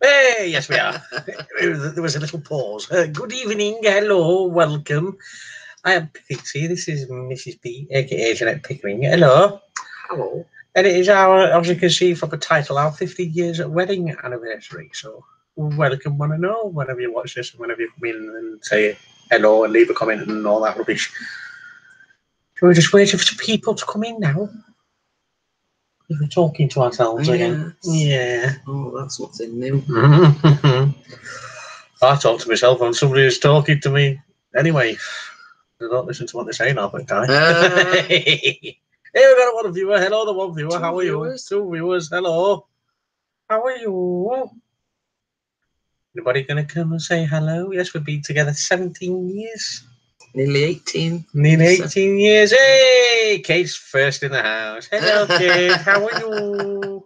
Hey, yes, we are. There was a little pause. Good evening, hello, welcome. I am Pixie. This is Mrs P, aka Jeanette Pickering. Hello. Hello. And it is our, as you can see from the title, our 50 years wedding anniversary. So, welcome, one and all. Whenever you watch this, and whenever you come in and say hello and leave a comment and all that rubbish. So we're just waiting for people to come in now. We're talking to ourselves again. Yeah. Oh, that's nothing new. I talk to myself when somebody is talking to me. Anyway, I don't listen to what they're saying half the time. Hey, we got one viewer. Hello, the one viewer. How are you? 2 viewers. Hello. How are you? Anybody going to come and say hello? Yes, we've been together 17 years. Nearly 18. Nearly 18 years. Hey, Kate's first in the house. Hello, Kate. How are you?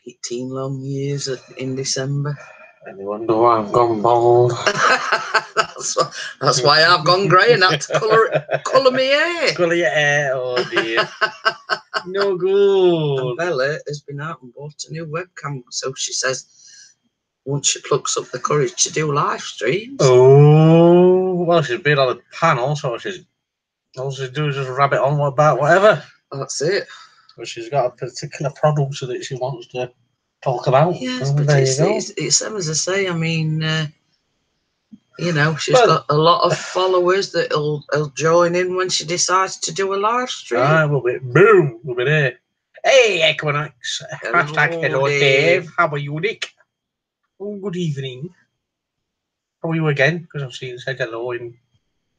18 long years in December. And you wonder why I've gone bald. That's why I've gone grey and had to colour my hair. Colour your hair, oh dear. No good. And Bella has been out and bought a new webcam, so she says once she plucks up the courage to do live streams. Oh, well, she's been on a panel, so all she does is just rabbit on about whatever. That's it. But she's got a particular product that she wants to talk about. Yes, but it's them, as I say. I mean, you know, she's got a lot of followers that'll join in when she decides to do a live stream. We'll be there. Hey, Equinox. Hashtag hello, Dave. How are you, Nick? Oh, good evening. How are you again? Because I've seen said hello in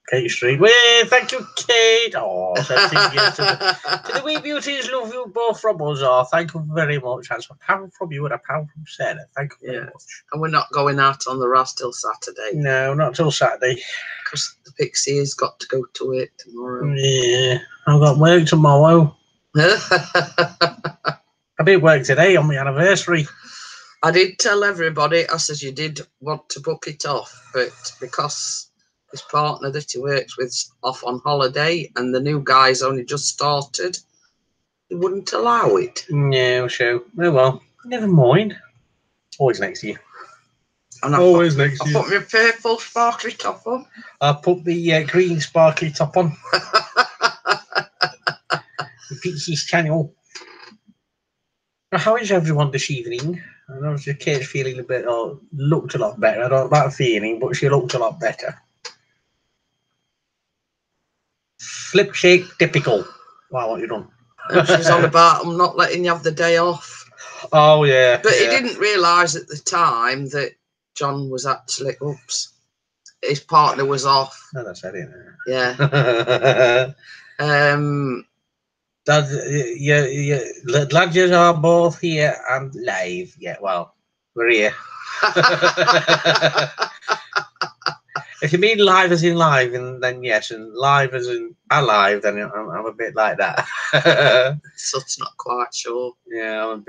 Kate Street. Well, thank you, Kate. Oh, 17 years to the wee beauties. Love you both from us. Oh, thank you very much. That's a pound from you and a pound from Sarah. Thank you very much. And we're not going out on the Raz till Saturday. No, not till Saturday. Because the Pixie has got to go to work tomorrow. Yeah, I've got work tomorrow. I did work today on my anniversary. I did tell everybody, I said you did want to book it off, but because his partner that he works with off on holiday and the new guy's only just started, he wouldn't allow it. Yeah, sure. Oh well, never mind. Always next to you. And always next to you. I put my purple sparkly top on. I put the green sparkly top on. The Pixie's channel. Now, how is everyone this evening? I know Kate's feeling a bit, looked a lot better. I don't like that feeling, but she looked a lot better. Flip, shake, typical. Wow, what you done? She's on about I'm not letting you have the day off. Oh, yeah. But he didn't realise at the time that John was actually, his partner was off. No, that's it, isn't it? Yeah. Glad you are both here and live. Yeah, well, we're here. If you mean live as in live, and then yes, and live as in alive, then I'm a bit like that. So it's not quite sure. Yeah, I'm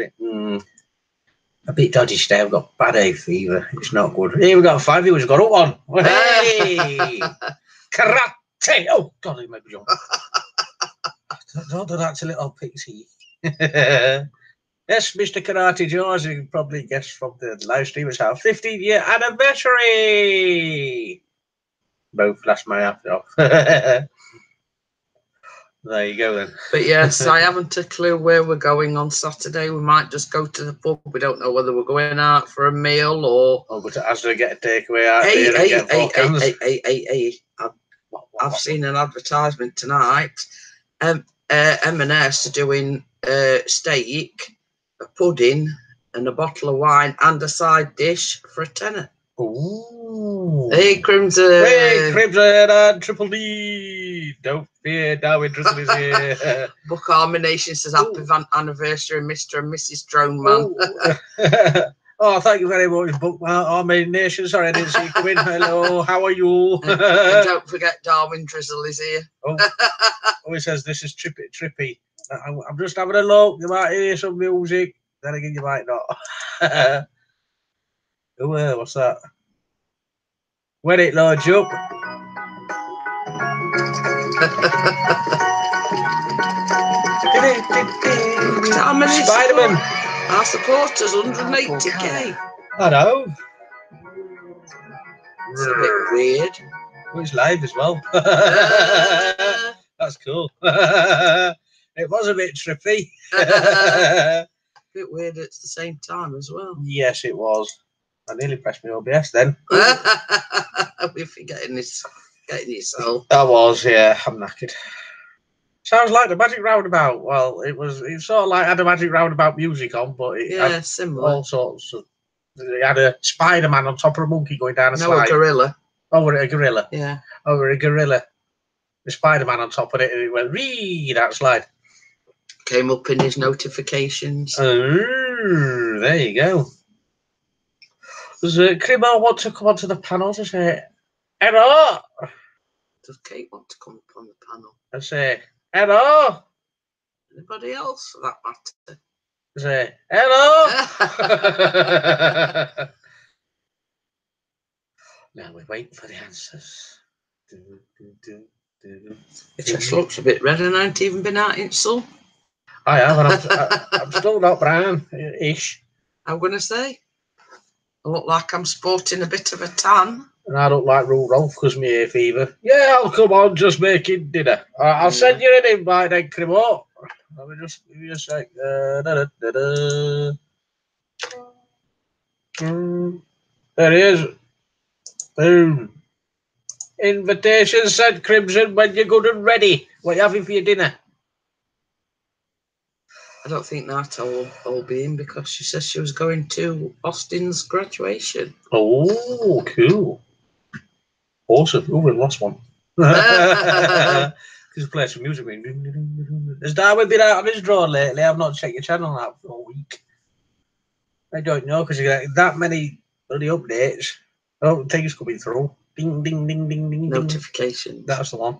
a bit dodgy today. I've got bad hay fever. It's not good. Here we got 5 viewers. Got up one. Hey, karate! Oh God, it made me jump. Don't do that to little Pixie. Yes, Mr. Karate Jaws, you can probably guess from the live stream, it's our 15-year anniversary. Both flashed my app off. There you go then. But yes, I haven't a clue where we're going on Saturday. We might just go to the pub. We don't know whether we're going out for a meal or... Oh, but as we get a takeaway out here and get Hey. I've seen an advertisement tonight. M&S are doing steak, a pudding and a bottle of wine and a side dish for a tenner. Ooh. Hey, Crimson. Hey, Crimson and Triple D. Don't fear, Darwin Drizzle is here. Book Harmination says happy anniversary, Mr. and Mrs. Drone Man. Oh, thank you very much, Book Harmination. Sorry, I didn't see you come in. Hello, how are you? And don't forget Darwin Drizzle is here. Oh, he says this is trippy. I'm just having a look. You might hear some music. Then again, you might not. Oh, what's that? When it loads up. Spider-Man. Our supporters, 180k. I know. It's a bit weird. Well, it's live as well. That's cool. It was a bit trippy. Bit weird at the same time as well. Yes, it was. I nearly pressed my OBS then. We're forgetting this, getting yourself. I was, yeah. I'm knackered. Sounds like the Magic Roundabout. Well, it sort of like had a Magic Roundabout music on, but it had similar. all sorts of. It had a Spider-Man on top of a monkey going down a slide. A gorilla. Oh, a gorilla. Yeah. Oh, a gorilla. The Spider-Man on top of it, and it went that slide. Came up in his notifications. Oh, there you go. Does Crimo want to come onto the panel to say hello? Does Kate want to come up on the panel? And say hello? Anybody else for that matter? Say hello? Now we're waiting for the answers. It just looks a bit red and I haven't even been out in sun. I have, and I'm still not brown-ish. I'm going to say, I look like I'm sporting a bit of a tan. And I look like Rudolph because me hay fever. Yeah, I'll come on, just making dinner. I'll send you an invite then, Crimo. Let me just give you a sec. There he is. Boom. Invitation sent, Crimson, when you're good and ready. What are you having for your dinner? I don't think that will be in because she says she was going to Austin's graduation. Oh, cool. Awesome. Oh, we lost one. Just play some music. Has Darwin been out on his draw lately? I've not checked your channel out for a week. I don't know because you get that many bloody updates. Oh, things coming through. Ding, ding, ding, ding, ding. Notifications. That's the one.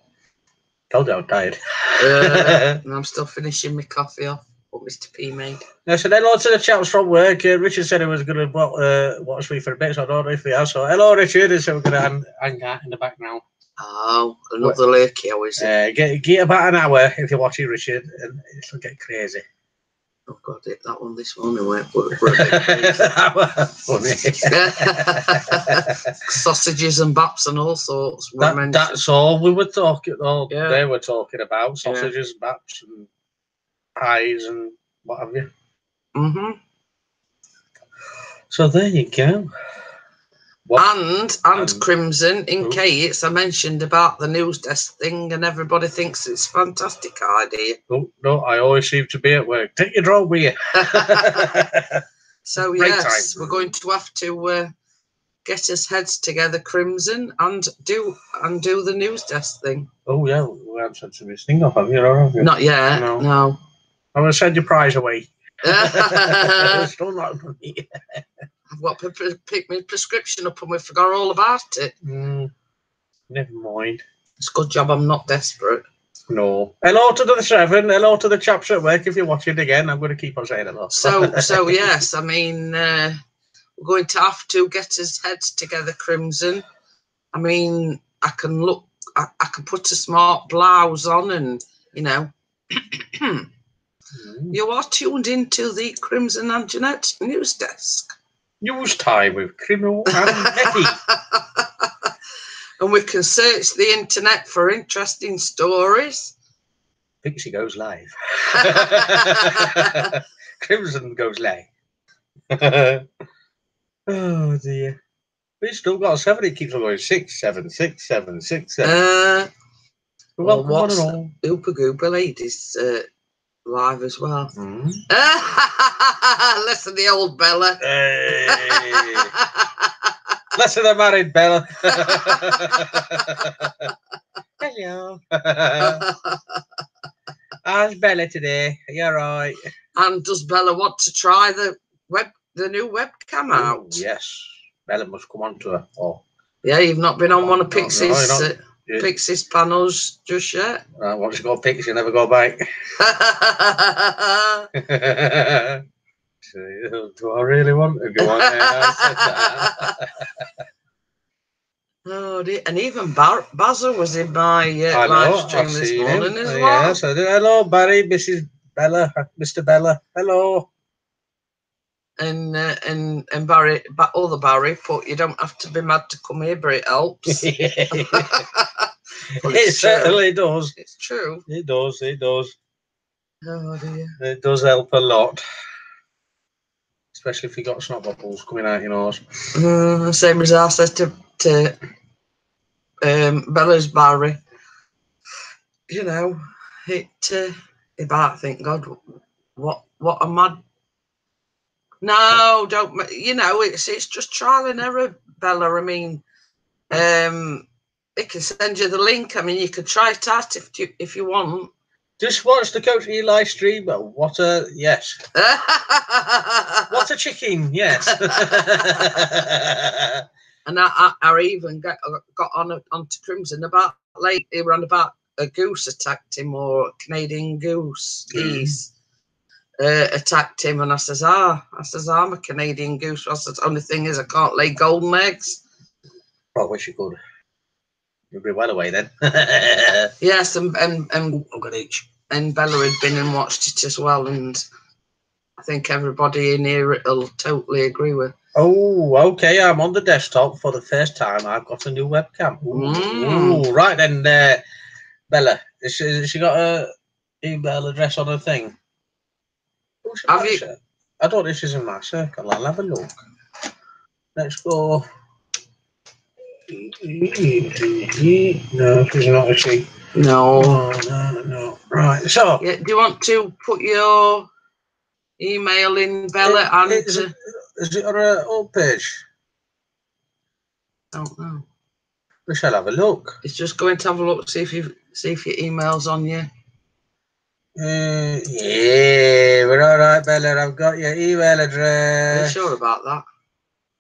Told you I'm tired. And I'm still finishing my coffee off. What Mr. P made. I said hello to the chaps from work. Richard said he was going to watch me for a bit, so I don't know if he has. So hello, Richard. And so we're going to hang out in the background. Oh, another lurky, how is it? Get about an hour if you're watching Richard, and it'll get crazy. I've got it. That one this morning we're a bit crazy. Funny. Sausages and baps and all sorts. That's all we were talking. They were talking about sausages, baps, and pies, and what have you. So there you go. And Crimson in Kate's, I mentioned about the news desk thing, and everybody thinks it's a fantastic idea. Oh no, I always seem to be at work. Take your drone with you. So yes, we're going to have to get us heads together, Crimson, and do the news desk thing. Oh yeah, we haven't sent some thing off, have you? Not yet. No. I'm going to send your prize away. Still not for me. I've got to pick my prescription up and we forgot all about it. Never mind. It's a good job I'm not desperate. No. Hello to the 7. Hello to the chaps at work. If you're watching again, I'm going to keep on saying hello. So yes, I mean, we're going to have to get his heads together, Crimson. I mean, I can put a smart blouse on and, you know. You are tuned into the Crimson and Jeanette news desk. News time with Crimo and Betty. And we can search the internet for interesting stories. Pixie goes live. Crimson goes live. Oh dear. We've still got 7. It keeps on going 6, 7, 6, 7, 6, 7. Well, what's Oopa Goopa Ladies live as well. Listen, the old Bella. Hey. Listen, the married Bella. Hello. How's Bella today? You're right. And does Bella want to try the new webcam out? Yes. Bella must come on to her. Oh. Yeah, you've not been on one of Pixie's Pixie's panels just yet. Once you go Pixie, you never go back. So, do I really want to go on there? Oh dear. And even Basil was in my live stream this morning as well. Yes, I did. Hello, Barry, Mrs. Bella, Mr. Bella. Hello. and Barry, other Barry, but you don't have to be mad to come here, but it helps. But It certainly does. It's true. It does. It does. Oh dear. It does help a lot, especially if you got snot bubbles coming out your nose. Same as I said to Bella's Barry. You know, it might think, God, what a mad. No, don't. You know, it's just trial and error, Bella. I mean, it can send you the link. I mean, you could try it out if you want. Just watch the Coach Eli stream. What a yes. What a chicken, yes. And I even got onto Crimson about around about a goose attacked him, or a Canadian geese attacked him, and I says, I'm a Canadian goose. I says, only thing is I can't lay golden eggs. I wish you could. You'd be well away then. Yes, and I've got each. And Bella had been and watched it as well, and I think everybody in here will totally agree with. Oh, okay. I'm on the desktop for the first time. I've got a new webcam. Ooh, right then, Bella. Has she got a email address on her thing? Have you? I don't know if she's in my circle. I'll have a look. Let's go. No, she's not, is she? No. No. Right, so. Yeah, do you want to put your email in, Bella? Is it on her old page? I don't know. We shall have a look. It's just going to have a look, see if your email's on you. Yeah, we're all right, Bella. I've got your email address. Are you sure about that?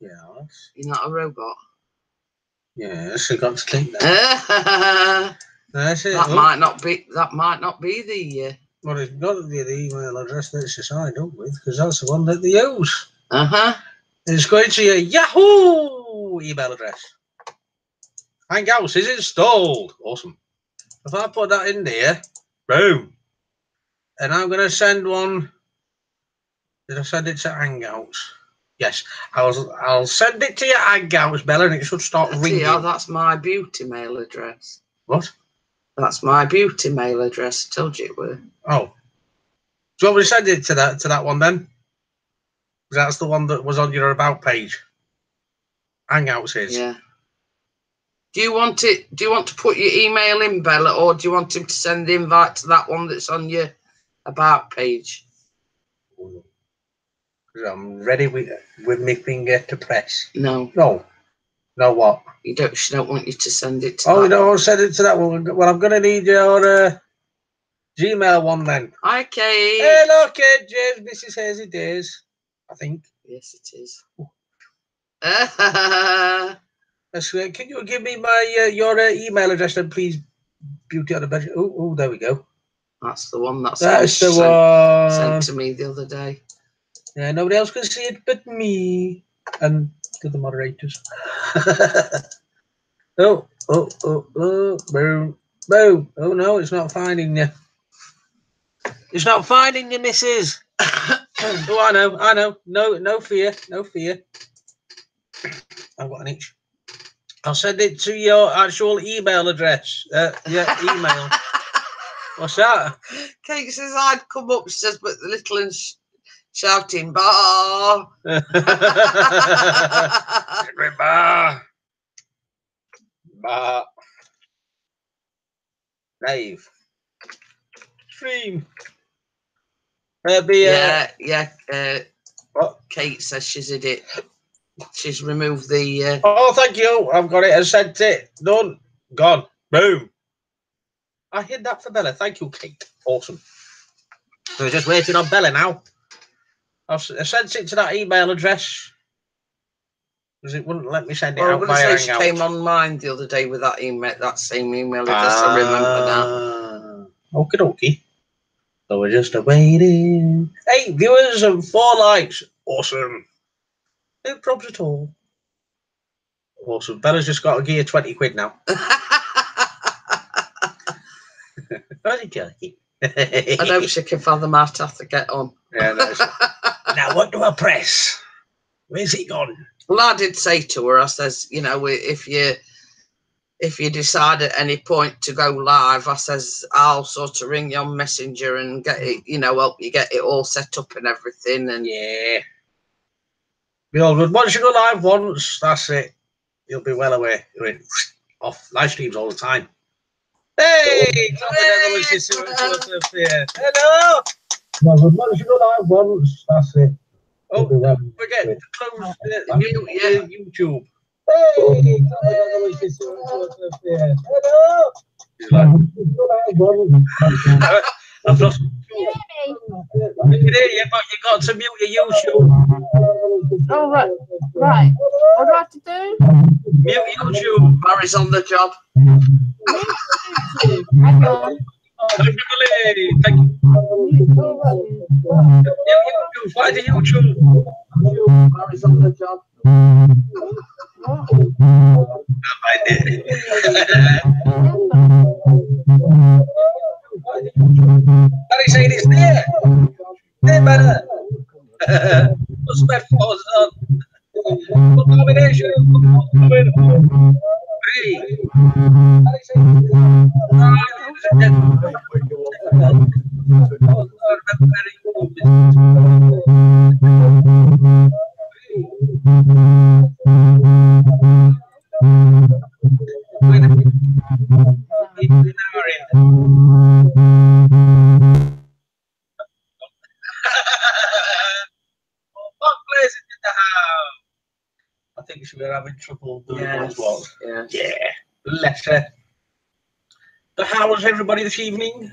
Yes. You're not a robot. Yes, I got to think that. That's it. That might not be the. Well, it's got to be the email address that she signed up with, because that's the one that they use. It's going to your Yahoo email address. Hangouts is installed. Awesome. If I put that in there, boom. And I'm going to send one. Did I send it to Hangouts? Yes. I'll send it to your Hangouts, Bella, and it should start ringing. Yeah, that's my beauty mail address. What? That's my beauty mail address. I told you it were. Oh. Do you want me to send it to that one then? Because that's the one that was on your About page. Hangouts is. Yeah. Do you want to put your email in, Bella, or do you want him to send the invite to that one that's on your About page? Because I'm ready with my finger to press. No. No. No what? She don't want you to send it to that no, I'll send it to that one. Well, I'm going to need your Gmail one then. Hi, Kate. Hello, Kate. James, Mrs. Hazy Days, I think. Yes, it is. Can you give me my your email address then, please? Beauty on the budget. Oh, there we go. That's the one. That's the one sent to me the other day. Yeah, nobody else can see it but me and the moderators. Oh, boom. Oh no, it's not finding you. It's not finding you, missus. Oh, I know. No fear. I've got an itch. I'll send it to your actual email address. Your email. What's that? Kate says I'd come up. She says, but the little and shouting bar. Bar. Live. Stream. What? Kate says she's in it. She's removed the. Oh, thank you. I've got it. I sent it. Done. Gone. Boom. I hid that for Bella. Thank you, Kate. Awesome. We're just waiting on Bella now. I sent it to that email address because it wouldn't let me send it out via Hangout. She came on mine the other day with that same email address. I remember now. Okie dokie. So we're just waiting. 8 viewers and 4 likes. Awesome. No problems at all. Awesome. Bella's just got to gear 20 quid now. Very jerky. I know she can fathom how to have to get on. Yeah, Now, what do I press? Where's it gone? Well, I did say to her, I says, you know, if you decide at any point to go live, I says, I'll sort of ring you on Messenger and get it, you know, help you get it all set up and everything. And yeah, be all good. Once you go live once, that's it. You'll be well away. You're in off live streams all the time. Hey, hello. Well, once you go live once, that's it. Oh, don't forget to close YouTube. Hey, hello. I've lost. You can hear you, but you got to mute your YouTube. Oh, right. Right. What do I have to do? Mute YouTube. Barry's on the job. Hang on. Thank you. Why the YouTube? Barry's on the job. I did. Barry saying it's there. There, better. What's my fault on? What combination? Hey. Barry saying I think we're having trouble doing those ones. Yeah. Letter. So how was everybody this evening?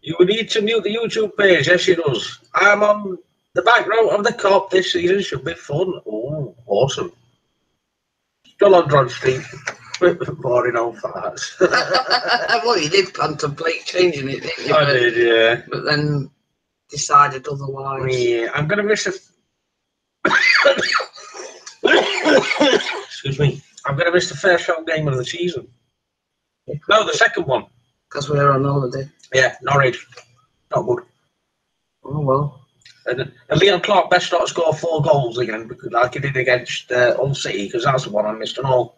You need to mute the YouTube page. Yes, it does. I'm on the back row of the cop. This season should be fun. Oh, awesome. Still on Drod Street. Boring old farts. Well, you did contemplate changing it, didn't you? I did, yeah. But then decided otherwise. Yeah, I'm going to miss a... Excuse me. I'm going to miss the first home game of the season. No, the second one. Because we're on holiday. Yeah, Norwich. Not good. Oh, well. And Leon Clark best not score 4 goals again, because like he did against Hull City, because that's the one I missed and all.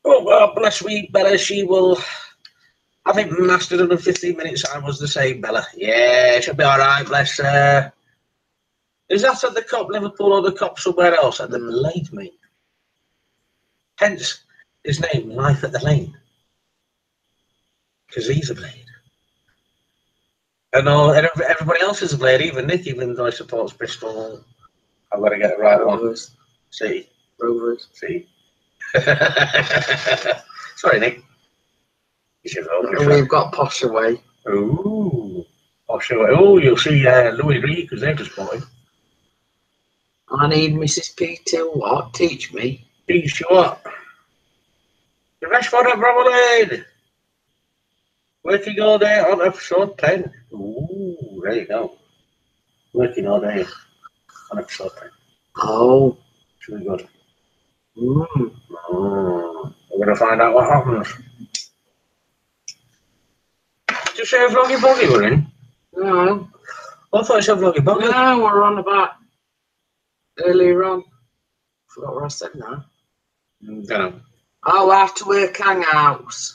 Oh, well, bless sweet Bella. She will, I think, mastered her in 15 minutes. I was the same, Bella. Yeah, she'll be all right, bless her. Is that at the Cup, Liverpool, or the Cup somewhere else? At the Blade, mate. Hence his name, Life at the Lane. Because he's a Blade. And everybody else is a Blade, even Nick, even though he supports Bristol. I've got to get it right one. See. Rovers. See. Sorry, Nick. We've got Posh away. Ooh. Posh away. Oh, you'll see Louis Reed, because they've just bought him. I need Mrs P to what? Teach me. Teach you what? The Rashford of Bromley. Working all day on episode 10. Ooh, there you go. Working all day on episode 10. Oh. It's really good. Mm. Oh, we're going to find out what happens. Did you say a vloggy boggy we're in? No. I thought you said vloggy boggy. No, we're on about earlier on. Forgot what I said now. Don't know. Oh, I have to work hangouts.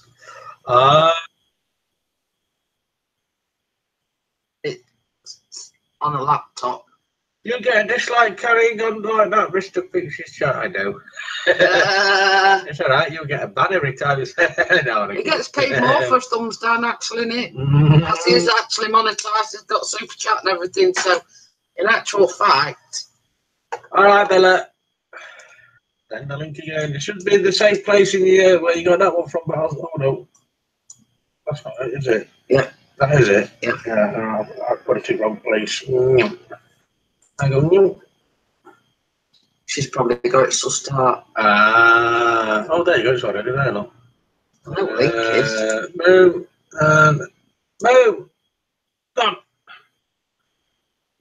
It's on a laptop. You get a dislike carrying on like that, Mr. Pixie's chat, I know. It's alright, you'll get a ban every time you say no. He gets paid more for thumbs down, actually, innit? As he is actually monetised, he's got super chat and everything, so in actual fact. Alright, Bella. Then the link again. It should be the safe place in the where you got that one from, but oh no. That's not it, is it? Yeah. That is it? Yeah. Yeah, I put it in the wrong place. I go, she's probably got it sussed out. Oh, there you go. It's already there, look. No link is. Boom. Boom. Gone.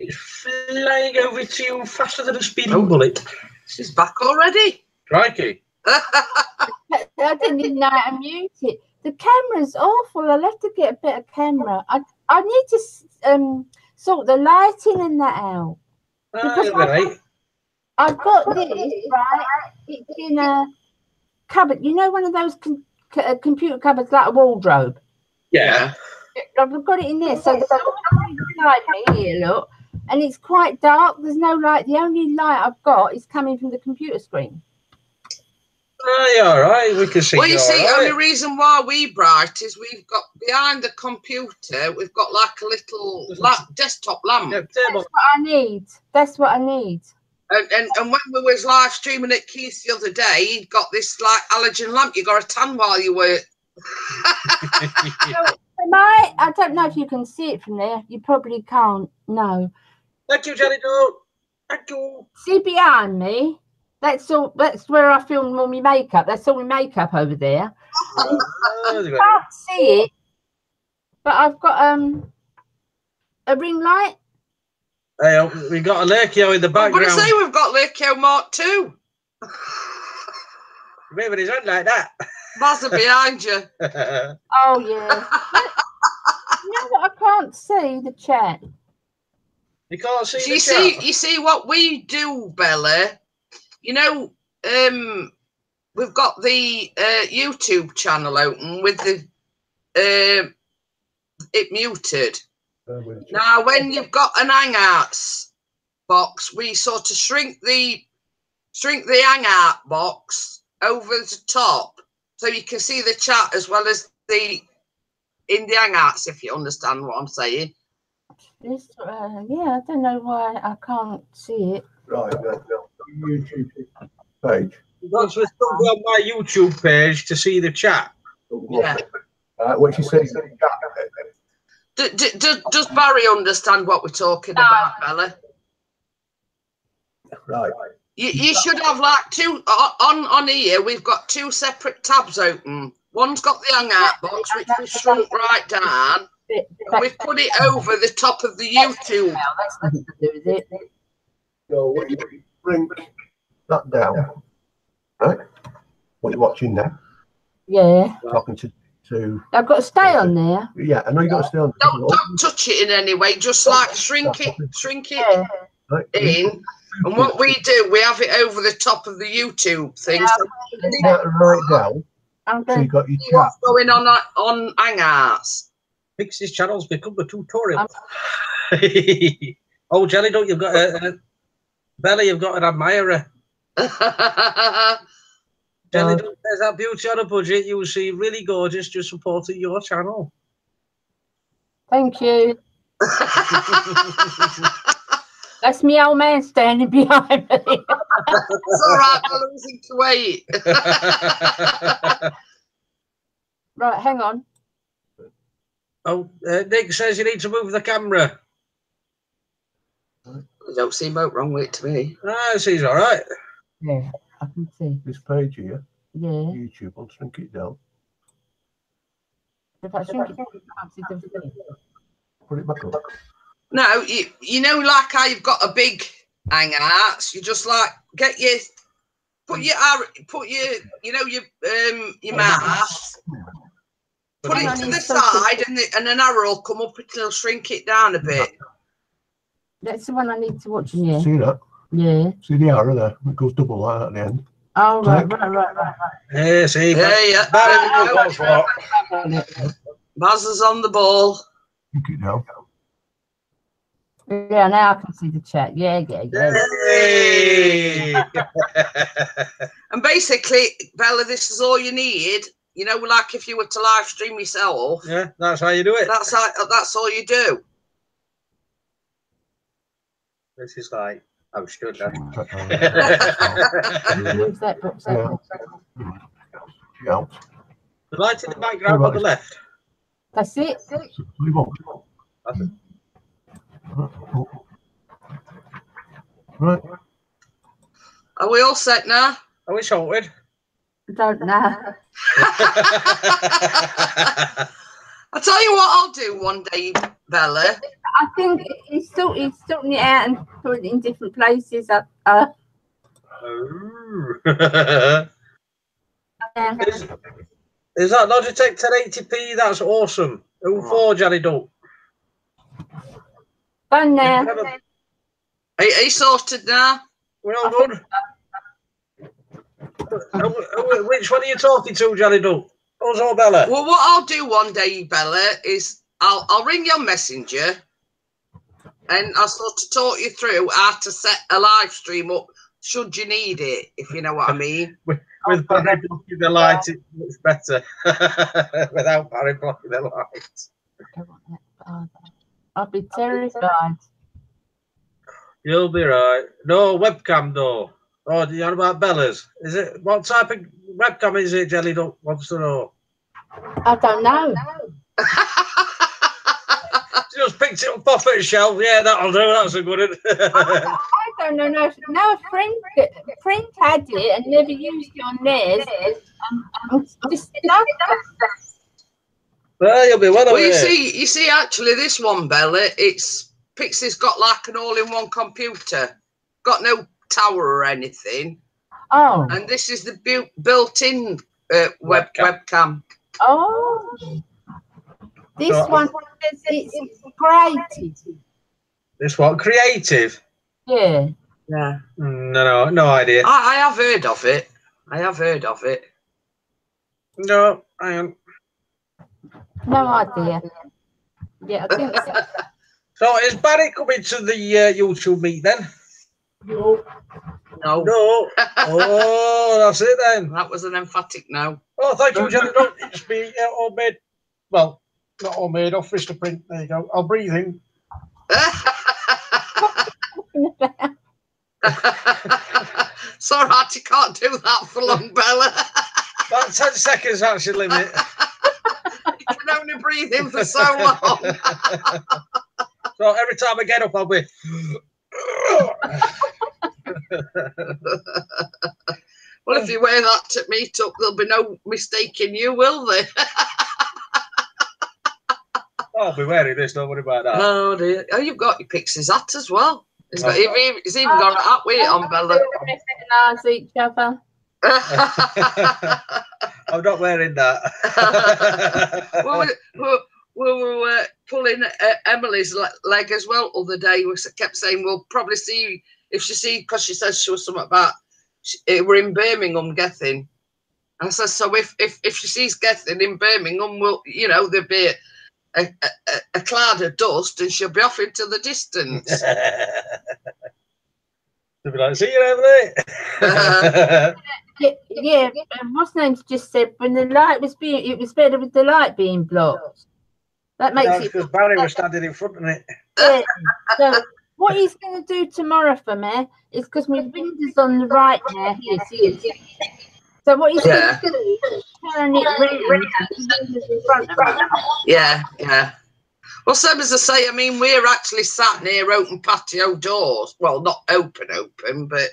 It's flying over to you faster than a speeding bullet. She's back already. Crikey. I didn't even know how to mute it. The camera's awful. I'll have to get a better camera. I need to sort the lighting and that out. Because right. I've got this, right? It's in a cupboard. You know, one of those computer cupboards, like a wardrobe. Yeah. I've got it in there. So the door beside me here, look, and it's quite dark. There's no light. The only light I've got is coming from the computer screen. Oh, yeah, all right. We can see. Well, you see, right. only reason why we bright is we've got behind the computer, we've got like a little desktop lamp. Yeah, That's what I need. That's what I need. And when we was live streaming at Keith's the other day, he'd got this like halogen lamp. You got a tan while you were. I don't know if you can see it from there. You probably can't. No. Thank you, Jenny. Thank you. See behind me. That's all. That's where I film all my makeup. That's all my makeup over there. You can't see it, but I've got a ring light. Hey, we got a Lurkio in the background. I'm going to say we've got Lurkio Mark 2. Moving his hand like that. Mazza behind you. Oh yeah. You know what? I can't see the chat. You can't see so the chat. You see what we do, Bella. You know, we've got the YouTube channel open with the it muted. Now, when you've got an hangouts box, we sort of shrink the hangout box over the top so you can see the chat as well as in the hangouts, if you understand what I'm saying. This, yeah, I don't know why I can't see it. Right, YouTube page. That's what's on my YouTube page to see the chat. Yeah. What you say? Does Barry understand what we're talking about, Bella? Right. You should have like two on here. We've got two separate tabs open. One's got the hangout box, which we shrunk right down, and we've put it over the top of the YouTube. That's nothing to do with it. So what you bring that down, right? What you're watching now? Yeah. Talking to. I've got to stay on there. Yeah, I know you got to stay on. Don't touch it in any way. Just like shrink it right. in. And what we do, we have it over the top of the YouTube thing. So right down. So you got your chat. What's going on Hangouts? Pixie's channel's become a tutorial. Oh, Jelly, don't you've got a Bella? You've got an admirer. Jelly, there's that beauty on a budget. You will see really gorgeous just supporting your channel. Thank you. That's me old man standing behind me. It's all right, I'm losing to weight. Right, hang on. Oh, Nick says you need to move the camera. I don't see much wrong with it to me. Ah, she's all right. Yeah, I can see. This page here. Yeah. YouTube, I'll shrink it down. If I shrink it down, you can't see the thing. Put it back up. No, you know, like how you've got a big hangouts, you just like put your mouse, put it to the side, and an arrow will come up, it'll shrink it down a bit. That's the one I need to watch in here. See that? Yeah. See the arrow there? It goes double like that at the end. Oh, right. Yeah, see. Yeah. Mazza's on the ball. Shrink it down. Yeah, now I can see the chat. Yeah. Hey. And basically, Bella, this is all you need. You know, like if you were to live stream yourself. Yeah, that's how you do it. That's all you do. This is like, I'm stood there. Move that box out. Yeah. The light in the background on the left. That's it. Right. Are we all set now? Are we sorted? I don't know. I'll tell you what I'll do one day, Bella. I think he's sorting it out and putting it in different places. Is that Logitech 1080p? That's awesome. Who for, Jelly Dope? Done now. Are you sorted now? We're all good. Which one are you talking to, Jelly Duck? Us or Bella? Well, what I'll do one day, Bella, is I'll ring your messenger and I'll sort of talk you through how to set a live stream up should you need it, if you know what I mean. With Barry blocking the light, it looks better. Without Barry blocking the light. I'll be terrified. You'll be right. No webcam though. Oh, do you know about Bella's? Is it what type of webcam is it? Jelly Duck wants to know. I don't know. She just picked it up off her shelf. Yeah, that'll do. That's a good one. I don't know. No, a friend had it and never used it on theirs. Just Well, you'll be well aware. Well, you see, actually, this one, Bella, Pixie's got like an all-in-one computer, got no tower or anything. Oh. And this is the built-in webcam. Oh. This one says it's creative. This one creative. Yeah. Yeah. No idea. I have heard of it. No, I am. No idea. Yeah, I think so. So is Barry coming to the YouTube meet then? No. Oh, that's it then. That was an emphatic no. Oh, thank you, Jenny. It's be homemade. Well, not homemade, off Mr. Print. There you go. I'll breathe in. It's all right, you can't do that for long, Bella. About 10 seconds, that's your limit. You can only breathe in for so long. So every time I get up, I'll be. Well, if you wear that to meet up, there'll be no mistaking you, will there? I'll be wearing this, don't worry about that. Oh, dear. Oh, you've got your Pixie's hat as well. He's even got a hat with it on, Bella. Recognize each other. I'm not wearing that. we were pulling Emily's leg as well the other day. We kept saying we'll probably see if she see, because she says she was something about we're in Birmingham getting. And I said, so if she sees getting in Birmingham, we'll, there'll be a cloud of dust and she'll be off into the distance. They'll be like, see you over there. Yeah, what's name's just said when the light was it was better with the light being blocked. That makes it because Barry was standing in front of it. Yeah. So what he's going to do tomorrow for me is because my window's on the right now. Here. So what he's going to do is turn it round and the window's in front of me. Yeah. Well, same as I say, I mean, we're actually sat near open patio doors. Well, not open, but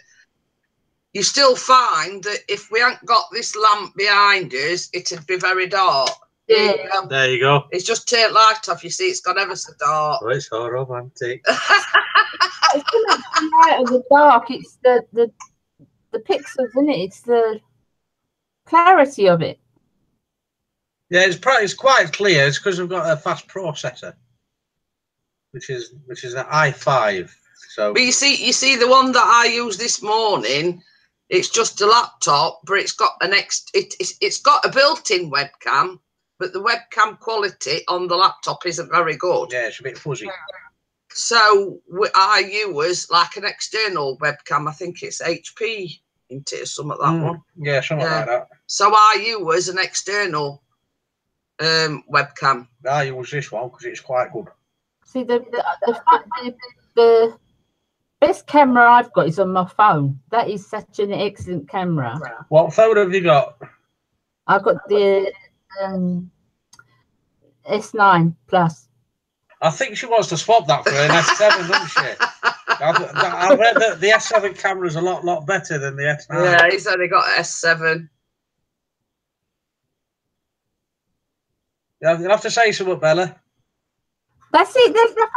you still find that if we hadn't got this lamp behind us, it'd be very dark. Yeah. There you go. It's just turned light off. You see, it's gone ever so dark. Oh, it's so romantic. It's not the light or the dark. It's the pixels, isn't it? It's the clarity of it. Yeah, it's quite clear. It's because we've got a fast processor, which is an i5. So, but you see the one that I used this morning. It's just a laptop, but it's got it's got a built-in webcam, but the webcam quality on the laptop isn't very good. Yeah, it's a bit fuzzy. So I use like an external webcam. I think it's HP into something like that one. Yeah, something like that. So I use an external webcam. I use this one because it's quite good. See, the best camera I've got is on my phone. That is such an excellent camera. What phone have you got? I've got the S9 Plus. I think she wants to swap that for an S7, doesn't she? I read that the S7 camera is a lot better than the S9. Yeah, he's only got S7. You'll have to say something, Bella. That's it. There's the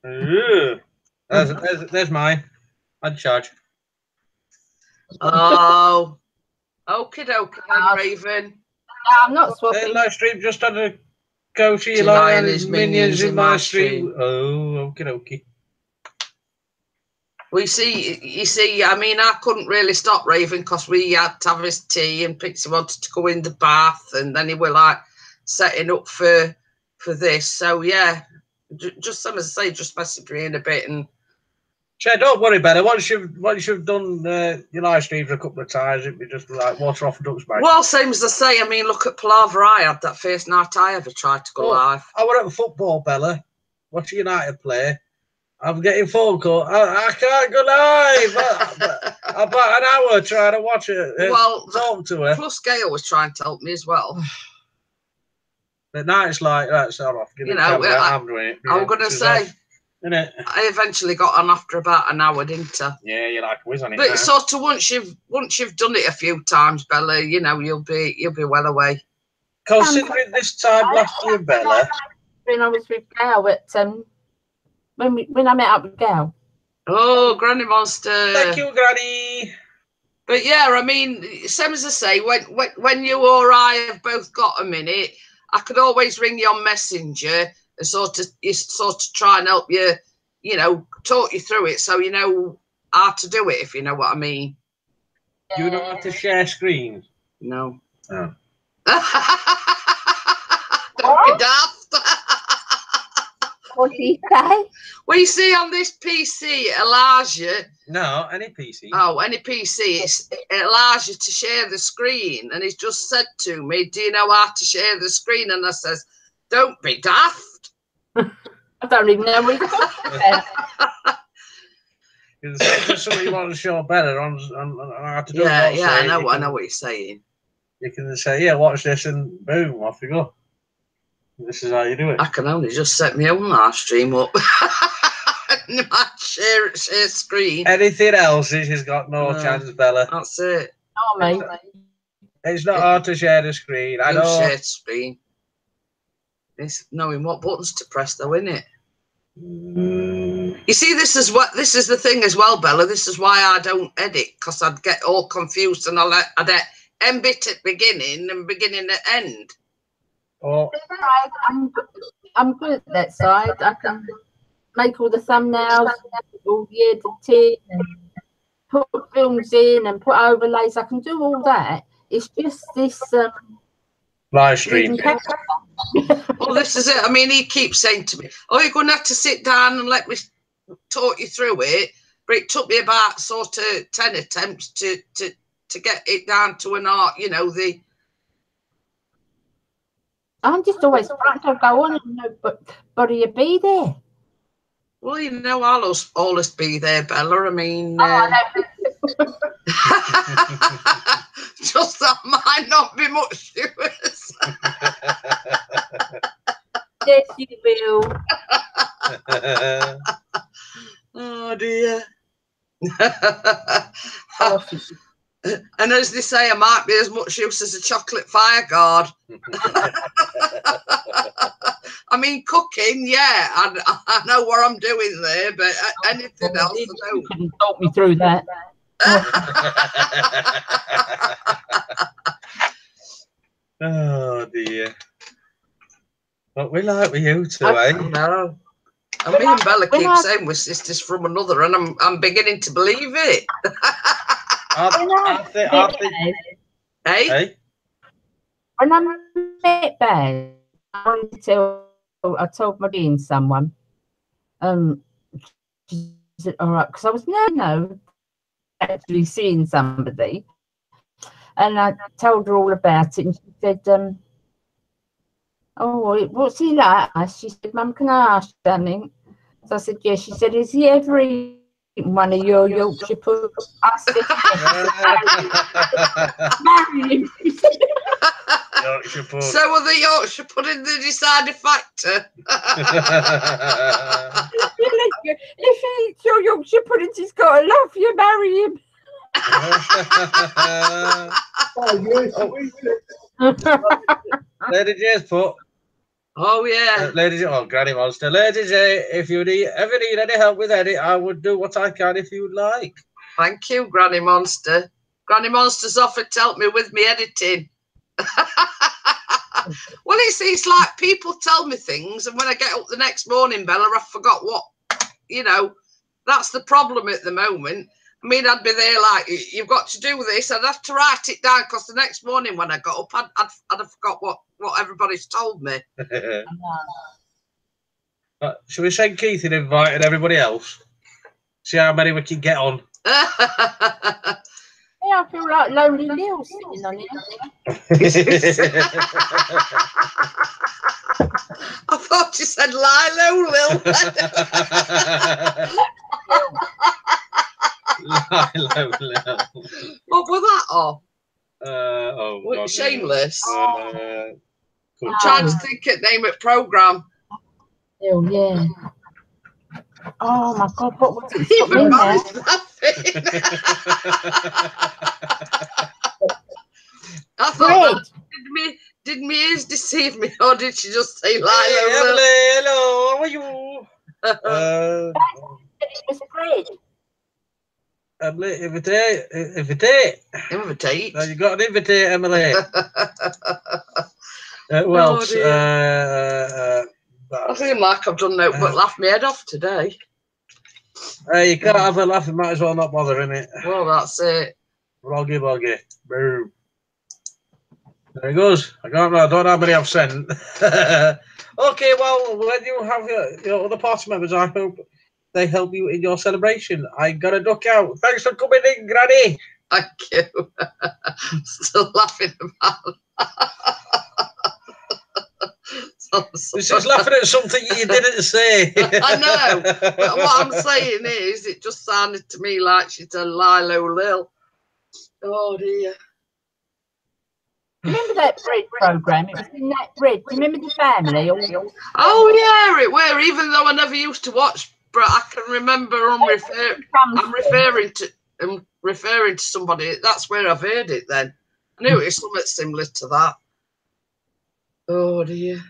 phone. There's mine. I'd charge. Oh. Okie dokie then, Raven. I'm not swapping. Live stream just on a Coachy Lion and his minions in my street. Oh, okie dokie. You see, I mean, I couldn't really stop raving because we had to have his tea and Pixie wanted to go in the bath and then he was like setting up for this. So, yeah, just as I say, just message me in a bit and... Che, don't worry, Bella. Once you've done your live streams a couple of times, it'll be just like water off a duck's back. Well, same as I say, I mean, look at Palaver I had that first night I ever tried to go live. I went at football, Bella, watching United play. I'm getting phone call. I can't go live. About an hour trying to watch it. Well, talk to her. Plus, Gail was trying to help me as well. But now it's like, that's all off. You know, I'm going to say, innit? I eventually got on after about an hour, didn't I? Yeah, you're like a whiz on it. But sort of once you've done it a few times, Bella, you know, you'll be well away. Considering this time last year, Bella, when I was with Gail at when I met up with Gail. Oh, Granny Monster! Thank you, Granny. But yeah, I mean, same as I say, when you or I have both got a minute, I could always ring you on Messenger and sort of try and help you, you know, talk you through it so you know how to do it, if you know what I mean. Do you know how to share screens? No. Oh. Don't be daft. What do you say? Well, you see on this PC, it allows you... No, any PC. Oh, any PC, it allows you to share the screen. And he's just said to me, do you know how to share the screen? And I says, don't be daft. I don't even know what you're talking about. It's something you want to show better on how to do it. Yeah, I know what you're saying. You can say, yeah, watch this, and boom, off you go. This is how you do it. I can only just set my own live stream up. And I share screen. Anything else, she's got no chance, Bella. That's it. Oh, mate. It's not hard to share the screen. I know. Share screen. It's knowing what buttons to press, though, isn't it? You see, this is the thing as well, Bella. This is why I don't edit, because I'd get all confused and I'd end bit at beginning and beginning at end. Oh. I'm good at that side. I can make all the thumbnails, all the editing, and put films in and put overlays. I can do all that. It's just this live stream. Well, this is it. I mean, he keeps saying to me, "Oh, you're going to have to sit down and let me talk you through it." But it took me about sort of 10 attempts to get it down to an art. You know, I'm just always trying to go on and know, but you be there. Well, you know, I'll always be there, Bella. I mean, just that might not be much use. Yes, you will. Oh dear. And as they say, I might be as much use as a chocolate fire guard. I mean, cooking, yeah, I know what I'm doing there, but anything else, I don't. You couldn't talk me through that. Oh dear. But we like with you two, eh? No. And me and Bella keep saying we're sisters from another, and I'm beginning to believe it. I think, hey? When I met Ben, I told my being someone. She said, all right, because I was no actually seeing somebody. And I told her all about it, and she said, oh, what's he like? She said, Mum, can I ask you something? So I said, yes. She said, is he ever eaten one of your Yorkshire puddings? I said, yes. Marry him. Yorkshire pudding. So are the Yorkshire pudding the deciding factor? If he eats your Yorkshire puddings, he's got to love you. Marry him. Lady J's put. Oh yeah. Granny Monster. Lady J, if you ever need any help with edit, I would do what I can if you'd like. Thank you, Granny Monster. Granny Monster's offered to help me with me editing. Well, it's like people tell me things, and when I get up the next morning, Bella, I forgot what, you know, that's the problem at the moment. I mean, I'd be there like, you've got to do this. I'd have to write it down because the next morning when I got up, I'd have forgot what everybody's told me. Should we send Keith an invite and everybody else? See how many we can get on. Yeah, I feel like Lonely Lil sitting on here. I thought you said Lilo Lil. Lilo Lil. What was that of? Oh, God, Shameless. I'm trying to think of the name of the programme. Oh, yeah. Oh my God, what was it? Even Mary's laughing. I thought, did me ears deceive me, or did she just say Lilo? Hey, Emily, hello, how are you? It was great. Emily, invitate. Invitate. No, you got an invitate, Emily. Who else? I seem like I've done no but laugh my head off today. You can't have a laugh, you might as well not bother, innit? Well, that's it. Boggy. Boom. There he goes. I don't know how many I've sent. Okay, well, when you have your other party members, I hope they help you in your celebration. I gotta duck out. Thanks for coming in, Granny. Thank you. Still laughing about This is laughing at something you didn't say. I know. But what I'm saying is, it just sounded to me like she said Lilo Lil. Oh, dear. Remember that bread programme? It was in that bread. Remember the family? Oh, yeah, it were. Even though I never used to watch, but I can remember I'm referring to somebody. That's where I've heard it then. I knew it was something similar to that. Oh, dear.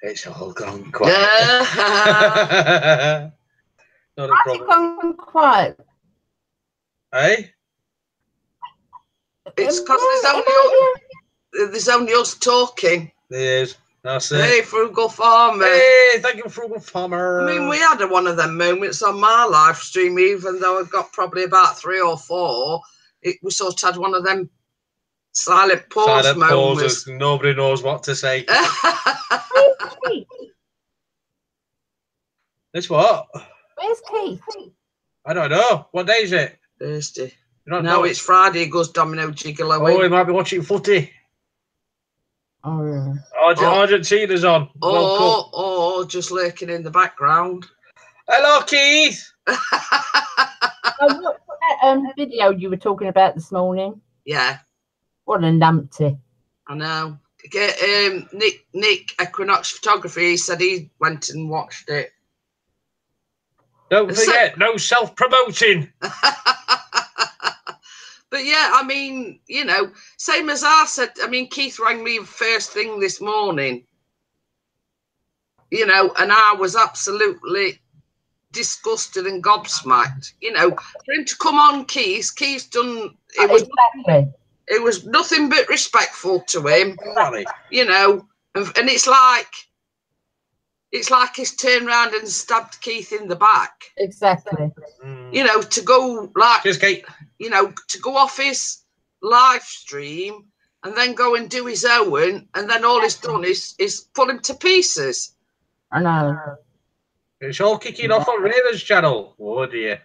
It's all gone quiet. Not a problem. Gone quiet. Hey? It's because there's only us talking. There is. That's it. Hey, Frugal Farmer. Hey, thank you, Frugal Farmer. I mean, we had one of them moments on my live stream, even though I got probably about 3 or 4. We sort of had one of them silent pause moments. Pauses. Nobody knows what to say. It's what? Where's Keith? I don't know. What day is it? Thursday. No, it's Friday. He goes domino jiggle away. Oh, he might be watching footy. Oh, yeah. Argentina's on. Or just lurking in the background. Hello, Keith. What's that video you were talking about this morning? Yeah. What a numpty. I know. Nick Equinox Photography, he said he went and watched it. Don't forget, no self-promoting. But yeah, I mean, you know, same as I said, I mean, Keith rang me first thing this morning, you know, and I was absolutely disgusted and gobsmacked, you know, for him to come on Keith's done, it was nothing but respectful to him, you know, and it's like he's turned around and stabbed Keith in the back. Exactly. You know, to go like, cheers, Kate. You know, to go off his live stream and then go and do his own, and then all he's done is pull him to pieces. I know. It's all kicking off on Raven's channel. Oh dear.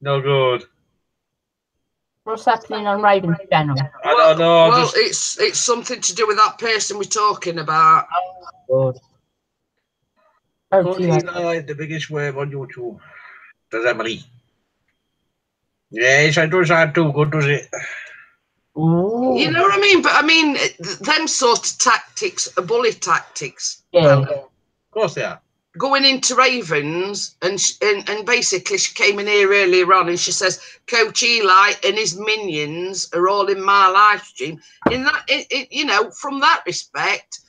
No good. What's happening on Raven's channel? I don't know. Well, it's something to do with that person we're talking about. Oh, the biggest wave on YouTube. Does Emily? Yes, it does that too good, does it? Ooh. You know what I mean? But I mean, them sort of tactics are bully tactics. Yeah. Of course they are. Going into Ravens, and basically she came in here earlier on and she says, Coach Eli and his minions are all in my live stream. In that, you know, from that respect,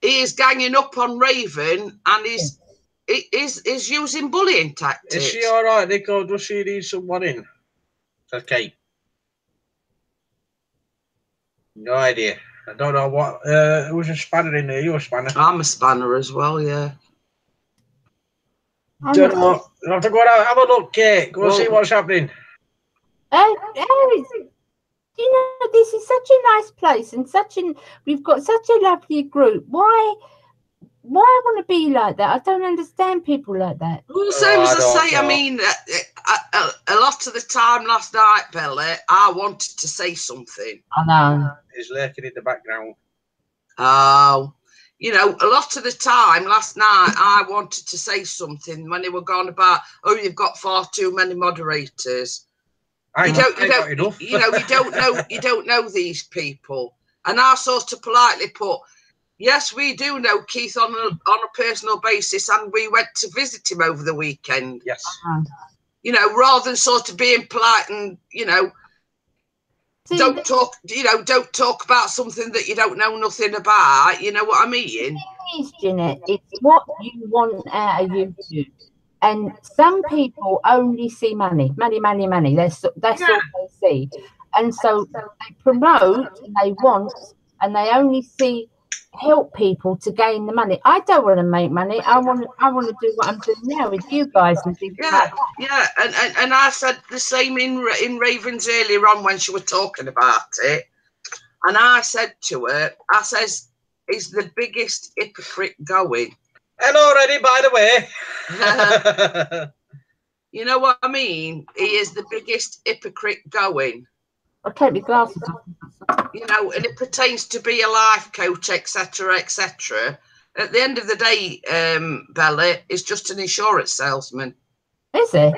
he is ganging up on Raven and is using bullying tactics. Is she all right, Nico? Does she need someone in? Says Kate. No idea. I don't know what. Who's a spanner in there? You're a spanner. I'm a spanner as well, yeah. Don't know. I'll have to go out, have a look, Kate. Go see what's happening. You know, this is such a nice place and we've got such a lovely group. Why want to be like that? I don't understand people like that. Well, same as I say, I mean, a lot of the time last night, Billy, I wanted to say something. I know. He's lurking in the background. Oh, you know, a lot of the time last night, I wanted to say something when they were going about, oh, you've got far too many moderators. You don't know these people. And I sort of politely put, yes, we do know Keith on a personal basis, and we went to visit him over the weekend. Yes. You know, rather than sort of being polite and, you know, don't talk about something that you don't know nothing about. You know what I mean? It is, Jeanette. It's what you want out of YouTube. And some people only see money. That's all they see. And so they promote and they want, and they only see help people to gain the money. I don't want to make money. I want to do what I'm doing now with you guys and things like that. Yeah. And I said the same in Ravens earlier on when she was talking about it. And I said to her, I says, he's the biggest hypocrite going. Hello, Reddy, by the way. You know what I mean? He is the biggest hypocrite going. I'll take my glasses off. You know, and it pertains to be a life coach, etc., etc. At the end of the day, Bella is just an insurance salesman. Is he?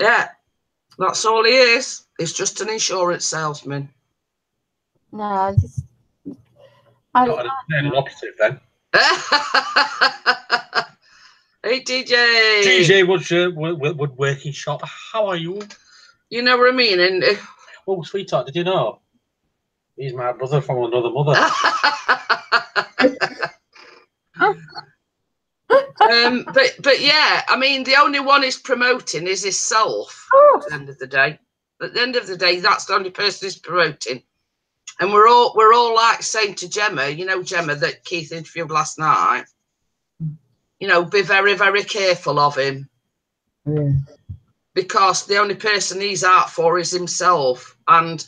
Yeah, that's all he is. He's just an insurance salesman. No, I just... Not an operative then. Hey, TJ. TJ woodworking shop. How are you? You know what I mean? And oh, sweetheart, did you know? He's my brother from another mother. But yeah, I mean, the only one he's promoting is himself. At the end of the day, that's the only person he's promoting. And we're all like saying to Gemma, you know, Gemma that Keith interviewed last night. You know, be very, very careful of him. Because the only person he's out for is himself. And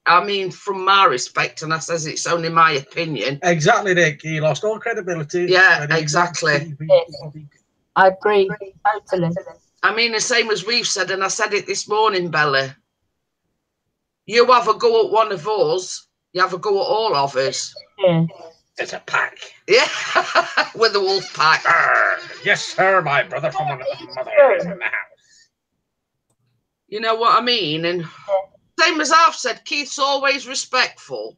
I mean, from my respect, and I says it's only my opinion. Exactly, Nick. He lost all credibility. Yeah, exactly. I agree, totally. I mean, the same as we've said, and I said it this morning, Bella. You have a go at one of us, you have a go at all of us. Yeah. It's a pack. Yeah, with the wolf pack. Yes, sir, my brother from another mother is in the house. You know what I mean? And same as I've said, Keith's always respectful.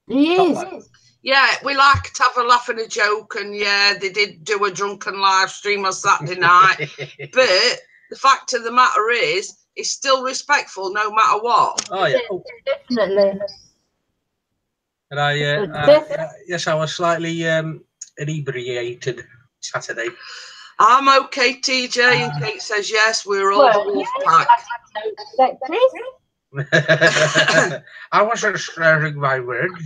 He is. Yeah, we like to have a laugh and a joke, and yeah, they did do a drunken live stream on Saturday night. But the fact of the matter is, he's still respectful no matter what. Oh, yeah. Definitely. And I was slightly inebriated Saturday. I'm okay, TJ. And Kate says yes. We're all the wolf pack. I wasn't slurring my words.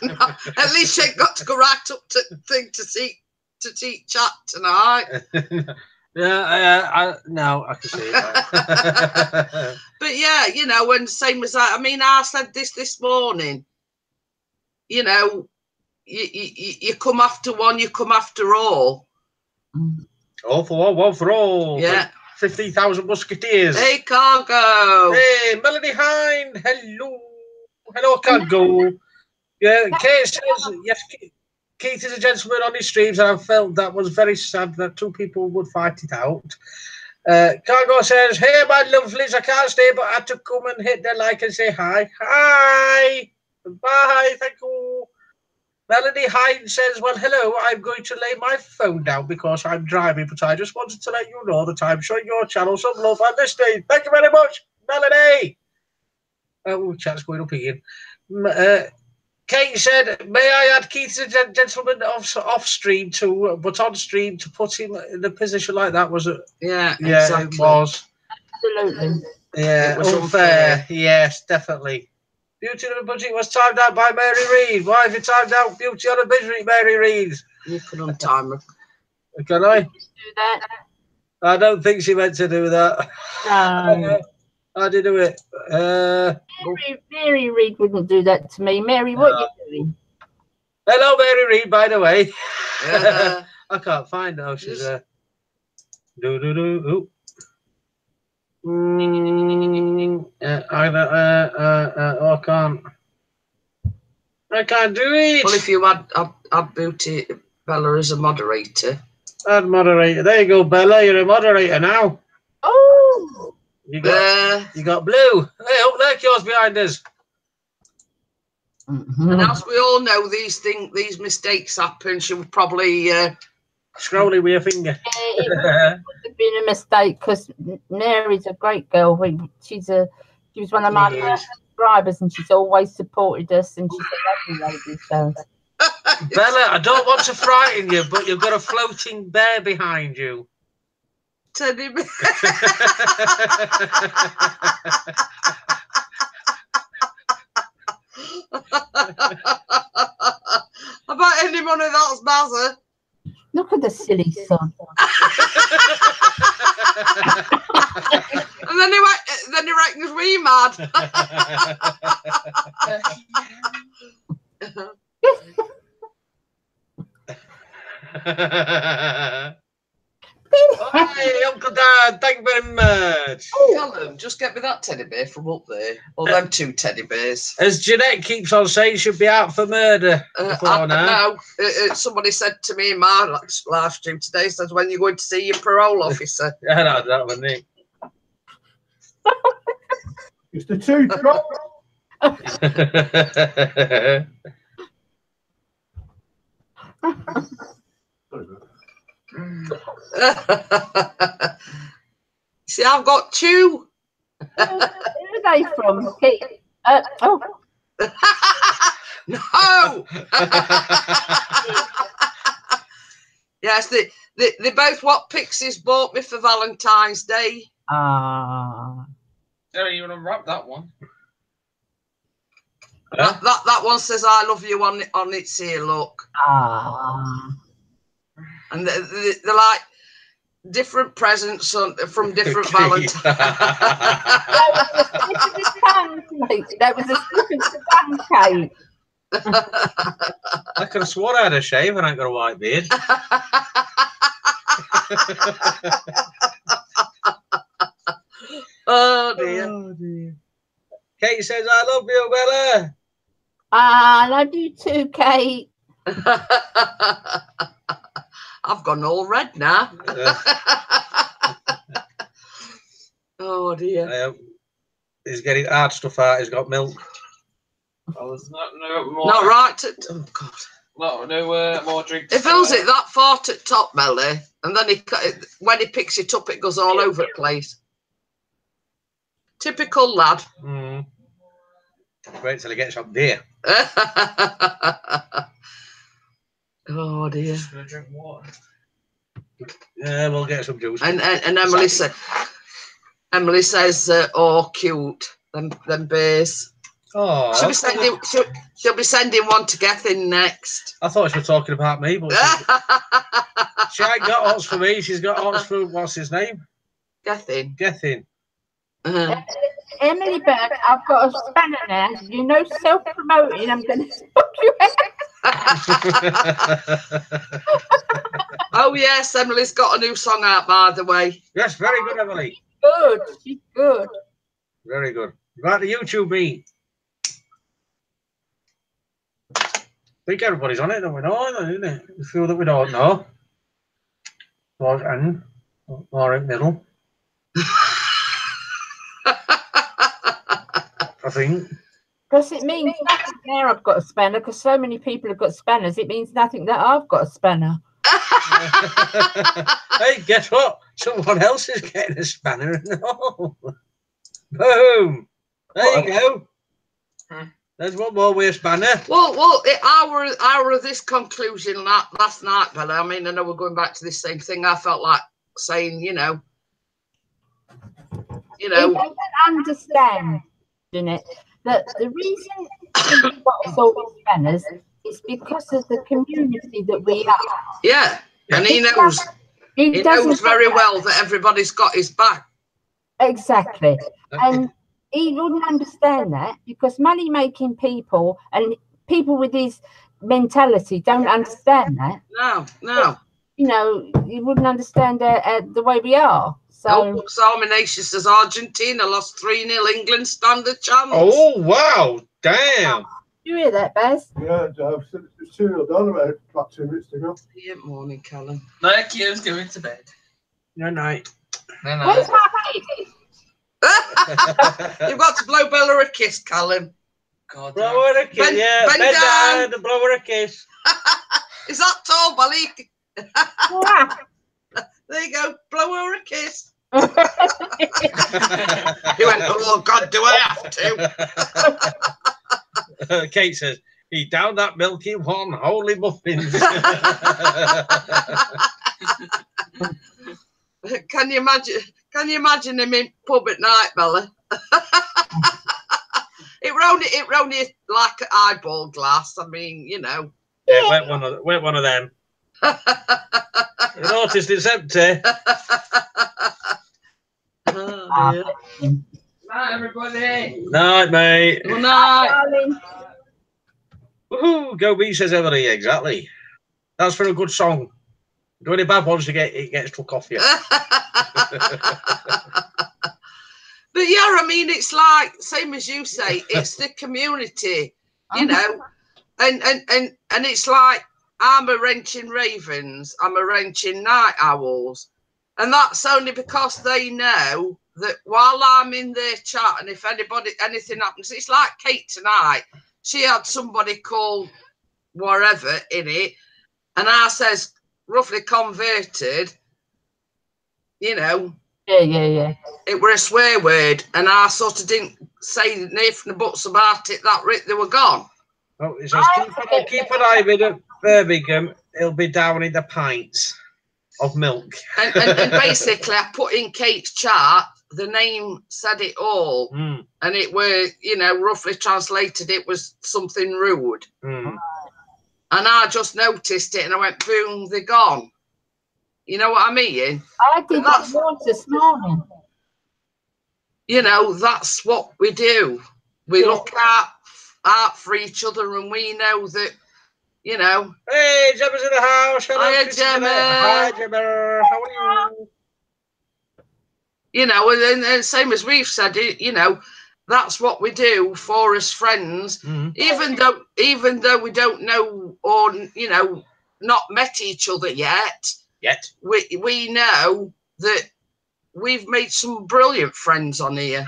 No, at least you got to go right up to thing to see chat tonight. Yeah, no, I can see it. But yeah, you know, and same as I mean, I said this morning. You know, you come after one, you come after all. All for one for all. Yeah. 15,000 musketeers. Hey, Cargo. Hey, Melody Hind. Hello. Hello, Cargo. Yeah, Kate says, yes, Keith is a gentleman on his streams, and I felt that was very sad that two people would fight it out. Cargo says, hey, my lovelies, I can't stay, but I had to come and hit the like and say hi. Hi. Bye, thank you. Melody Hind says, well, hello, I'm going to lay my phone down because I'm driving, but I just wanted to let you know that I'm showing your channel some love and listening. Thank you very much, Melody. Oh, chat's going up again. Kate said, may I add Keith as a gentleman off stream too, but on stream to put him in a position like that was it? Yeah, yeah, exactly. It was. Absolutely. Yeah, it was unfair. Yes, definitely. Beauty on a Budget was timed out by Mary Reid. Why have you timed out Beauty on a Budget, Mary Reid? You can untime her. Can I? Do that. I don't think she meant to do that. No. I did do it. Mary Reid wouldn't do that to me. Mary, what are you doing? Hello, Mary Reid, by the way. Yeah. I can't find her. She's do. I can't do it. Well, if you had Beauty Bella as a moderator. Add moderator. There you go, Bella. You're a moderator now. Oh. You got blue. Hey, oh, look, yours behind us. And as we all know, these mistakes happen. She would probably scrolling with your finger. It would have been a mistake because Mary's a great girl. She was one of my first subscribers, and she's always supported us. And she's a lovely lady. So. Bella, I don't want to frighten you, but you've got a floating bear behind you. Teddy bear. I bet any money that's Bazza. Look at the silly son. And then he reckons we mad. Hey, Uncle Dan, thank you very much. Callum, just get me that teddy bear from up there. Or them 2 teddy bears. As Jeanette keeps on saying, she'll be out for murder. No, somebody said to me in my live stream today, says, when you're going to see your parole officer. Yeah, no, that one, Nick. It's the 2 drop. See, I've got 2. Where are they from? No. Yes, they both what Pixies bought me for Valentine's Day. Ah. Oh, you want to wrap that one? That one says "I love you" on its here. Look. Ah. And they're like different presents from different Valentines. That was a slip of the pancake. I could have sworn I had a shave and I ain't got a white beard. Oh dear. Oh dear. Kate says, I love you, Bella. I love you too, Kate. I've gone all red now. Oh dear. He's getting hard stuff out. He's got milk. Oh, there's no more. Not right. Oh God. No more drinks. It fills it that far to top, Melly, and then when he picks it up, it goes all over the place. Typical lad. Mm. Wait till he gets up there. Oh dear. Just gonna drink water. Yeah, we'll get some juice. And Emily says, "Oh, cute, them bears." Oh, She'll be sending one to Gethin next. I thought she was talking about me, but she ain't got odds for me. She's got odds for what's his name? Gethin. Gethin. Emily Bird, I've got a spanner now. You know, self-promoting. I'm going to smoke you out. Oh yes, Emily's got a new song out, by the way. Yes, very good, Emily. Good. She's good. Very good. Right, the YouTube me. I think everybody's on it, don't we know, isn't it? We feel that we don't know. Or in middle. I think. Because it means nothing there I've got a spanner, because so many people have got spanners. It means nothing that I've got a spanner. Hey, guess what? Someone else is getting a spanner. Boom! There you go. There's one more way spanner. Well, our of this conclusion last night, Bella. I mean, I know we're going back to this same thing. I felt like saying, you know. You don't understand, Jeanette. that the reason we've got us all these banners is because of the community that we are. Yeah, and he knows. He knows very well that everybody's got his back. Exactly. And he wouldn't understand that because money-making people and people with his mentality don't understand that. No, no. You know, you wouldn't understand the way we are. So, Examinations as Argentina lost 3-0, England stand a chance. Oh, wow. Damn. You hear that, Baz? Yeah, Joe. It's 2-0 done about 2 minutes to go. Yeah, morning, Callum. No, Kira's going to bed. No night. No, Where's no. my kid? You've got to blow Bella a kiss, Callum. God, Blow her a kiss. Bend- Yeah, bend bend down. down and blow her a kiss. Is that tall, Bally? Ah. There you go. Blow her a kiss. He went, oh, God, do I have to? Kate says, he downed that milky one, holy muffins. Can you imagine him in pub at night, Bella? it were only like an eyeball glass. I mean, you know. Yeah, wet one of them. You noticed it's empty. Oh, dear. Night, everybody. Night, mate. Good night. Darling. Woohoo, go B, says Emily. Exactly. That's for a good song. Do any bad ones, it gets took off you. But yeah, I mean, it's like same as you say. It's the community, you know, and it's like I'm a wrenching ravens, I'm a wrenching night owls, and that's only because they know that while I'm in their chat, and if anything happens, it's like Kate tonight. She had somebody called whatever in it, and I says roughly converted, you know. Yeah. It were a swear word, and I sort of didn't say nothing but buts about it. That they were gone. Oh, it says, keep an eye with at Birmingham. He'll be down in the pints of milk. And basically, I put in Kate's chart. The name said it all, and it were, you know, roughly translated. It was something rude, and I just noticed it, and I went, boom, they're gone. You know what I mean? I did that once this morning. You know, that's what we do. We look out for each other, and we know that, you know. Hey, Gemma's in the house. Hello, Hiya, Gemma. Hi, Gemma. How are you? You know, and same as we've said, you know, that's what we do for us friends. Even though we don't know or, you know, not met each other yet. We know that we've made some brilliant friends on here.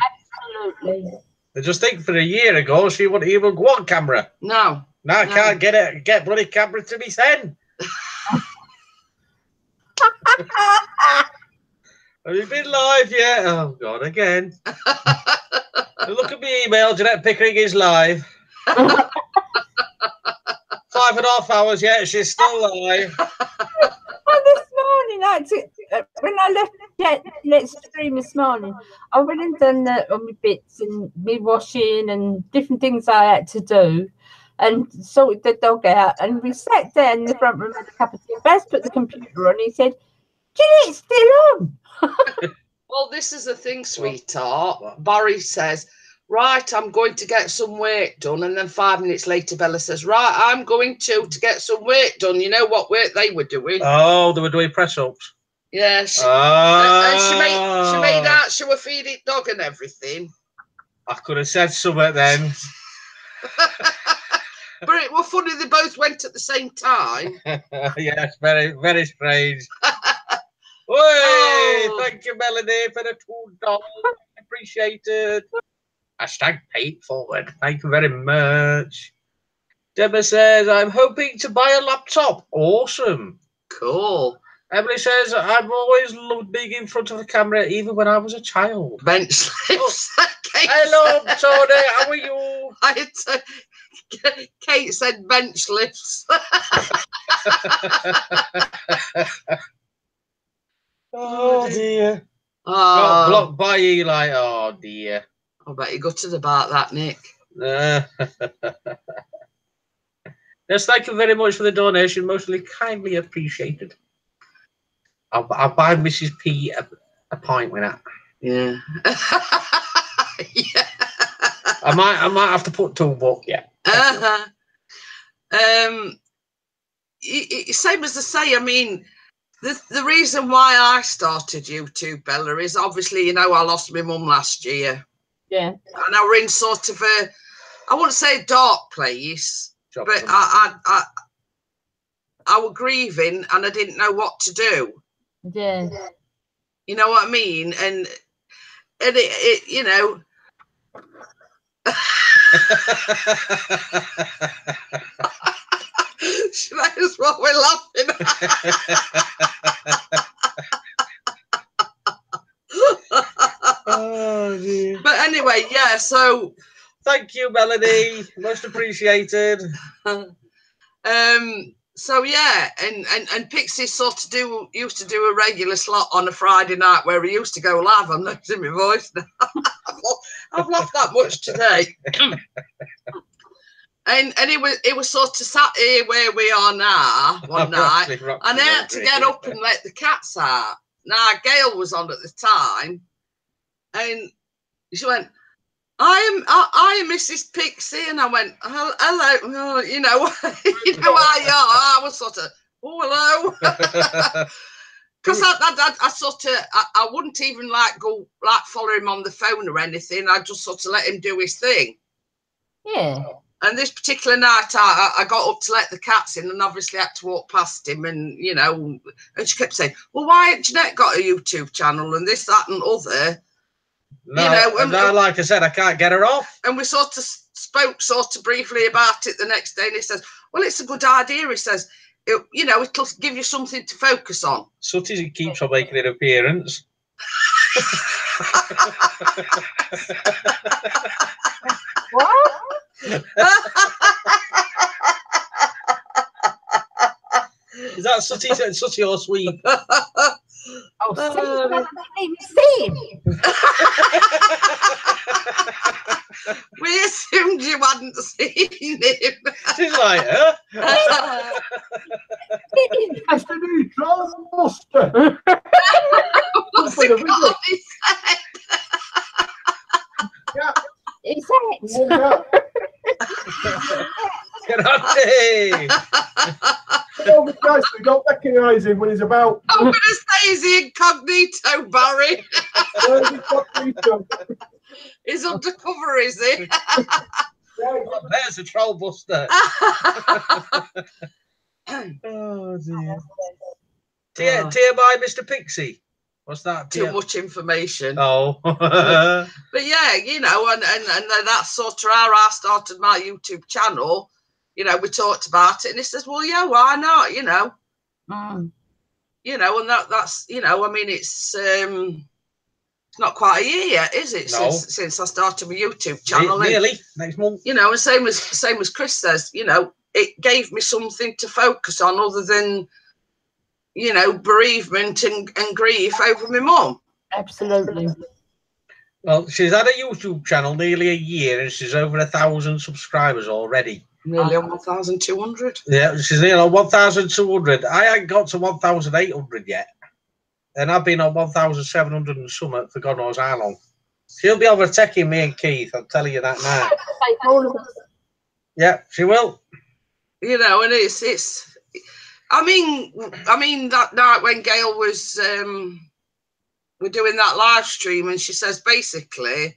Absolutely. I just think for a year ago, she wouldn't even go on camera. No. Now I can't get bloody camera to me send. Have you been live yet? Oh, God, again. Look at my email. Jeanette Pickering is live. 5.5 hours yet. She's still live. Well, this morning, when I left Let's Stream this morning, I went and done all my bits and me washing and different things I had to do and sorted the dog out. And we sat down in the front room, had a cup of tea. Baz put the computer on. He said, Jeanette's still on. Well, this is the thing, sweetheart. Barry says, right, I'm going to get some work done. And then 5 minutes later, Bella says, right, I'm going to get some work done. You know what work they were doing? Oh, they were doing press-ups. Yeah. And she made out she were feeding dog and everything. I could have said something then. But it was funny, they both went at the same time. Yes, very, very strange. Thank you, Melanie, for the $2. Appreciate it. Hashtag paid forward. Thank you very much. Deborah says, I'm hoping to buy a laptop. Awesome. Cool. Emily says, I've always loved being in front of the camera, even when I was a child. Bench lifts. Hello, Tony. How are you? Kate said bench lifts. Oh, dear. Oh. Blocked by Eli. Oh, dear. I bet you gutted about that, Nick. Yes, thank you very much for the donation. Mostly kindly appreciated. I'll buy Mrs P a pint with that. Yeah. Yeah. I might have to put two buck. Yeah. Same as I say. I mean, the reason why I started YouTube, Bella, is obviously, you know, I lost my mum last year. Yeah. And I were in sort of a, I wouldn't say a dark place, but I were grieving and I didn't know what to do. Yeah. You know what I mean? And it you know. That's what we're laughing at. Oh, dear. But anyway, yeah, so thank you, Melody. Most appreciated. So yeah, and Pixie used to do a regular slot on a Friday night where he used to go live. I'm losing my voice now. I've laughed that much today. And it was sort of sat here where we are now one night, and I had to get up and let the cats out. Now Gail was on at the time, and she went, I am Mrs Pixie, and I went, hello, you know, you know how you are. I was sort of, oh, hello. Because I sort of, I wouldn't even go follow him on the phone or anything. I just sort of let him do his thing. Yeah. And this particular night, I got up to let the cats in, and obviously had to walk past him, and you know, and she kept saying, "Well, why ain't Jeanette got a YouTube channel and this, that, and other?" No, you know, and like I said, I can't get her off. And we sort of spoke briefly about it the next day, and he says, "Well, it's a good idea." He says, "You know, it'll give you something to focus on." Sutty keeps on making an appearance. What? Is that Sutty or Sweet? Oh, see, I didn't even see him. We assumed you hadn't seen him. She's like, huh? That's the new troll buster. What's it called? He said. Yeah. Is that? Karate. Oh, guys, we don't recognise him when he's about. I'm going to say he's the incognito, Barry. He's undercover, is he? There's a troll buster. Oh dear. TMI, Mr. Pixie. What's that? Too much information. Oh. But yeah, you know, and that's sort of how I started my YouTube channel. You know, we talked about it, and he says, "Well, yeah, why not?" You know, you know, and that's you know, I mean, it's not quite a year yet, is it? No. Since I started my YouTube channel, nearly next month. You know, and same as Chris says, you know, it gave me something to focus on other than, you know, bereavement and grief over my mum. Absolutely. Well, she's had a YouTube channel nearly a year, and she's over 1,000 subscribers already. Nearly on 1,200. Yeah, she's nearly on 1,200. I ain't got to 1,800 yet, and I've been on 1,700 and something for God knows how long. She'll be overtaking me and Keith. I'm telling you that now. Yeah, she will. You know, and it's. I mean that night when Gail was we're doing that live stream, and she says basically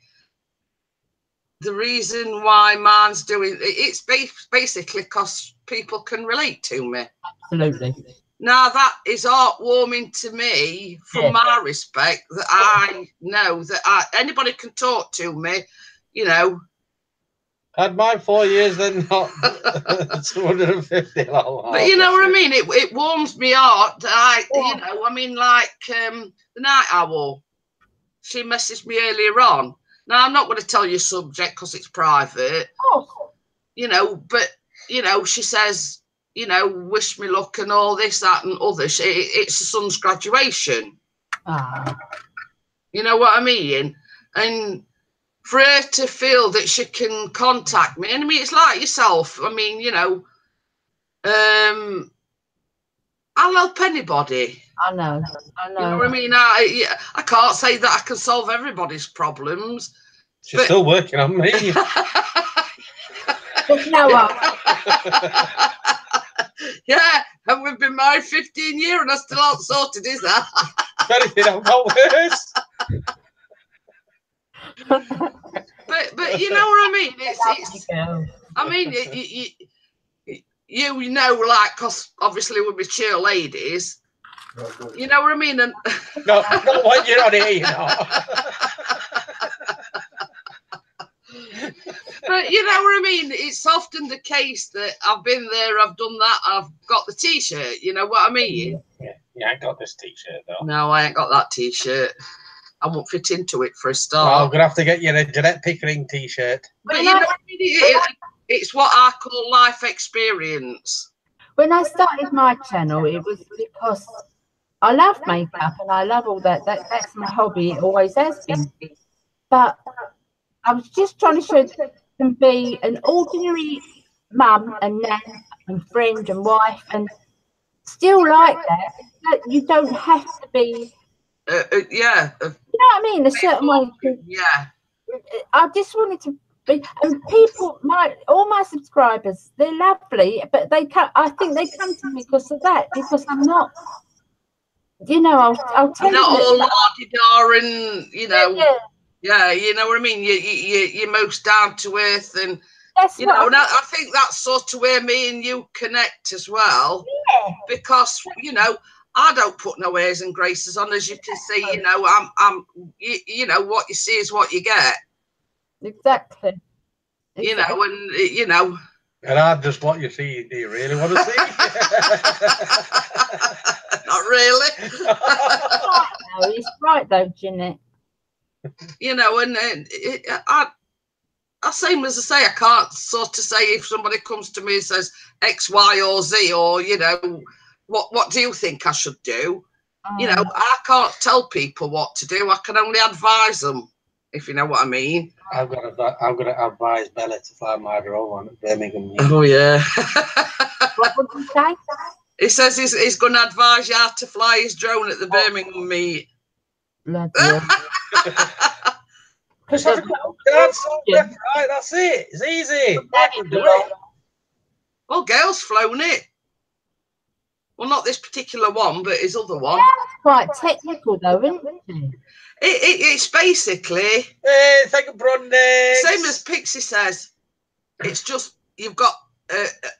the reason why mine's doing it's basically because people can relate to me. Absolutely. Now that is heartwarming to me from my respect, that I know that anybody can talk to me, you know. Had mine 4 years, then not 250. But you know what I mean? It warms me heart. You know, I mean, like the night owl, she messaged me earlier on. Now I'm not going to tell you subject because it's private. Oh. You know, but you know, she says, you know, wish me luck and all this, that, and other. It's her son's graduation. Ah. You know what I mean? And for her to feel that she can contact me. And I mean, it's like yourself. I mean, you know, I'll help anybody. I know. You know what I mean? I can't say that I can solve everybody's problems. She's still working on me. No one. Yeah, and we've been married 15 years and I still haven't sorted his out. If anything, I've got worse. But you know what I mean? It's I mean, you know, like, because obviously we're mature ladies. You know what I mean? And no, not what you're on here, you know. But you know what I mean? It's often the case that I've been there, I've done that, I've got the t-shirt. You know what I mean? Yeah, I ain't got this t-shirt though. No, I ain't got that t-shirt. I won't fit into it for a start. Well, I'm gonna have to get you a Jeanette Pickering t-shirt. But you know what I mean? It's what I call life experience. When I started my channel, it was because I love makeup and I love all that. That's my hobby. It always has been. But I was just trying to show that you can be an ordinary mum and nan and friend and wife and still like that. But you don't have to be. Yeah. You know what I mean? A certain way. Yeah. I just wanted to be, and people, all my subscribers, they're lovely, but they come. I think they come to me because of that. Because I'm not. You know, I'll tell you. Not all la-di-da and you know. Yeah. Yeah, you know what I mean. You're most down to earth, and That's you know. what And I think that's sort of where me and you connect as well. Yeah. Because you know, I don't put no airs and graces on, as you can see. You know, you know what you see is what you get. Exactly. You know, and you know. And I just what you see. Do you really want to see? Not really. It's right though, Jeanette. You know, and I same as I say, I can't sort of say if somebody comes to me and says X, Y, or Z, or you know, what do you think I should do? You know, I can't tell people what to do. I can only advise them, if you know what I mean. I'm gonna advise Bella to fly my drone at Birmingham. Oh yeah. What would you say? He says he's going to advise you how to fly his drone at the Birmingham meet. Because Right, that's it. It's easy. I can do it. Well, Gail's flown it. Well, not this particular one, but his other one. That's quite technical, though, isn't it? It's basically Thank you, Brundy. same as Pixie says. It's just you've got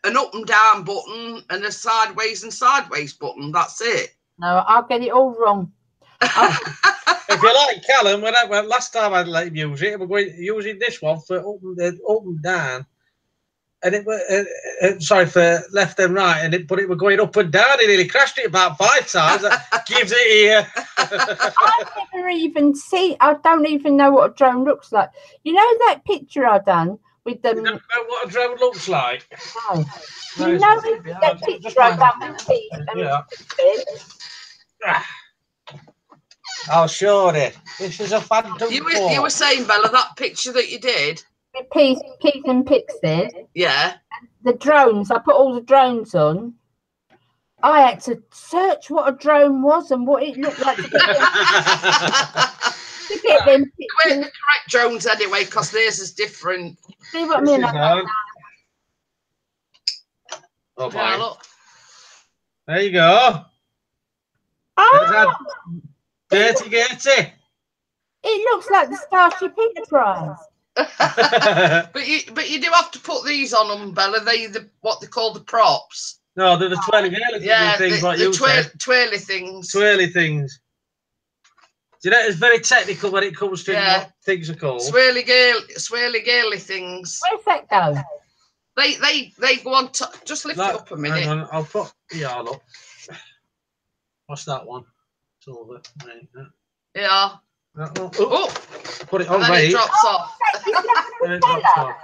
an up and down button and a sideways and sideways button. That's it. No, I'll get it all wrong. If you like Callum, when last time I let him use it, we're going using this one for up and down, and it was sorry for left and right, and it were going up and down. It nearly crashed it about 5 times. That gives it here. I never even see. I don't even know what a drone looks like. You know that picture I done with them. You don't know what a drone looks like. No. You know that picture I done with Pete and yeah. I'll show it. This is a phantom. You were saying, Bella, that picture that you did. with Pete and Pixie. Yeah. The drones. I put all the drones on. I had to search what a drone was and what it looked like to get them. We're the correct drones anyway, because theirs is different. See what I mean? Oh, Yeah, look. there you go. Oh, Dirty Gertie. it looks like the Starship Enterprise. But you do have to put these on them, Bella. What they call the props. No, they're the twirly things, like you said. Twirly things. Twirly things. Do you know, it's very technical when it comes to what things are called. Swirly girly things. Where's that go? They go on top. Just lift it up a minute. Hang on, I'll put look. What's that one? Silver. Yeah. Oh, put it on. And then it drops off. It drops off.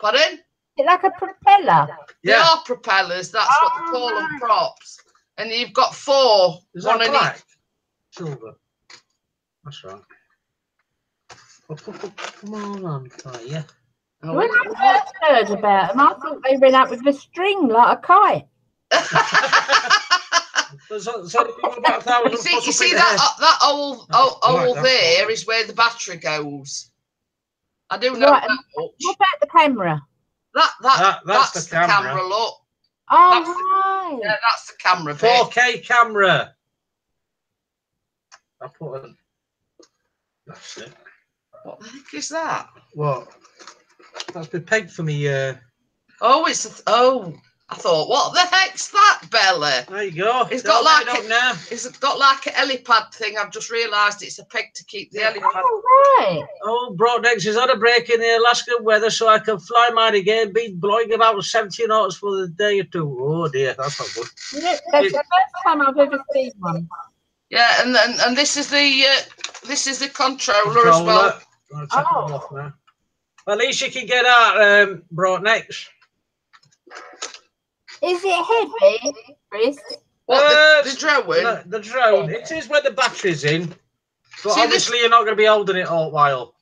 Pardon? It's like a propeller. They are propellers. That's what they call them, props. And you've got 4. Is one that in black? each. Silver. That's right. Come on, yeah. When I first heard about them, I thought they went up with a string like a kite. So about 1,000 you foot see up in that oval that there one. is where the battery goes. I do know Right, that much. what about the camera? That's the camera. Look. Oh, right. Yeah, that's the camera bit. 4K camera. I put a... That's it. What the heck is that? What? That's been pegged for me. Oh, it's I thought, what the heck's that, Bella? There you go. It's got like it's got like a helipad thing. I've just realised it's a peg to keep the helipad. Oh, right. Oh, Broadnex is on a break in the Alaskan weather, so I can fly mine again. Been blowing about 70 knots for the day or two. Oh dear, that's not good. Yeah, that's the first time I've ever seen one. Yeah, and this is the controller as well. I'll take it off now. At least you can get out, Broadnex. Is it heavy, Chris? What, the drone? No, the drone. It is when the battery's in. But See, obviously you're not going to be holding it all the while.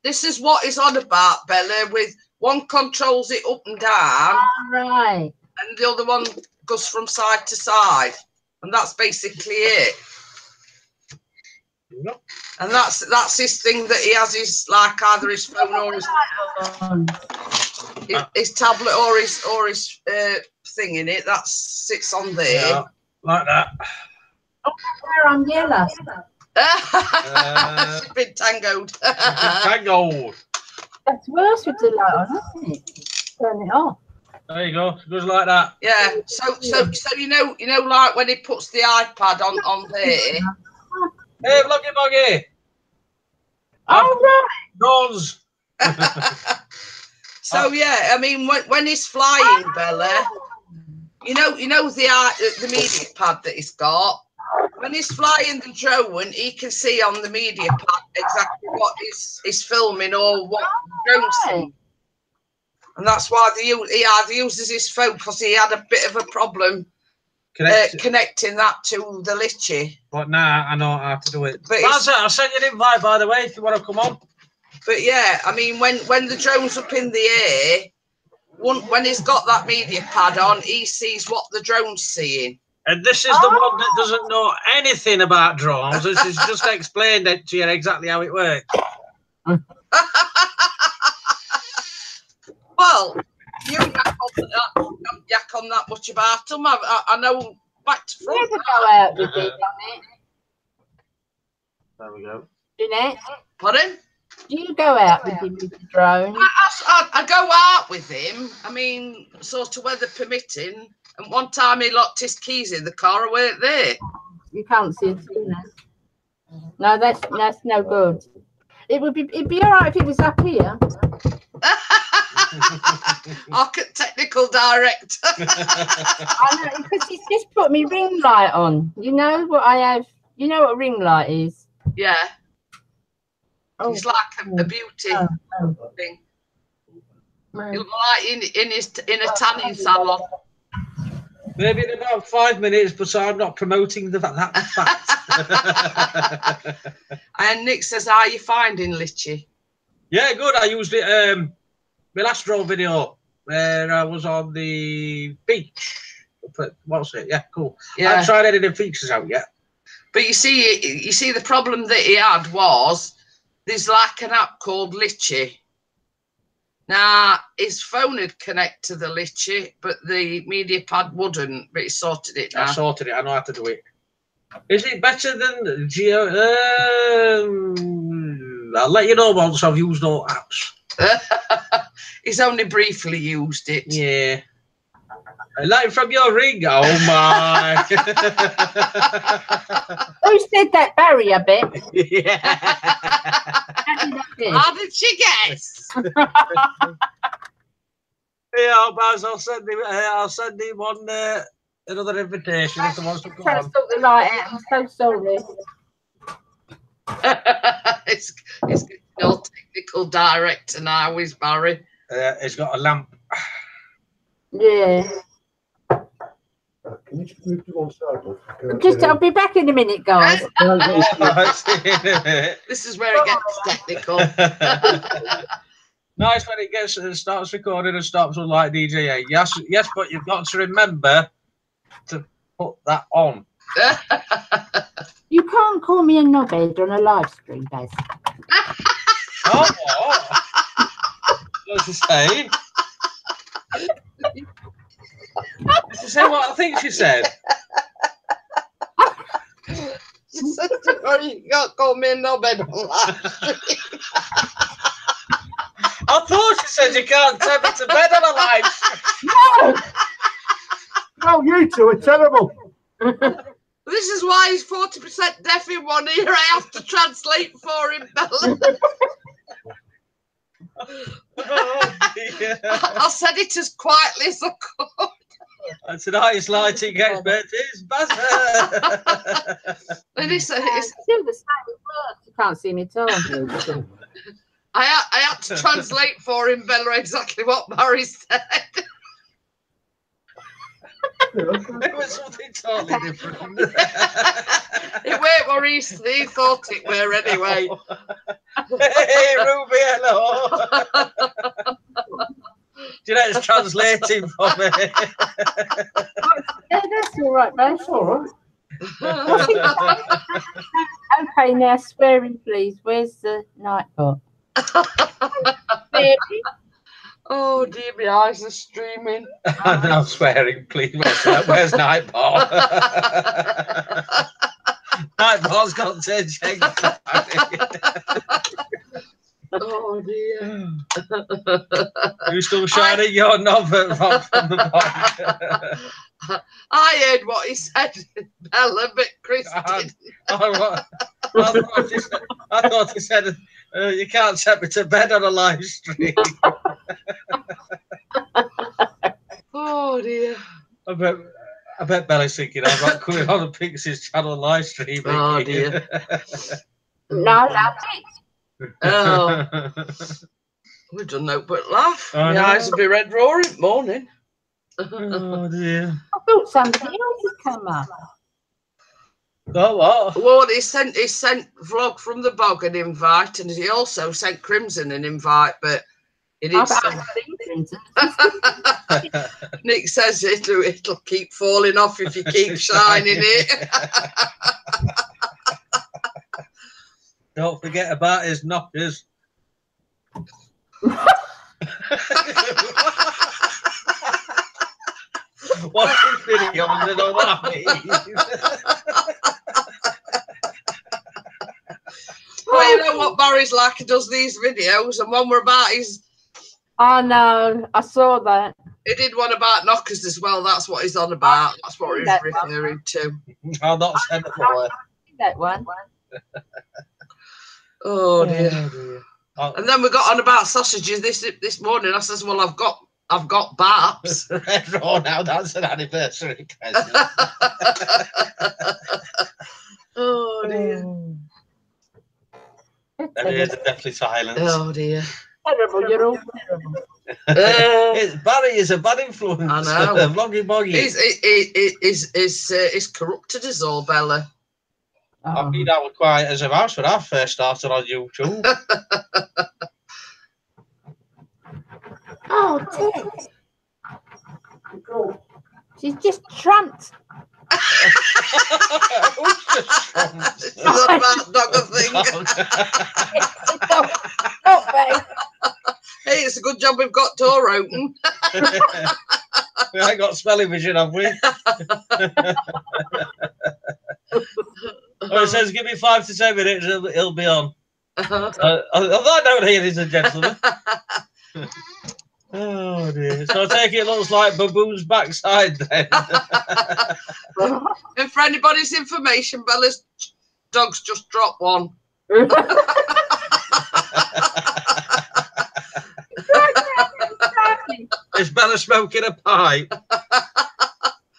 This is what it's on about, Bella, with one controls it up and down. All right. And the other one goes from side to side. And that's basically it. Yep. And that's his thing that he has, his like either his phone or his tablet or his thing in it. That sits on there. Yeah, like that. Oh, I'm yellow. She's been tangoed. Tangoed. That's worse with the light on, isn't it? Turn it off. There you go. It goes like that. Yeah. So you know, like when he puts the iPad on there. Hey, Vloggy Boggy. Oh, right. Nose. So yeah, I mean, when he's flying, Bella, you know the media pad that he's got. When he's flying the drone, he can see on the media pad exactly what he's filming or what the drone's seeing. And that's why he either uses his phone because he had a bit of a problem connecting that to the Litchi. But now I know how to do it. But I'll send you an invite, by the way, if you want to come on. But yeah, I mean, when the drone's up in the air, when he's got that media pad on, he sees what the drone's seeing. And this is the one that doesn't know anything about drones. This is just explained it to you exactly how it works. Well, you yak on that much about them. I know back to front. Never go out with it, on it. There we go. Jeanette, Pardon? do you go out with him with the drone? I go out with him. I mean, sort of weather permitting. And one time he locked his keys in the car. I weren't there. You can't see it, no, that's no good. It'd be all right if it was up here. Technical director. I know, because he's just put me ring light on. You know what I have? You know what a ring light is? Yeah. Oh. It's like a beauty thing. Right. You look like in a tanning salon. Maybe in about 5 minutes, but so I'm not promoting that fact. And Nick says, "How are you finding Litchi?" Yeah, good. I used it. My last drone video where I was on the beach. What's it? Yeah, cool. Yeah. I haven't tried editing features out yet. But you see, the problem that he had was there's like an app called Litchi. Now, his phone would connect to the Litchi, but the media pad wouldn't. But he sorted it now. I sorted it. I know how to do it. Is it better than Geo? I'll let you know once I've used all apps. He's only briefly used it. Yeah. I like from your ring. Oh my. Who said that, Barry, I bet? Yeah. How did she guess? Yeah, Baz, I'll send him on another invitation if he wants to come Trying to on. sort the light out. I'm so sorry. it's your technical director now, is Barry. He's got a lamp. Yeah. Okay. Can you just move to one side, love? Just, I'll be back in a minute, guys. This is where it gets technical. Nice when it gets starts recording and stops unlike DJ. Yes, yes, but you've got to remember to put that on. You can't call me a knobhead on a live stream, Baz. Oh, what? What's she saying? Did she say what I think she said? She said, you can't call me a knobhead on live stream. I thought she said you can't take me to bed on a live stream. No! Oh, you two are terrible. This is why he's 40% deaf in one ear. I have to translate for him, Bella. Oh, dear. I said it as quietly as I could. And tonight's lighting expert is Buzzer. And he said, It's still the same words. You can't see me at all. I had to translate for him, Bella, exactly what Barry said. It was something totally different. It weren't what he thought it were anyway. Hey, Ruby, hello. Jeanette's translating for me. Yeah, that's all right, Baz. All right. Okay, now swearing, please. Where's the night pot? Oh dear, my eyes are streaming. I'm now swearing, please. Where's Nightball? Nightball's got to change. Oh dear. You're still shining your knob from the box. I heard what he said, Bella, but Chris didn't. I thought he said, you can't set me to bed on a live stream. Oh dear. I bet Bella's thinking I'm not coming on the Pixie's channel live stream. Oh dear. No, that's it. Oh, we've done no but laugh. I My know. eyes will be red roaring morning. Oh dear. I thought something else had come up. Oh, what? Well, he sent Vlog from the Bog an invite, and he also sent Crimson an invite, but he did send. Nick says it'll keep falling off if you keep shining it. Don't forget about his knockers. What's this video? I don't know what I mean. Well, you know what Barry's like? He does these videos, and one were about his. I know. I saw that. He did one about knockers as well. That's what he's on about. That's what he's referring to. I'll not send it for That one. Oh dear. Oh, dear. Oh, And then we got on about sausages this morning. I says, well, I've got Baps. Red Raw now, that's an anniversary present. Oh dear. There is a deathly silence. Oh dear. Terrible, you're all terrible. Barry is a bad influence. I know. Vloggy boggy. He's corrupted us all, Bella. I mean, I was quiet as a mouse when I first started on YouTube. Oh, dear. She's just trumped. It's not about dog thing. Oh, babe. Hey, it's a good job we've got door open. We ain't got smelling vision, have we? Oh, it says, give me 5 to 10 minutes, it'll be on. I don't hear, ladies and gentlemen. Oh dear. So I take it looks like Baboon's backside then. And for anybody's information, Bella's dog's just dropped one. Is Bella smoking a pipe?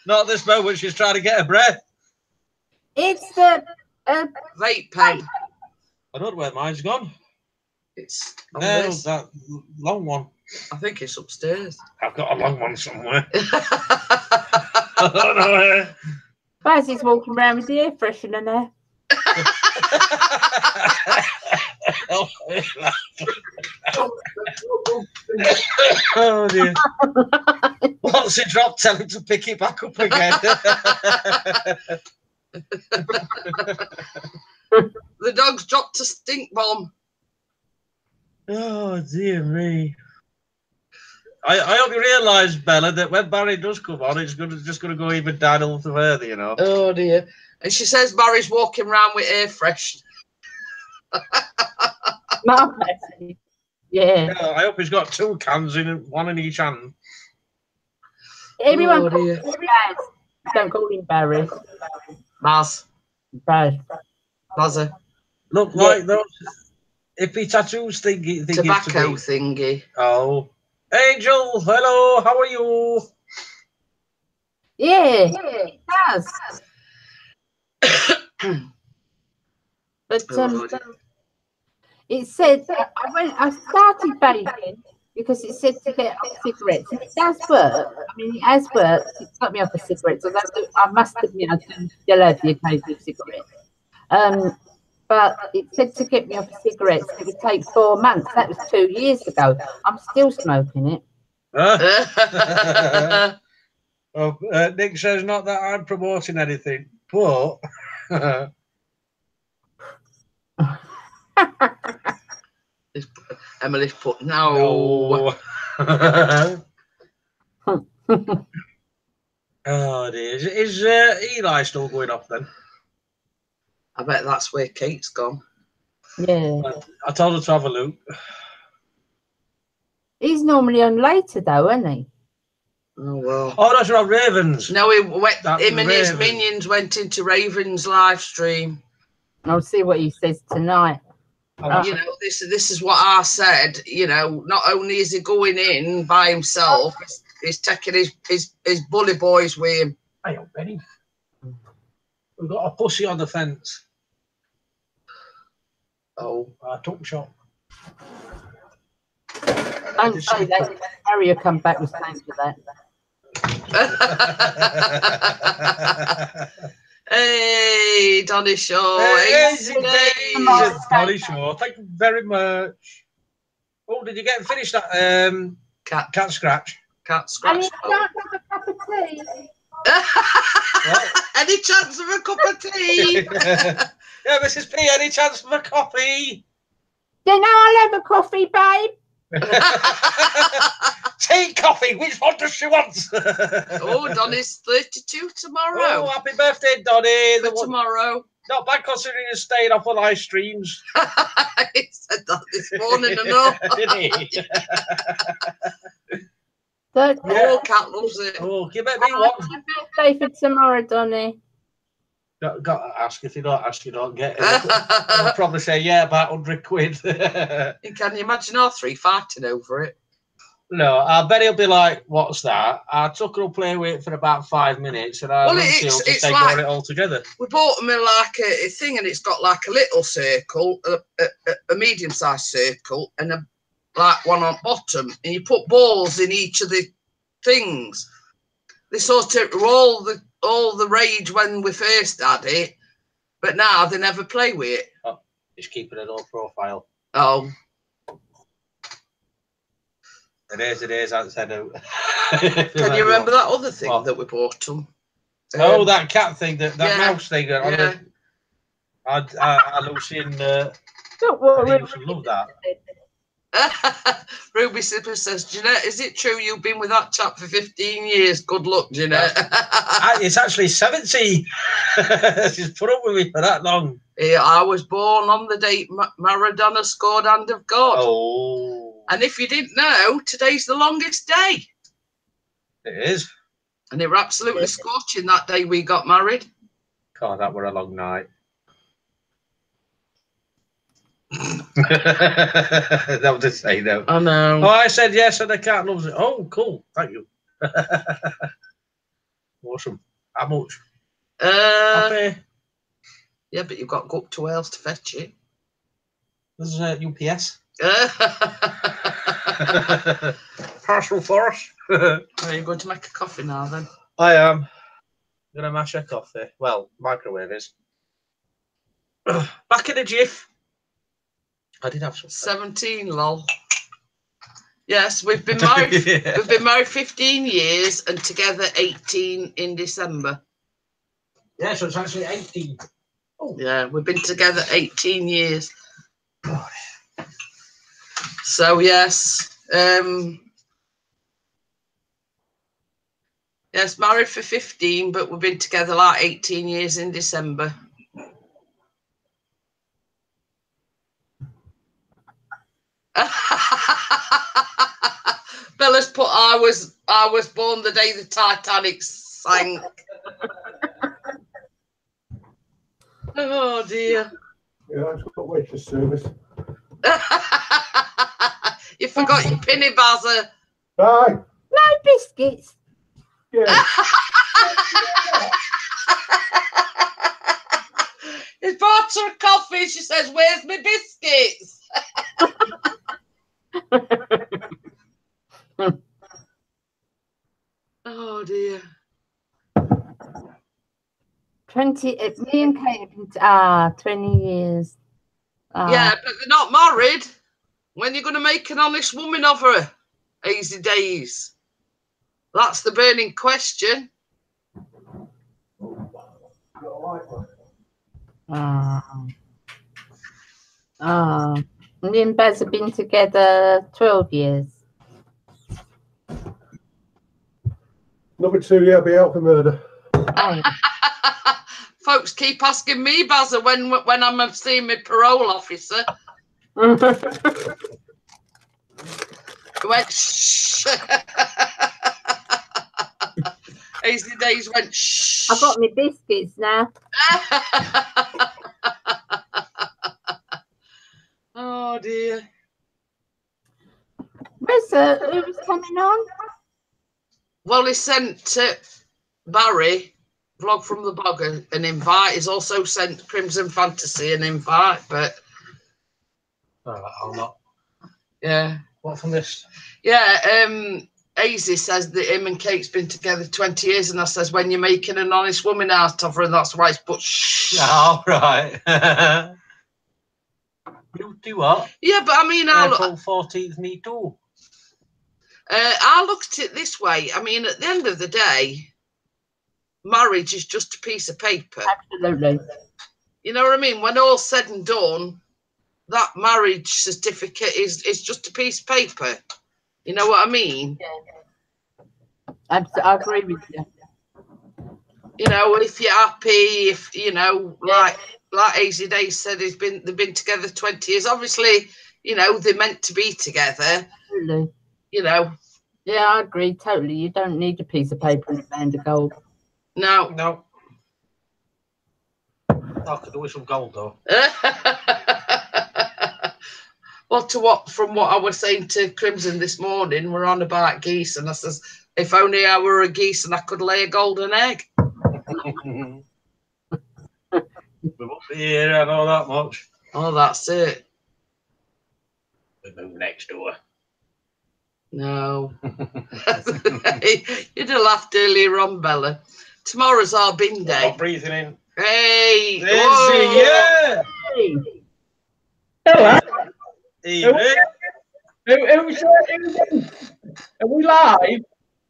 Not at this moment, she's trying to get her breath. It's the Vape pen. I don't know where mine's gone. It's on No, this. that long one. I think it's upstairs. I've got a long one somewhere. Baz is walking around with the air freshener there. Oh dear. Once it dropped, tell him to pick it back up again. The dog's dropped a stink bomb. Oh dear me. I hope you realise, Bella, that when Barry does come on, it's just gonna go even downhill further, you know. Oh dear. And she says Barry's walking around with air fresh. Yeah. I hope he's got 2 cans in, one in each hand. Everyone calls him Baz. Don't call him Barry. Baz. Baz. Bazzer. Look like those hippie tattoos thingy. Tobacco thingy. Oh. Angel, hello, how are you? Yeah, it does. But it said I started baking because it said to get off cigarettes, and it does work. I mean, it has worked. It's got me off the cigarettes. Although I must admit, I do still have the occasional cigarette. But it said to get me off the cigarettes, it would take 4 months. That was 2 years ago. I'm still smoking it. Oh, Nick says not that I'm promoting anything, but Emily's put no. Oh dear. Is Eli still going off then? I bet that's where Kate's gone. Yeah. I told her to have a look. He's normally on later though, isn't he? Oh well. Oh, that's right, Ravens. No, him and his Ravens. minions went into Raven's live stream. I'll see what he says tonight. You know, this is what I said. You know, not only is he going in by himself, he's taking his bully boys with him. Hey, Benny. We've got a pussy on the fence. Oh, I took shot. Don't say that. Harry will come back with thanks for that. Hey, Donny Shaw. Hey, Donny Shaw. Thank you very much. Oh, did you get finished that cat scratch? Cat scratch. Any chance of a cup of tea? Any chance of a cup of tea? Yeah, Mrs P, any chance of a coffee? Then I'll have a coffee, babe. Tea, coffee, which one does she want? Oh, Donny's 32 tomorrow. Oh, happy birthday, Donny. Tomorrow. Not bad considering you're staying off on live streams. He said that this morning, I know. Did he? Oh, Cat loves it. Oh, give it me one. Happy birthday for tomorrow, Donny. Got to ask. If you don't ask, you don't get it. I'll probably say, yeah, about 100 quid. Can you imagine our 3 fighting over it? No, I bet he'll be like, what's that? I took her to play with it for about 5 minutes, and I it's like, got it all together. We bought them in like a thing, and it's got like a little circle, a medium-sized circle, and like one on bottom, and you put balls in each of the things. They sort of were all the rage when we first had it, but now they never play with it. Oh, just keeping a low profile. Oh. It is, I said out. Can you remember that other thing that we bought them? Oh, that cat thing, that mouse thing. Yeah. Lucy and Don't worry. used to love that. Ruby Slipper says, Jeanette, is it true you've been with that chap for 15 years? Good luck, Jeanette. It's actually 70. She's put up with me for that long. Yeah, I was born on the date Maradona scored Hand of God. Oh. And if you didn't know, today's the longest day. It is. And it were absolutely scorching that day we got married. God, that were a long night. That was to say no. I know. Oh, I said yes, and the cat loves it. Oh, cool. Thank you. Awesome. How much? Happy? Yeah, but you've got to go up to Wales to fetch it. This is UPS. Parcel for us. Are you going to make a coffee now then? I am. I'm gonna mash her coffee. Well, microwave is. Back in a jiff. I did have some. 17, lol. Yes, we've been married. Yeah. We've been married 15 years and together 18 in December. Yeah, so it's actually 18. Oh. Yeah, we've been together 18 years. So yes, yes, married for 15, but we've been together like 18 years in December. Bella's put I was born the day the Titanic sank. Oh dear. Yeah, I've got waitress service. You forgot your penny buzzer. Bye. No biscuits. Yeah. He's bought her a coffee. She says, "Where's my biscuits?" Oh dear. 20. Me and Kate have been 20 years. Yeah, but they're not married. When you're going to make an honest woman of her? Easy days. That's the burning question. Me and Baz have been together 12 years. Number 2, yeah, be out for murder. Oh. Folks keep asking me, Bazza, when I'm seeing my parole officer. He went, shh. Easy days went, shh. I've got my biscuits now. Oh dear. Who was coming on? Well, he sent Barry, Vlog from the Bog, an invite. He's also sent Crimson Fantasy an invite, but I'll not. Yeah. What from this? Yeah, Azy says that him and Kate's been together 20 years, and I says, when you're making an honest woman out of her, and that's why it's put shh. Oh, right. You do what? Yeah, but I mean, April 14th, me too. I looked at it this way. I mean, at the end of the day, marriage is just a piece of paper. Absolutely. You know what I mean? When all's said and done, that marriage certificate is just a piece of paper. You know what I mean? Yeah. I agree with you. You know, if you're happy, if you know, like Easy Days said, they've been together 20 years. Obviously, you know, they're meant to be together. Absolutely. You know. Yeah, I agree totally. You don't need a piece of paper and a band of gold. No. No. I could do with some gold though. Well, from what I was saying to Crimson this morning, we're on about geese, and I says, if only I were a geese and I could lay a golden egg. We won't be here, I know that much. Oh, that's it. We move next door. No. You'd have laughed earlier on, Bella. Tomorrow's our bin day. Not breathing in. Hey! Lindsay, yeah! Hey. Hello. Evening. Are we live?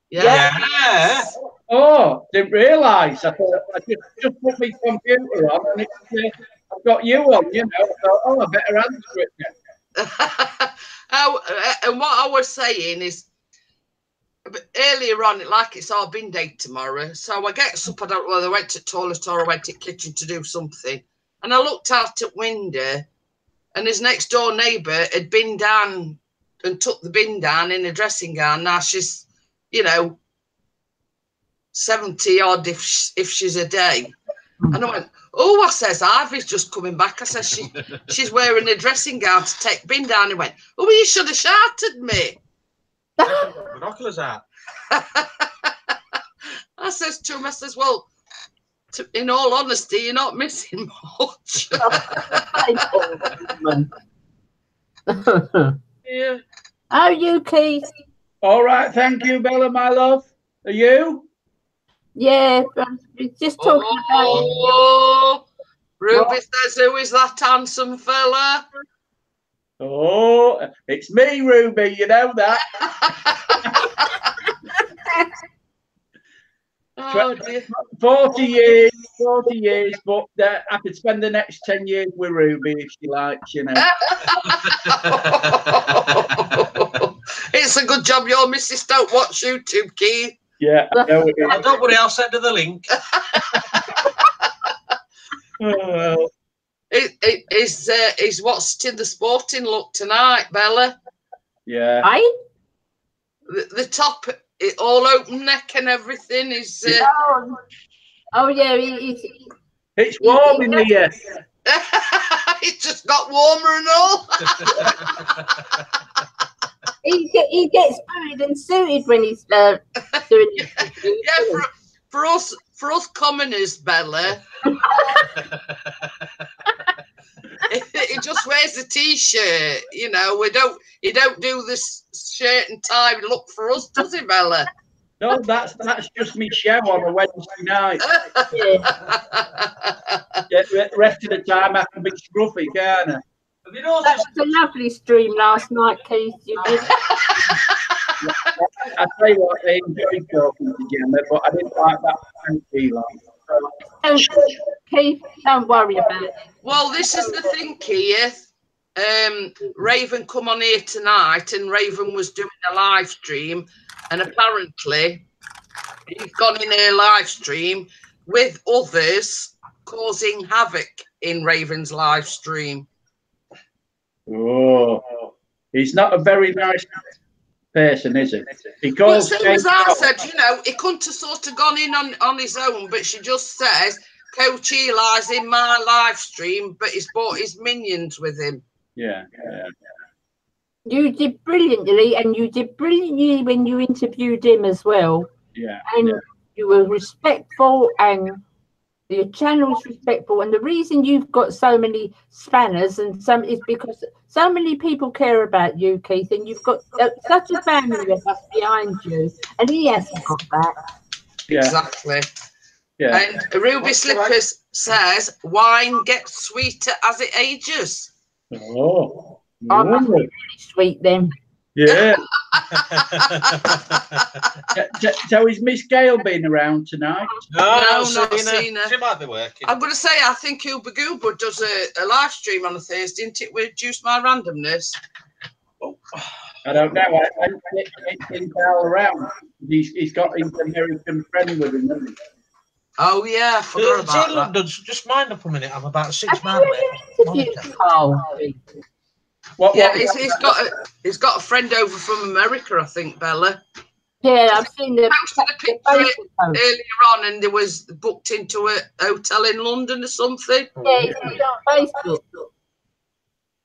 Yeah. Oh, didn't realise. I thought I just put my computer on and I've got you on, you know. I thought, oh, I better answer it now. And what I was saying is, earlier on, like it's our bin day tomorrow. So I get up, I don't know whether I went to the toilet or I went to the kitchen to do something. And I looked out at window, and his next door neighbour had been down and took the bin down in a dressing gown. Now she's, you know, 70 odd if she's a day. And I went, oh, I says, Ivy's just coming back. I says, she's wearing a dressing gown to take bin down. He went, oh, well, you should have shouted me. Binoculars out. I says to him, I says, well, in all honesty, you're not missing much. Yeah. How are you, Keith? All right, thank you, Bella, my love. Are you? Yeah, but we're just talking about. Oh, Ruby says, who is that handsome fella? Oh, it's me, Ruby. You know that. Oh, dear. 40 years, but I could spend the next 10 years with Ruby if she likes, you know. It's a good job your missus don't watch YouTube, Keith. Yeah, I know it is. Oh, don't worry, I'll send her the link. Oh, Is what's in the sporting look tonight, Bella? yeah. The top, all open neck and everything is. Oh yeah, It's warm in here. It just got warmer and all. he gets buried and suited when he's doing it. Yeah, for us commoners, Bella. He just wears a t-shirt, you know. He don't do this shirt and tie look for us, does he, Bella? No, that's just me show on a Wednesday night. Yeah, the rest of the time I can be scruffy, can't I? That was a lovely stream last night, Keith. You did. I tell you what, I enjoyed talking together, but I didn't like that fancy line. Keith, don't worry about it. Well, this is the thing, Keith. Raven come on here tonight, and Raven was doing a live stream, and apparently he's gone in a live stream with others, causing havoc in Raven's live stream. Oh, he's not a very nice person, is he? Well, same as I said, you know, he couldn't have sort of gone in on his own, but she just says, Coach Eli's in my live stream, but he's brought his minions with him. Yeah. You did brilliantly, and you did brilliantly when you interviewed him as well. Yeah. And you were respectful, and your channel's respectful. And the reason you've got so many spanners and some is because so many people care about you, Keith, and you've got such a family of us behind you, and he hasn't got that. Yeah. Exactly. Yeah. And Ruby Slippers says, wine gets sweeter as it ages. Oh. I must be really sweet then. Yeah. So is Miss Gail been around tonight? No, not seen her. She might be working. I'm going to say, I think Uber Goober does a live stream on a Thursday, didn't it, with Juice My Randomness? Oh, I don't know. I think all around. He's got his American friend with him, hasn't he? Oh, yeah, I forgot about that. London, just mind up a minute. I'm about 6 miles away. Yeah, he's got a friend over from America, I think, Bella. Yeah, I've seen the picture earlier on, and they was booked into a hotel in London or something. Yeah, he's on Facebook.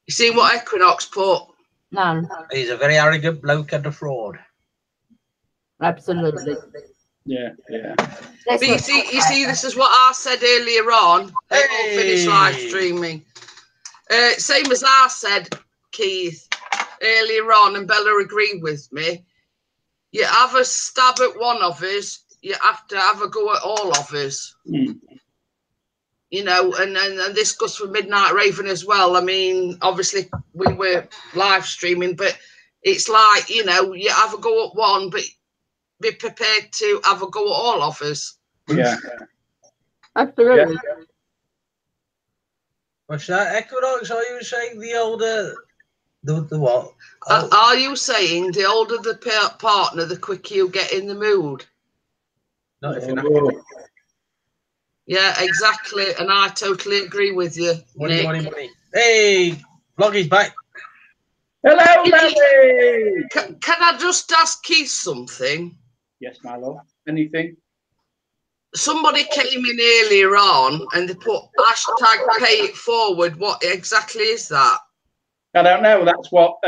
You seen what Equinox put? No. He's a very arrogant bloke and a fraud. Absolutely. Yeah. But you see, this is what I said earlier on. They all finished live streaming. Same as I said, Keith, earlier on, and Bella agreed with me. You have a stab at one of us, you have to have a go at all of us. Mm. You know, and this goes for Midnight Raven as well. I mean, obviously we were live streaming, but it's like, you know, you have a go at one, but be prepared to have a go at all of us. Yeah. Absolutely. Yeah. What's that? Equinox, are you saying the older... The what? Are you saying the older the partner, the quicker you get in the mood? Not if you're not. Yeah, exactly. And I totally agree with you, Nick. Money. Hey, Bloggy's back. Hello, Melly. Can I just ask Keith something? Yes, my love. Anything? Somebody came in earlier on and they put hashtag pay it forward. What exactly is that? I don't know. That's what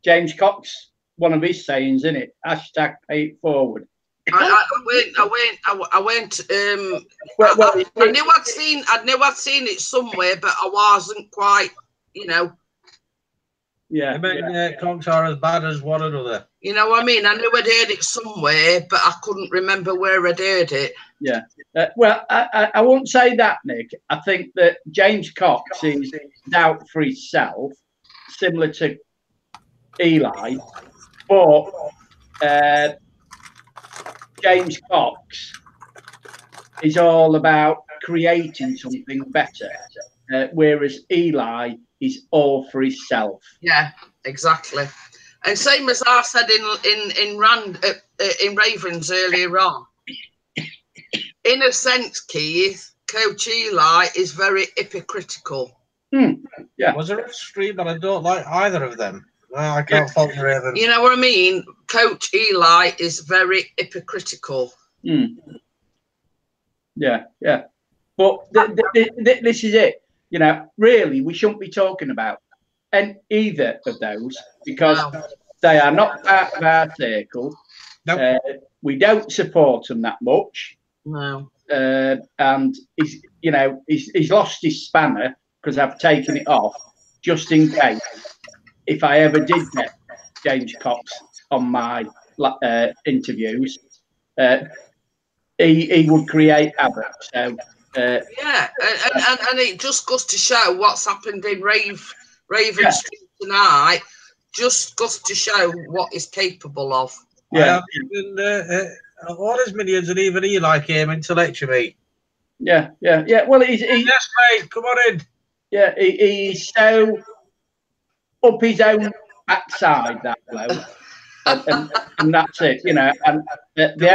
James Cox, one of his sayings, isn't it? Hashtag pay it forward. I went. I knew I'd seen it somewhere, but I wasn't quite, you know. Yeah. I mean, conks are as bad as one another. You know what I mean? I knew I'd heard it somewhere, but I couldn't remember where I'd heard it. Yeah. Well, I won't say that, Nick. I think that James Cox is doubt for himself, similar to Eli, but James Cox is all about creating something better, whereas Eli is all for himself. Yeah, exactly. And same as I said in Ravens earlier on. In a sense, Keith, Coach Eli is very hypocritical. Yeah. Was there a stream that I don't like either of them? Well, I can't fault you, Raven. You know what I mean? Coach Eli is very hypocritical. Yeah, yeah. But this is it. You know, really, we shouldn't be talking about either of those because they are not part of our circle. Nope. We don't support them that much. No. And he's lost his spanner because I've taken it off just in case if I ever did get James Cox on my interviews, he would create havoc. So yeah, and it just goes to show what's happened in Raven Street tonight. Just goes to show what he's capable of. Yeah, all his minions and even Eli came in to lecture me. Yeah. Well, yes, mate, come on in. Yeah, he's so up his own backside, that bloke, and that's it, you know. And the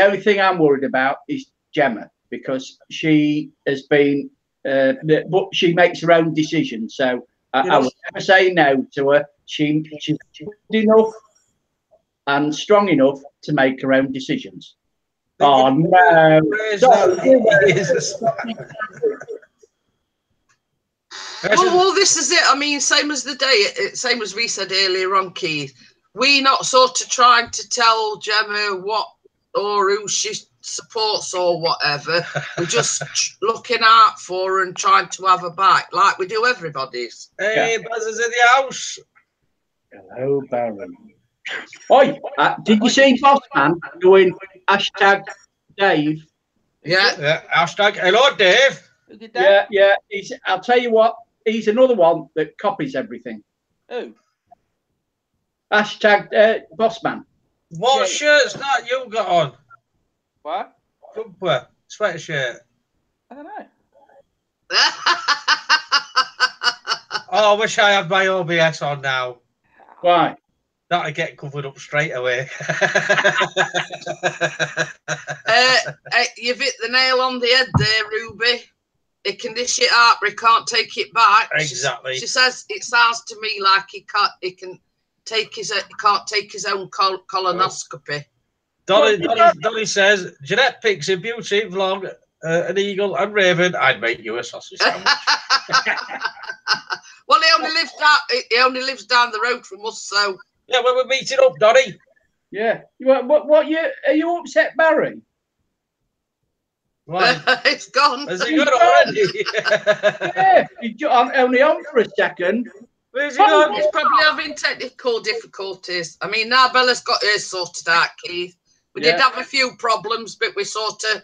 only thing I'm worried about is Gemma because she has been, but she makes her own decisions. So I would never say no to her. She's good enough and strong enough to make her own decisions. Oh no! Well, this is it. I mean, same as we said earlier on, Keith. We not sort of trying to tell Gemma what or who she supports or whatever. We're just looking out for her and trying to have her back, like we do everybody's. Hey, Buzzer's in the house. Hello, Baron. Oi, did you see Bossman doing #Dave? Yeah. Hashtag hello, Dave. Yeah. I'll tell you what. He's another one that copies everything. Who? #Bossman. What shirt's that you got on? What? Jumper, sweatshirt. I don't know. Oh, I wish I had my OBS on now. Why? That'd get covered up straight away. You've hit the nail on the head there, Ruby. He can dish it out, but he can't take it back. Exactly. She says it sounds to me like he can't take his own colonoscopy. Dolly says, Jeanette, Pixie, Beauty, Vlog, an Eagle, and Raven. I'd make you a sausage sandwich. Well, he only lives down the road from us, so. Yeah, when we're meeting up, Donny. Yeah. What? Are you upset, Barry? Right. It's gone. Has he gone already? Yeah. He's only on for a second. Where's he gone? He's probably having technical difficulties. I mean, now Bella's got hers sorted out, Keith. We did have a few problems, but we sort of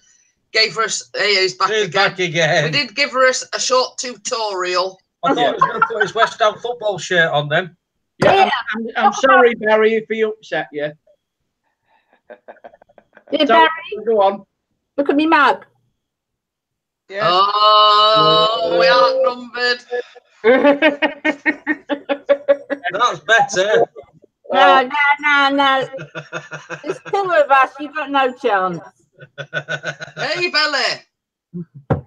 gave her. He's back again. We did give her a short tutorial. I thought he was going to put his West Ham football shirt on then. Yeah, I'm sorry, Barry, if he upset you. Yeah, Barry, go on. look at me mug. Yeah. Oh, we outnumbered. That's better. No. There's two of us. You've got no chance. Hey, Bella. Two of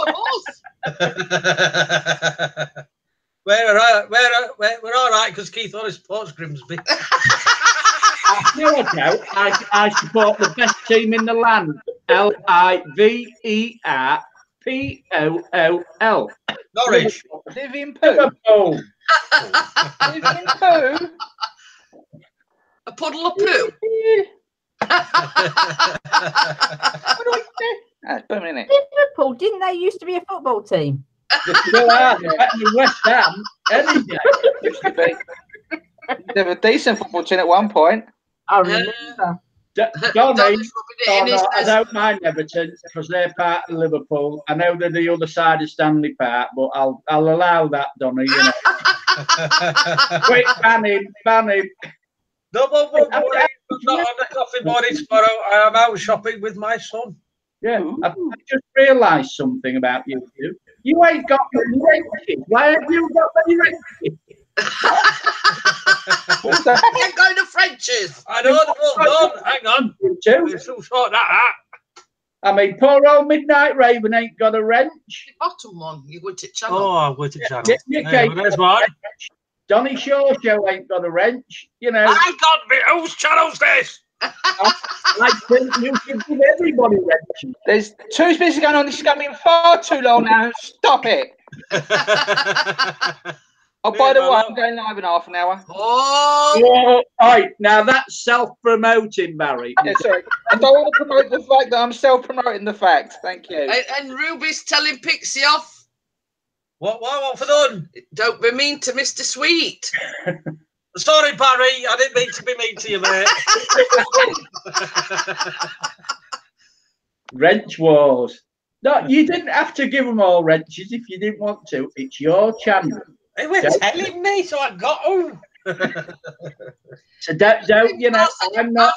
us. We're all right because Keith always supports Grimsby. No, I support the best team in the land. Liverpool. Norwich. Living poo. Liverpool. Living poo. A puddle of poo. That's booming, isn't it? Liverpool, didn't they used to be a football team? They still are. They're better than West Ham any day. Used to be. They were a decent football team at one point. I remember. Donny, In his I don't mind Everton because they're part of Liverpool. I know they're the other side of Stanley Park, but I'll allow that, Donny. You know. Quick, ban him. No, but I'm not on the coffee morning tomorrow. I am out shopping with my son. Yeah, I just realised something about you two. You ain't got many wrenches. Why have you got many wrenches? You're going to French's. I know they're all done. Hang on. You two. We'll still sort that out. I mean, poor old Midnight Raven ain't got a wrench. The bottom one, you went to channel. Oh, I'm going to channel. Nick Hey, ain't well, there's got a mine. wrench. Donny Shaw Show ain't got a wrench. You know, I got me. Whose channel's this? I think you should give everybody wrenches. There's two speeches going on. This is going far too long now. Stop it. Oh, by the way, I'm going live in half an hour. Oh, All right, now that's self-promoting, Barry. Yeah, sorry. I don't want to promote the fact that I'm self-promoting the fact. Thank you. and Ruby's telling Pixie off. What for done? Don't be mean to Mr. Sweet. Sorry, Barry. I didn't mean to be mean to you, mate. Wrench wars. No, you didn't have to give them all wrenches if you didn't want to. It's your channel. They were telling me, so I got them. So don't you know, I'm not.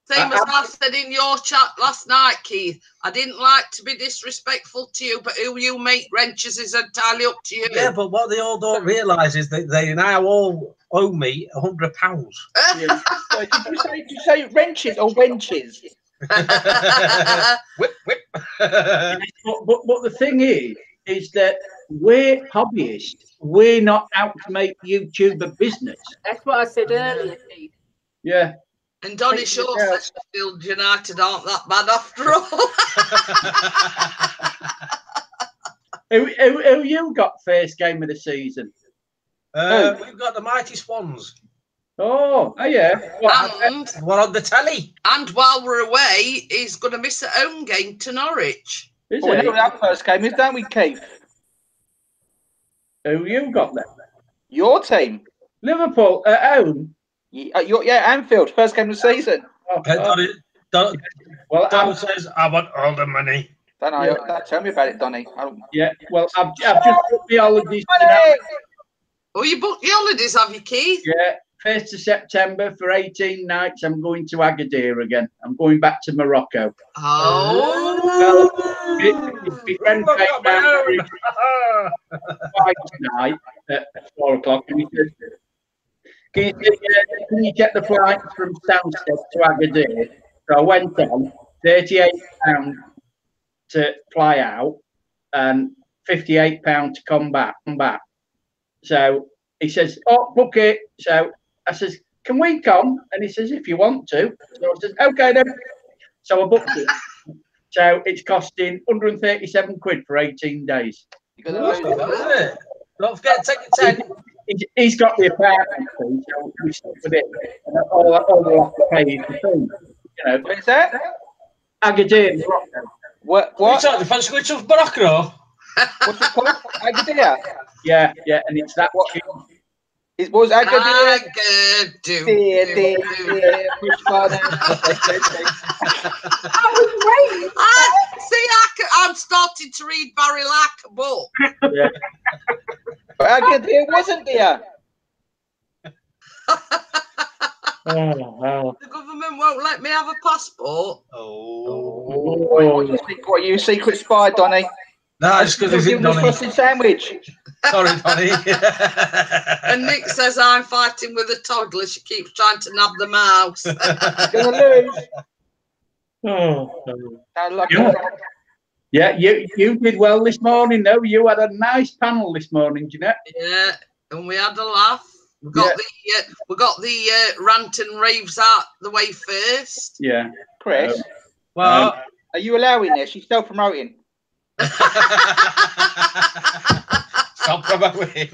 Same as I said in your chat last night, Keith. I didn't like to be disrespectful to you, but who you make wrenches is entirely up to you. Yeah, but what they all don't realise is that they now all owe me £100. Yeah. So did you say wrenches or wenches? Whip, whip. But the thing is that we're hobbyists. We're not out to make YouTube a business. That's what I said earlier, Keith. Yeah. And Donny Shaw says Sheffield United aren't that bad after all. Who you got first game of the season? We've got the Mighty Swans. Oh yeah. And, We're on the telly. and while we're away, he's going to miss a home game to Norwich. Is Well, we it? know what our first game is, don't we, Keith? Who you got then? Your team. Liverpool at home. Yeah, Anfield, first game of the season. Well, Don says, I want all the money. Don't know. Don't tell me about it, Donny. yeah. Well, I've just put the holidays. Oh, you booked your holidays, have you, Keith? Yeah, 1st of September for 18 nights. I'm going to Agadir again. I'm going back to Morocco. Oh. Well, my friend came down tonight at 4 o'clock and he said, can you get the flights from Stansted to Agadir? So I went on, £38 to fly out and £58 to come back. So he says, oh, book it. So I says, can we come? And he says, if you want to. So I says, okay then. So I booked it. So it's costing 137 quid for 18 days. Don't forget to take your 10. He's got the apartment fee, so we stuck with it. And all we have to pay is the fee. You know, Where's that? Agadir, Morocco. What? The fancy which of Morocco? What's it called? Agadir. Yeah, and it's that What? cheap. It was Agadir. I'm starting to read Barry like a book. Yeah. But Agadir wasn't there. Oh. The government won't let me have a passport. What are you, secret spy, Donny? No, it's because he's in a Donny. sausage sandwich. Sorry, Donny. And Nick says I'm fighting with a toddler. She keeps trying to nab the mouse. You're gonna lose. Oh. Lucky. Yeah, you did well this morning, though. You had a nice panel this morning, Jeanette. Yeah, and we had a laugh. We got the rant and raves out the way first. Yeah. Chris, Well, are you allowing this? She's self-promoting. stop promoting.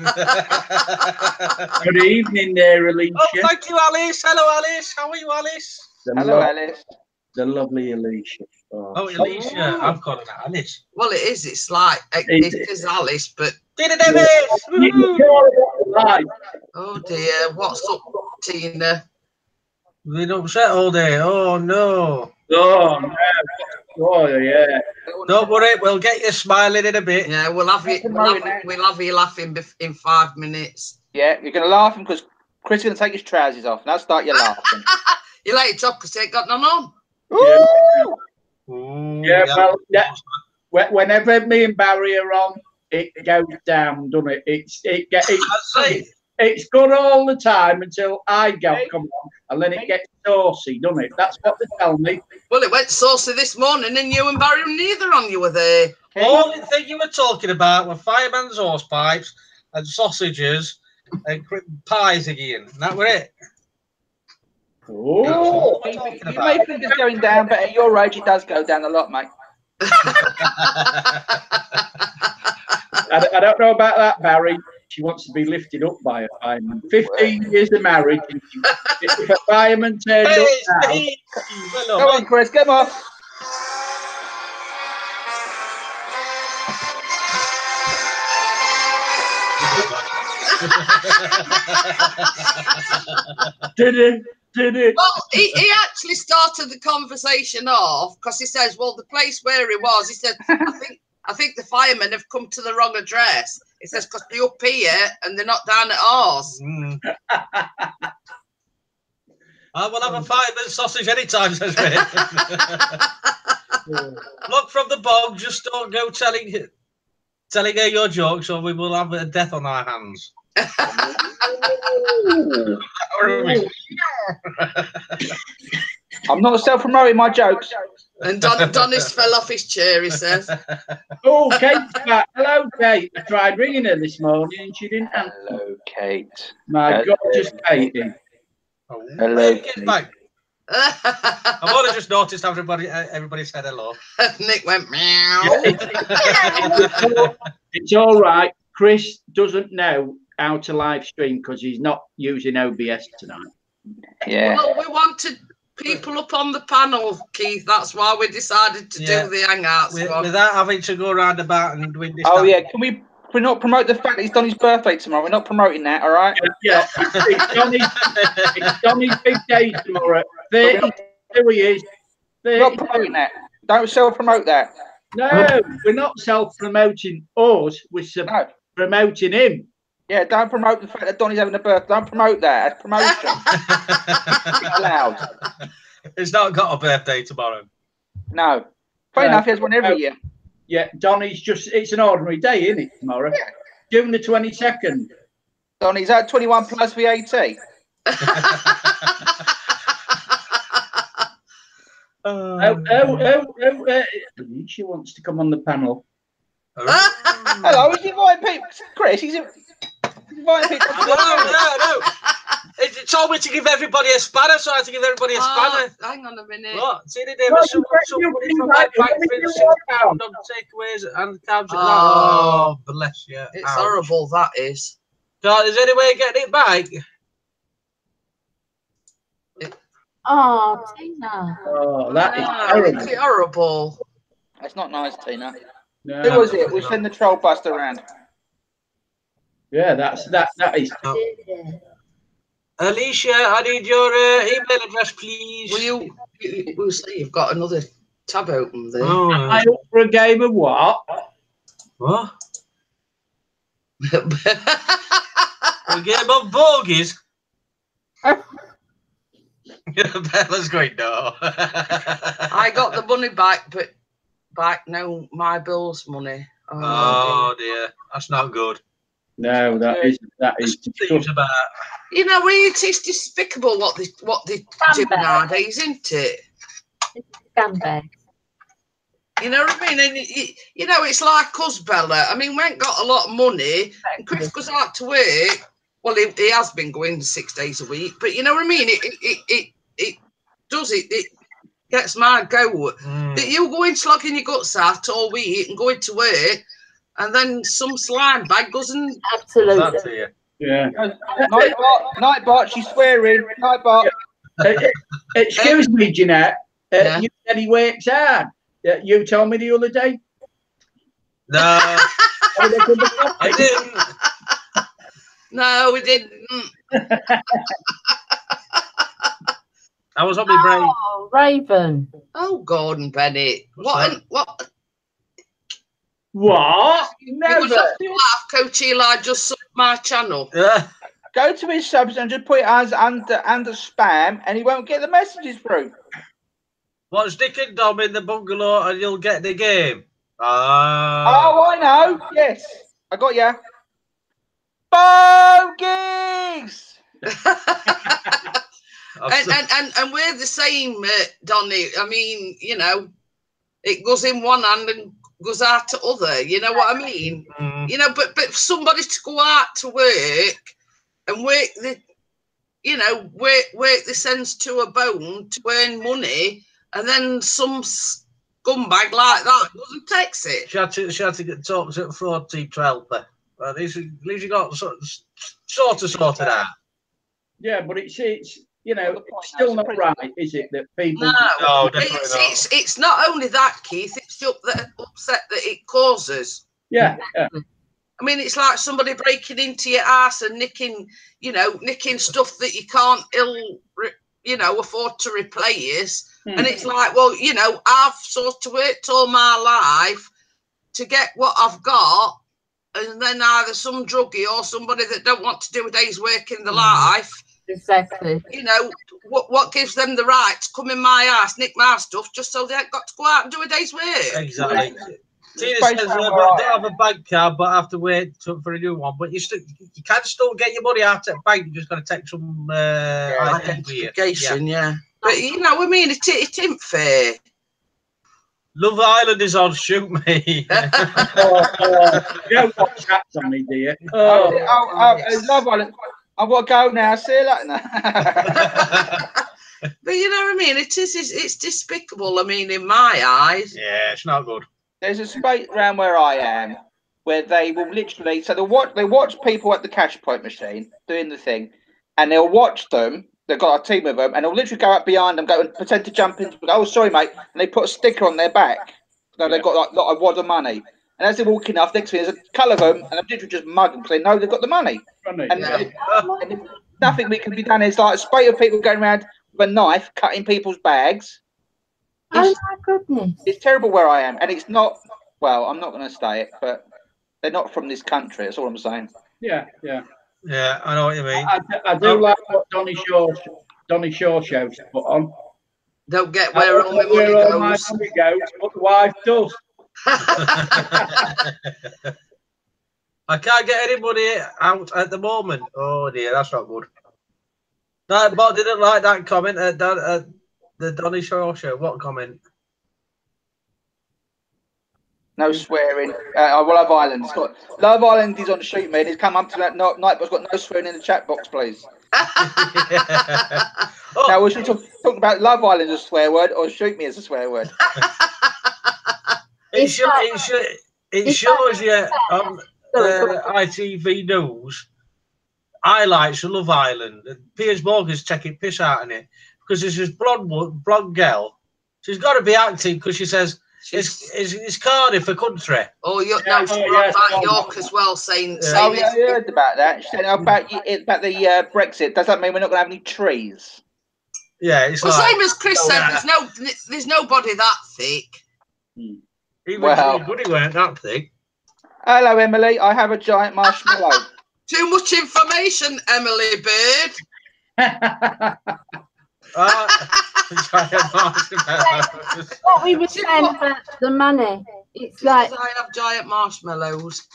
Good evening there, Alicia. Oh, thank you, Alice. Hello, Alice. How are you, Alice? Hello, Alice. The lovely Alicia. Oh, Alicia. I've got an Alice. Well, it is. It's like it is Alice, but Did Davis! oh dear, what's up, Tina? Been upset all day. Oh no. Oh, no. Oh, yeah. Don't worry, we'll get you smiling in a bit. Yeah, we'll have you laughing in 5 minutes. Yeah, you're going to laugh because Chris is going to take his trousers off. Now start your laughing. You let it up because he ain't got none on. Yeah, Ooh, well, whenever me and Barry are on, it goes down, doesn't it? It's good all the time until I come on, and then it gets saucy, doesn't it? That's what they tell me. Well, it went saucy this morning, and you and Barry were neither on you were there. All the thing you were talking about were fireman's horse pipes and sausages and pies again. That were it. Oh, You may think it's going down, but at your age, it does go down a lot, mate. I don't know about that, Barry. She wants to be lifted up by a fireman. 15 years of marriage. And if a fireman turned up now, Come on, Chris, come on. did it? Well, he actually started the conversation off because he says, well, the place where he was, he said, I think the firemen have come to the wrong address. He says, because they're up here and they're not down at ours. I will have a fireman sausage anytime, says Rick. Look from the bog, just don't go telling her your jokes or we will have a death on our hands. I'm not self-promoting my jokes. And Donny's fell off his chair, he says. Oh, Kate's back. Hello, Kate. I tried ringing her this morning and she didn't answer. Hello, Kate. My gorgeous Katie. Hello, Kate. Back. I've only just noticed everybody said hello. Nick went meow. It's all right. Chris doesn't know how to live stream because he's not using OBS tonight. Yeah. Well, we wanted people up on the panel, Keith. That's why we decided to do the Hangouts without having to go round about and doing this. Oh yeah, can we not promote the fact that he's done his birthday tomorrow? We're not promoting that, all right? Yeah, it's Donny's big day tomorrow. 32 he is. We're not promoting that. Don't self-promote that. No, we're not self-promoting us. We're promoting him. Yeah, don't promote the fact that Donny's having a birthday. Don't promote that. That's promotion. It's allowed. He's not got a birthday tomorrow. No. Fair enough, he has one every year. Yeah, Donny's it's an ordinary day, isn't it, tomorrow? Yeah. June the 22nd. Donny's at 21 plus VAT. She wants to come on the panel. Hello, he's inviting people. Chris, he's inviting people. No. It told me to give everybody a spanner, so I had to give everybody a spanner. Hang on a minute. What? See, there was somebody from my bank for £6 on takeaways and cabs. Oh, bless you. It's horrible, that is. God, is there any way of getting it back? Oh, Tina. Oh, that is terrible. It's horrible. That's not nice, Tina. No. Who was it? We'll send the troll buster around. Yeah, that is. Alicia, I need your email address, please. We'll see. You've got another tab open there. Am I up for a game of what? What? A game of bogies? Bella's going, no. I got the money back, but no, my bills money. Oh dear, that's not good. No, that is Seems about. You know, it's despicable what they do nowadays, isn't it? Scumbag. You know what I mean? And you know, it's like us, Bella. I mean, we ain't got a lot of money, and Chris goes out to work. Well, he has been going 6 days a week, but you know what I mean? It gets my goat. That you go in slogging your guts out all week and going to work, and then some slime bag goes and... Absolutely. Yeah. Nightbot, she's swearing. Nightbot. Excuse me, Jeanette. Yeah. You said he works hard. You told me the other day. No, I didn't. No, we didn't. I was on my break. Oh, Raven. Oh, Gordon Bennett. What's What? What? It Never. was off the laugh, Coach Eli just subbed my channel. Yeah. Go to his subs and just put it as under spam, and he won't get the messages through. Watch Dick and Dom in the bungalow, and you'll get the game. Oh, I know. Yes, I got ya. Bogies. and we're the same, Donny. I mean, you know, it goes in one hand and goes out to other. You know what I mean? Mm. You know, but somebody to go out to work and work the, you know, work the sense to a bone to earn money, and then some scumbag like that doesn't text it. She had to get talked at 40 to help her. At least you got sort of sorted out. Yeah, but it's you know, it's still not right, is it? That people. No, definitely not. It's not only that, Keith. It's the upset that it causes. Yeah. I mean, it's like somebody breaking into your house and nicking stuff that you can't afford to replace. And it's like, well, you know, I've sort of worked all my life to get what I've got, and then either some druggie or somebody that don't want to do a day's work in the life. Exactly. You know, what gives them the right to come in my house, nick my stuff, just so they ain't got to go out and do a day's work? Exactly. Tina says don't have a bank card, but have to wait for a new one. But you can still get your money out at the bank. You just got to take some identification. Yeah. But you know, I mean, it ain't fair. Love Island is on. Shoot me. You don't watch chats on me, do you? Love Island. I've got to go now. See you later. But you know what I mean? It's despicable. I mean, in my eyes. Yeah, it's not good. There's a space around where I am where they will literally, so they watch people at the cash point machine doing the thing, and they'll watch them. They've got a team of them, and they'll literally go up behind them, go and pretend to jump into. Oh, sorry, mate, and they put a sticker on their back. So they've got like a lot of wad of money, and as they're walking off, next to me there's a colour of them, and they're literally just mug them because they know they've got the money. And nothing we can be done. It's like a spate of people going around with a knife, cutting people's bags. Oh my goodness! It's terrible where I am, and it's not. Well, I'm not going to say it, but they're not from this country. That's all I'm saying. Yeah. Yeah, I know what you mean. I do like what Donny Shaw shows put on. Don't get where all my money goes. What the wife does. I can't get anybody out at the moment. Oh dear, that's not good. No, but didn't like that comment at the Donny Shaw show. What comment? No swearing. Love Island. Love Island is on Shoot Me, and he's come up to that night, but it's got no swearing in the chat box, please. Now, we should talk about Love Island as a swear word or Shoot Me as a swear word. It shows you on ITV News highlights of Love Island. Piers Morgan's taking piss out in it because there's this blonde girl. She's got to be acting because she says, it's Cardiff a country. Oh, about York as well, saying. Oh, yeah, I heard about that. She said about the Brexit. Does that mean we're not going to have any trees? Yeah, it's same as Chris said. There's nobody that thick. He weren't that thick. Hello, Emily. I have a giant marshmallow. Too much information, Emily Bird. What we were saying about the money, it's like I have giant marshmallows.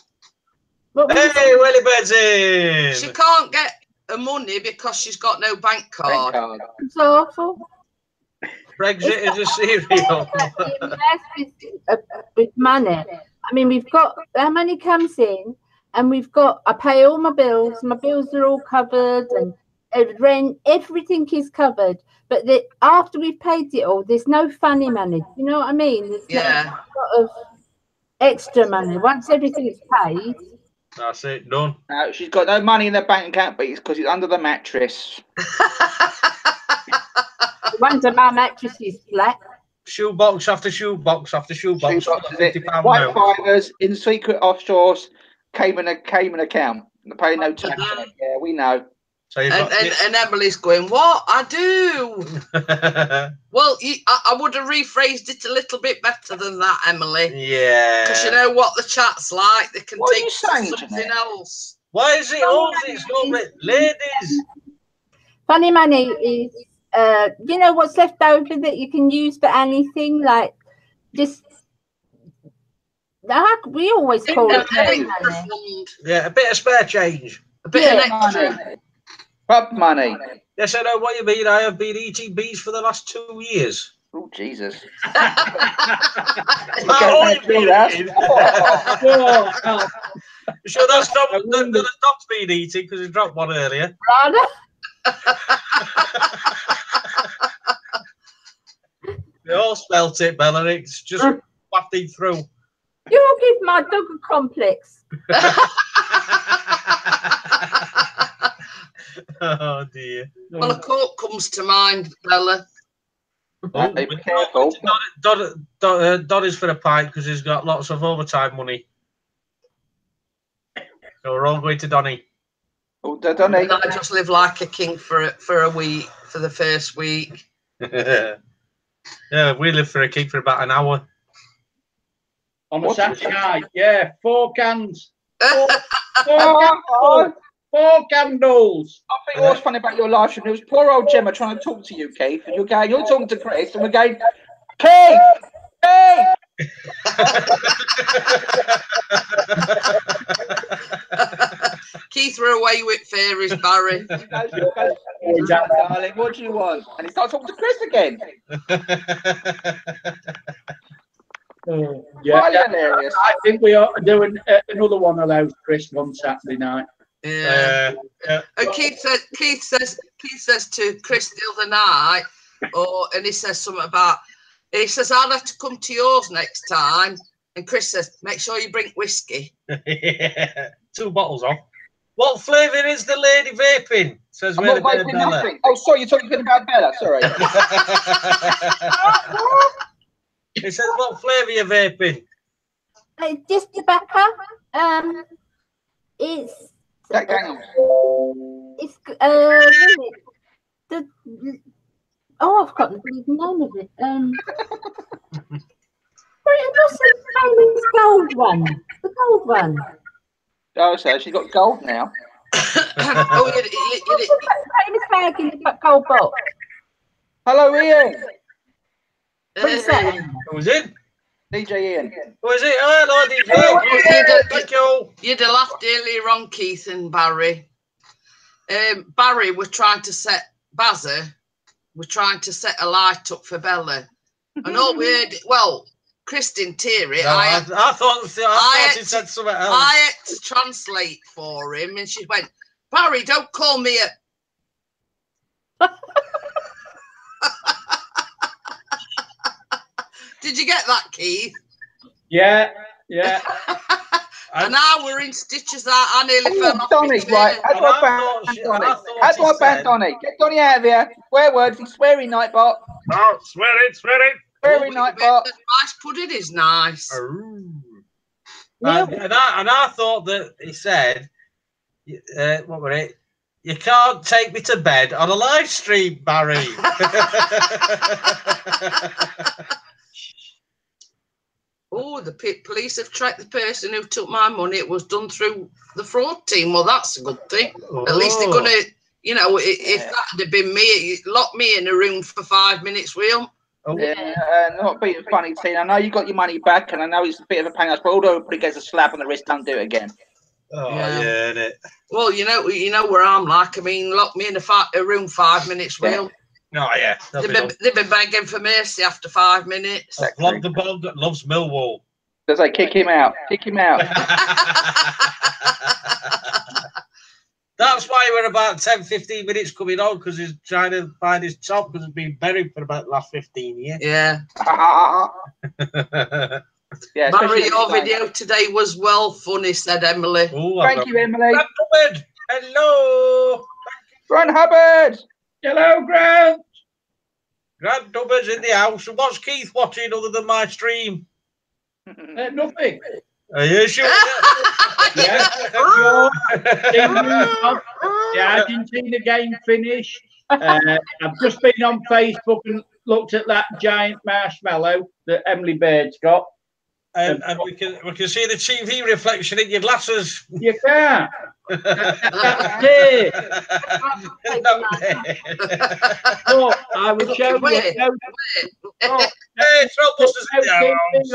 Hey, Willie Bird's in. She can't get her money because she's got no bank card. It's awful. Brexit is a cereal. With money. I mean, we've got our money comes in, and I pay all my bills. My bills are all covered, and rent, everything is covered. But after we've paid it all, there's no funny money. You know what I mean? There's no sort of extra money. Once everything is paid, that's it, done. She's got no money in the bank account, but it's because it's under the mattress. One's a my mattress's flat. Shoebox after shoebox after shoebox. £50 White fivers in secret offshores, Cayman account. They're paying no tax on it. Yeah, we know. So you've got and Emily's going, what? I do. Well, I would have rephrased it a little bit better than that, Emily. Yeah. Because you know what the chat's like. They can What are take you saying, something Jeanette? else. Why is it all these ladies? Funny money is, you know what's left over that you can use for anything? Like, just, we always call it funny money. Yeah, a bit of spare change. A bit of extra. Pub money. Yes, I know what you mean. I have been eating bees for the last 2 years. Oh, Jesus. Sure, that's not the dog's been eating because he dropped one earlier. They all smelt it, Bella. It's just wafting through. You give my dog a complex. Oh dear. Well, a quote comes to mind, Bella. Oh, be careful. Donny's for a pint because he's got lots of overtime money. So we're all going to Donny. Oh, Donny. I just live like a king for a week, for the first week. Yeah, we live for a king for about an hour. On a Saturday night, yeah, 4 cans. Four candles. I think what's funny about your live stream, it was poor old Gemma trying to talk to you, Keith, and you're talking to Chris, and we're going, Keith! Keith, we're away with fairies, Barry. Darling, what do you want? And he starts talking to Chris again. Yeah, hilarious. I think we are doing another one allowed Chris one Saturday night. Yeah. And Keith says to Chris the other night, and he says something about, he says, I'll have to come to yours next time. And Chris says, make sure you bring whiskey. Yeah. 2 bottles off. What flavour is the lady vaping? Says I'm not vaping nothing. Oh, sorry, you're talking about Bella. Sorry. He says, what flavour you vaping? Just tobacco. It's Jack Daniels. It's I've forgotten the name of it. What's the famous gold one? The gold one. Oh, so she's got gold now. Famous bag in the gold box. Hello, Ian. What is that? Who was it? DJ Ian. Who was it? Hello, DJ. Thank you. You'd have laughed earlier on, Keith and Barry. Barry was trying to set Bazza. We're trying to set a light up for Bella, and all we heard, well, Chris didn't hear it. No, I thought he said something else. I had to translate for him, and she went, Barry, don't call me a. Did you get that, Keith? Yeah. And now we're in stitches. I nearly fell off. Donny, right? How do I ban Donny? Get Donny out of here. Swear words. He's swearing, Nightbot. Oh, swear it. Swearing, Nightbot. Rice pudding is nice. And I thought that he said, what were it? You can't take me to bed on a live stream, Barry. Oh, the police have tracked the person who took my money. It was done through the fraud team. Well, that's a good thing. At least they're going to, you know, if that had been me, lock me in a room for 5 minutes, Will. Not being funny, Tina. I know you got your money back, and I know it's a bit of a pain. But although everybody gets a slap on the wrist, don't do it again. Oh, yeah, innit? Well, you know where I'm like. I mean, lock me in a room 5 minutes, Will. Oh, yeah. They've been begging for mercy after 5 minutes. Love the ball that loves Millwall. Does I kick him out? Kick him out. That's why we're about 10-15 minutes coming on, because he's trying to find his top, because he's been buried for about the last 15 years. Yeah. Yeah. Barry, your video today was well funny, said Emily. Ooh, thank you, Emily. Hubbard. Hello. Grant Hubbard. Hello, Grant. Grand numbers in the house. And what's Keith watching other than my stream? Nothing. Are you sure? Yeah. Sure. The Argentina game finished. I've just been on Facebook and looked at that giant marshmallow that Emily Bird's got. And we can see the TV reflection in your glasses. You can't. That's it. Look, I will show you. Hey, Troublebusters in the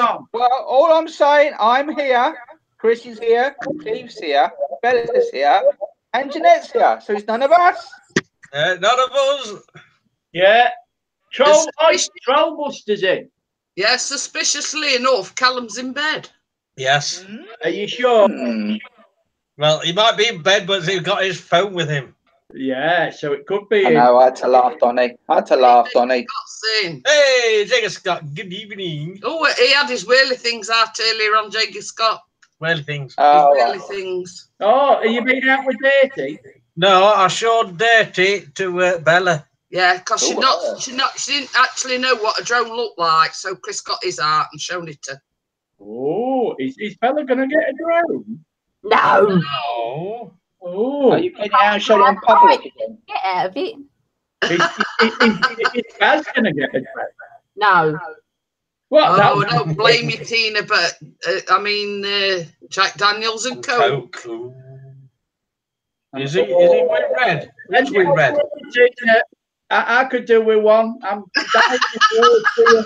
house. Well, all I'm saying, I'm here. Chris is here. Steve's here. Bella's here. And Jeanette's here. So it's none of us. None of us. Yeah. Troublebusters in. Yeah, suspiciously enough, Callum's in bed. Yes. Are you sure? Well, he might be in bed, but he's got his phone with him. Yeah, so it could be. I know, I had to laugh, Donny. Hey, Jagger Scott, good evening. Oh, he had his whirly things out earlier on, Jagger Scott. Whirly things. Oh, whirly things. Oh, are you been out with Dirty? No, I showed Dirty to Bella. Yeah, because she didn't actually know what a drone looked like, so Chris got his out and shown it to. Oh, is Bella going to get a drone? No. No. Oh. Are you getting out and showing it in public again? Get out of it. Is Baz going to get a drone? No. What? Oh, don't blame you, Tina, but Jack Daniels and Coke. Is he with red? Which with red? I could do with one. I'm dying to do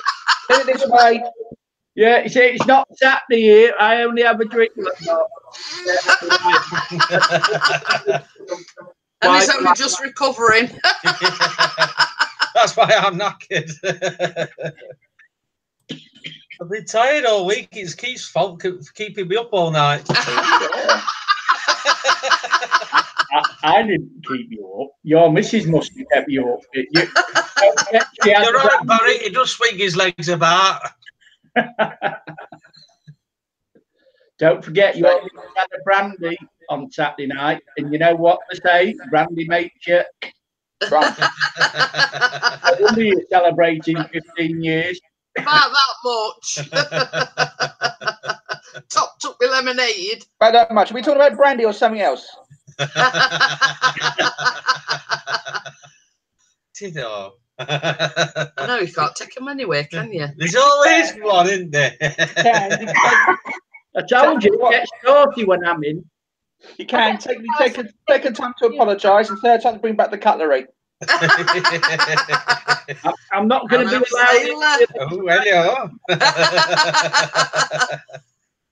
it this way. Yeah, you see, it's not Saturday here. I only have a drink. And he's only just recovering. That's why I'm knackered. I've been tired all week. It's Keith's fault for keeping me up all night. I didn't keep you up. Your missus must have kept you up. You're right, Barry. He does swing his legs about. Don't forget, you always had a brandy on Saturday night, and you know what they say? Brandy makes you. I wonder you're celebrating 15 years. About that much. Topped up with lemonade. About that much. Are we talking about brandy or something else? Tito. I know you can't take them anywhere, can you? There's always one, isn't there? I told you, it gets naughty when I'm in. You can take a time to apologise and third time to bring back the cutlery. I'm not going to be allowed. Oh, hello.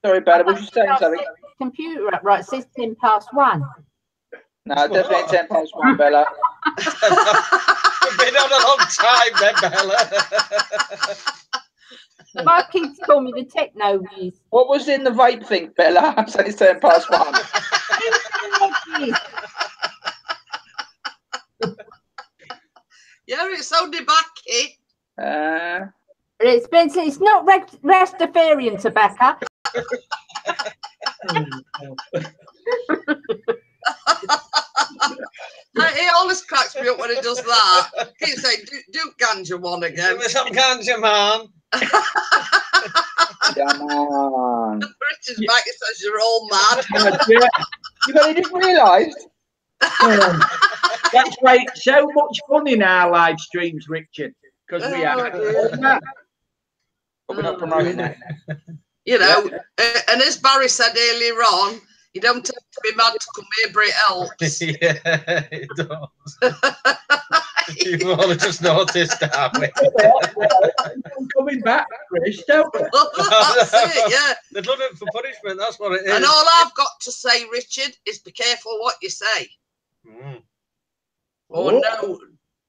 Sorry, Bella, was you saying something? Computer up, right? It says 1:10. No, definitely 1:10, Bella. We've been on a long time, then, Bella. My kids call me the techno whiz. What was in the vape thing, Bella? I'm saying it's 1:10. Yeah, it's only backy. It's not Rastafarian tobacco. He always cracks me up when he does that. Keep saying, do ganja one again. Give me some ganja, man. Come on. Richard's back, he says you're all mad. You only just realised. That's why it's so much fun in our live streams, Richard, because we are. But we're not promoting that. You know, and as Barry said earlier on, you don't have to be mad to come here, but it helps. Yeah, it does. You've all just noticed, haven't we? I'm coming back, Chris, don't we? That's it, yeah. They're done it for punishment, that's what it is. And all I've got to say, Richard, is be careful what you say. Mm. Or no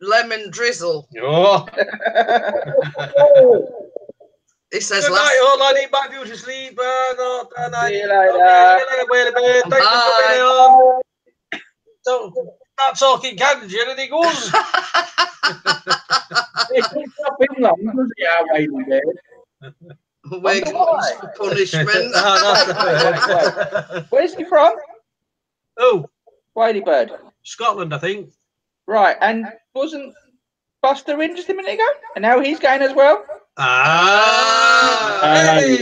lemon drizzle. Oh. He says, good night, all. I need my view to sleep. See you later. Thanks for coming on. So, start talking ganja and he goes. It doesn't stop him long, does it, our Whaley Bird? We're gluttons for punishment. Where's he from? Oh, Whaley Bird. Scotland, I think. Right, and wasn't Buster in just a minute ago, and now he's going as well. Hey,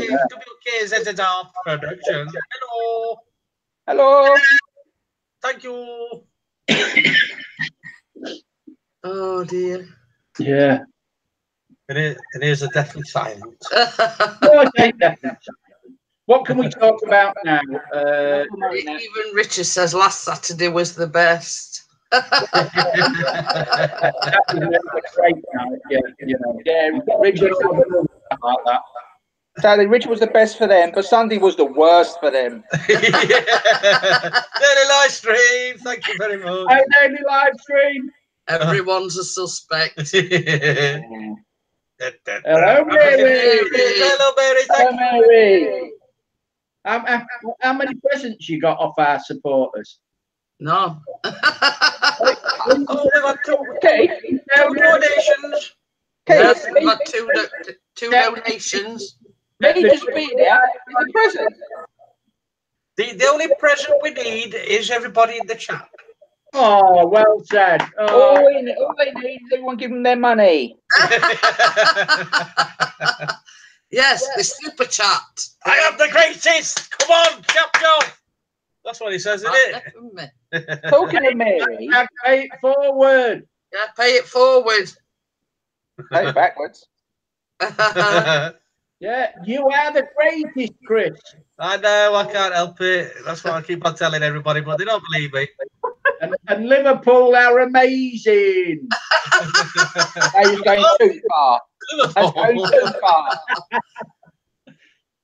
yeah. WKZR production. Hello. Hello. Thank you. Oh dear. Yeah. And here's a deathly silence. No, I take that. What can we talk about now? Even Richard says last Saturday was the best. That was a great night. Yeah, you know. Yeah, Richard like that. Sadly, Richard was the best for them, but Sunday was the worst for them. Daily live stream. Thank you very much. Our daily live stream. Everyone's a suspect. Hello, Mary. Hello, Mary. Hello, Thank Mary. How many presents you got off our supporters? No. Oh, they've had two donations. Yes, we've got two donations. Me just being there is a present. The only present we need is everybody in the chat. Oh, well said. All they need is everyone giving their money. Yes, the super chat. I am the greatest. Come on, chap. That's what he says, isn't it? Talking of Mary. Pay it forward. Yeah, pay it forward. Pay it backwards. Yeah, you are the greatest, Chris. I know, I can't help it. That's what I keep on telling everybody, but they don't believe me. And Liverpool are amazing. Now you're going too far. That's going too far.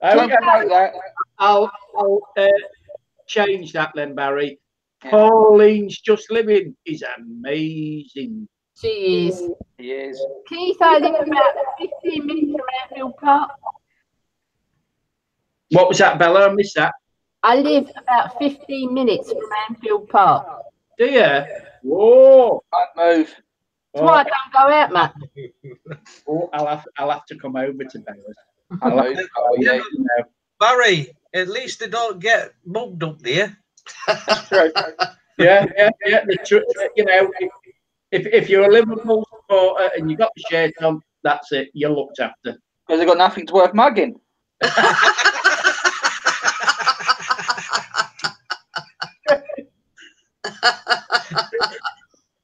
Okay, That. I'll change that then, Barry. Pauline's Just Living is amazing. She is. He is. Keith, I live about 15 minutes from Anfield Park. What was that, Bella? I missed that. I live about 15 minutes from Anfield Park. Do you? Whoa! Can't move. That's why I don't go out, Matt. Oh, I'll have to come over to Bella's. Can't move. Oh, yeah. You know. Barry, at least they don't get mugged up there. That's true. Yeah. You know, if you're a Liverpool supporter and you got the shirt on, that's it. You're looked after. Because they've got nothing to worth mugging.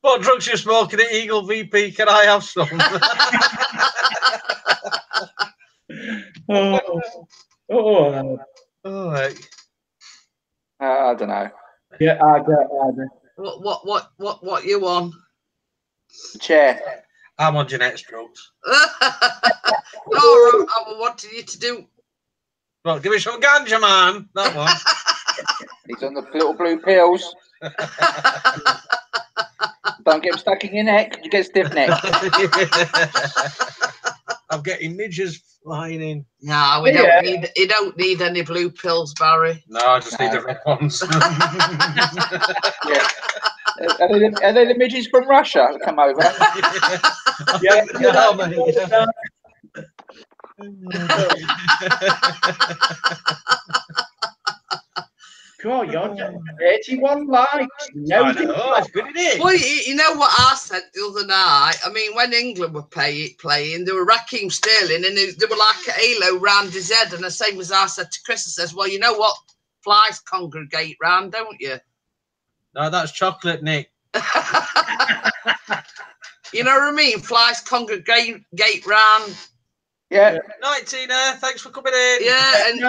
What drugs you smoking at Eagle VP? Can I have some? Oh, right. I don't know. Yeah, I do. What you on? Chair. I'm on Jeanette's drugs. No, I wanted you to do. Well, give me some ganja, man. That one. He's on the little blue pills. Don't get them stuck in your neck. You get stiff neck. I'm getting midges flying in. No, we don't need. You don't need any blue pills, Barry. No, I just need the red ones. Yeah. Are they the midges from Russia that come over? Yeah, no, mate. God, you're 81 likes. No, I know, it's good, isn't it? Well, you know what I said the other night? I mean, when England were playing, there were Raheem Sterling and they were like a halo round his head. And the same as I said to Chris, I says, well, you know what? Flies congregate round, don't you? No, that's chocolate, Nick. You know what I mean? Flies congregate round. Yeah. Night, Tina. Thanks for coming in. Yeah, and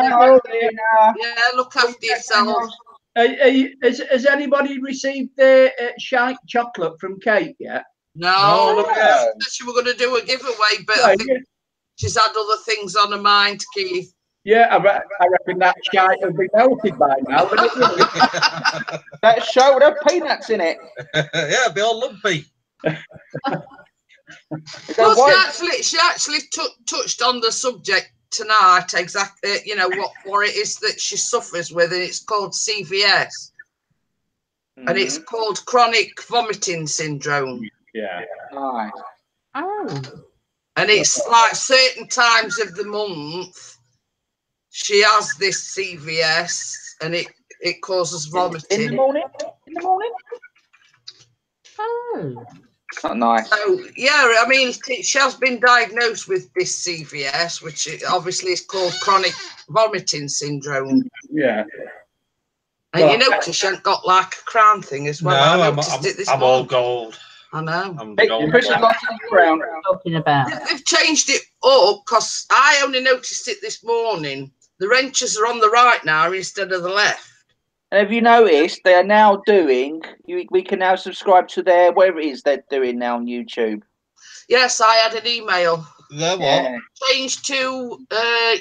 look after yourself. Has anybody received the shite chocolate from Kate yet? No, No. she was going to do a giveaway, but I think she's had other things on her mind, Keith. Yeah, I reckon that shite will be melted by now. That show would have peanuts in it. Yeah, it'll be all lumpy. Well, she actually touched on the subject tonight, exactly. You know what it is that she suffers with, and it's called CVS, and it's called chronic vomiting syndrome. Yeah. Right. Oh. And it's like certain times of the month she has this CVS, and it causes vomiting. In the morning? In the morning? Oh. It's not nice. So, yeah, I mean, she has been diagnosed with this CVS, which obviously is called chronic vomiting syndrome. Yeah. And Well, you notice she hasn't got like a crown thing as well. No, I noticed it this I'm all morning. gold. I know. I'm the gold. Chris has lost his crown. Talking about. They've changed it up because I only noticed it this morning. The wrenches are on the right now instead of the left. And have you noticed they are now doing? We can now subscribe to their whatever it is they're doing now on YouTube. Yes, I had an email. The what? Yeah, Changed to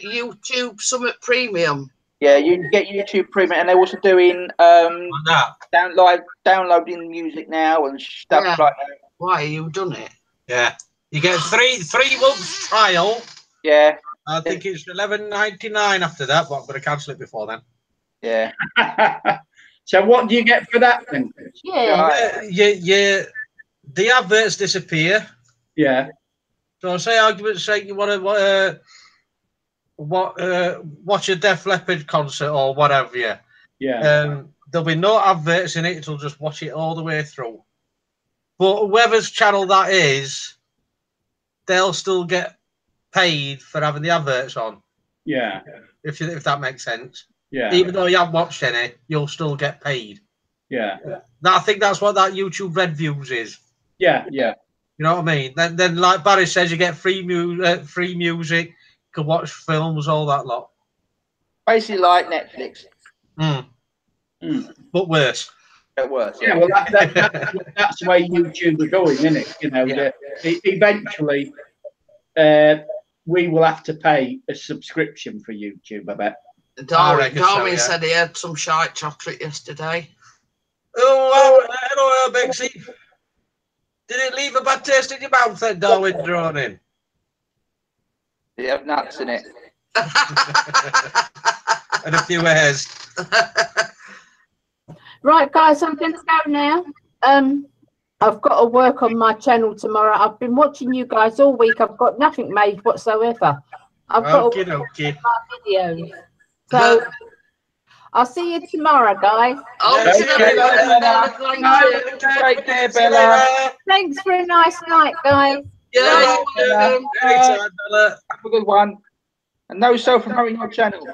YouTube Summit Premium. yeah. You get YouTube Premium, and they're also doing On that. downloading music now and stuff Yeah. like that. Why, you've done it? Yeah. You get three months trial. Yeah, I think it's $11.99 after that, but I'm going to cancel it before then. yeah. So what do you get for that then? Yeah. The adverts disappear. Yeah. So say argument's sake, you want to watch a Def Leppard concert or whatever. Yeah. There'll be no adverts in it. It'll just watch it all the way through. But whoever's channel that is, they'll still get paid for having the adverts on. Yeah. If that makes sense. Yeah. Even though you haven't watched any, you'll still get paid. Yeah. I think that's what that YouTube Red Views is. Yeah. Yeah. You know what I mean? Then like Barry says, you get free music, you can watch films, all that lot. Basically like Netflix, But worse. at worst. Yeah, well, that's the way YouTube are going, isn't it? You know, Yeah. Eventually, we will have to pay a subscription for YouTube, I bet. Darwin said he had some shite chocolate yesterday. Oh, hello, Pixie. Did it leave a bad taste in your mouth then, Darwin, drawn in? You have nuts in it. And a few hairs. Right, guys, I'm going to go now. I've got to work on my channel tomorrow. I've been watching you guys all week. I've got nothing made whatsoever. I've got to work on my videos. So I'll see you tomorrow, guys. Take care, Bella. Thanks for a nice night, guys. Yeah, Have a good one. And no self-promoting your channel.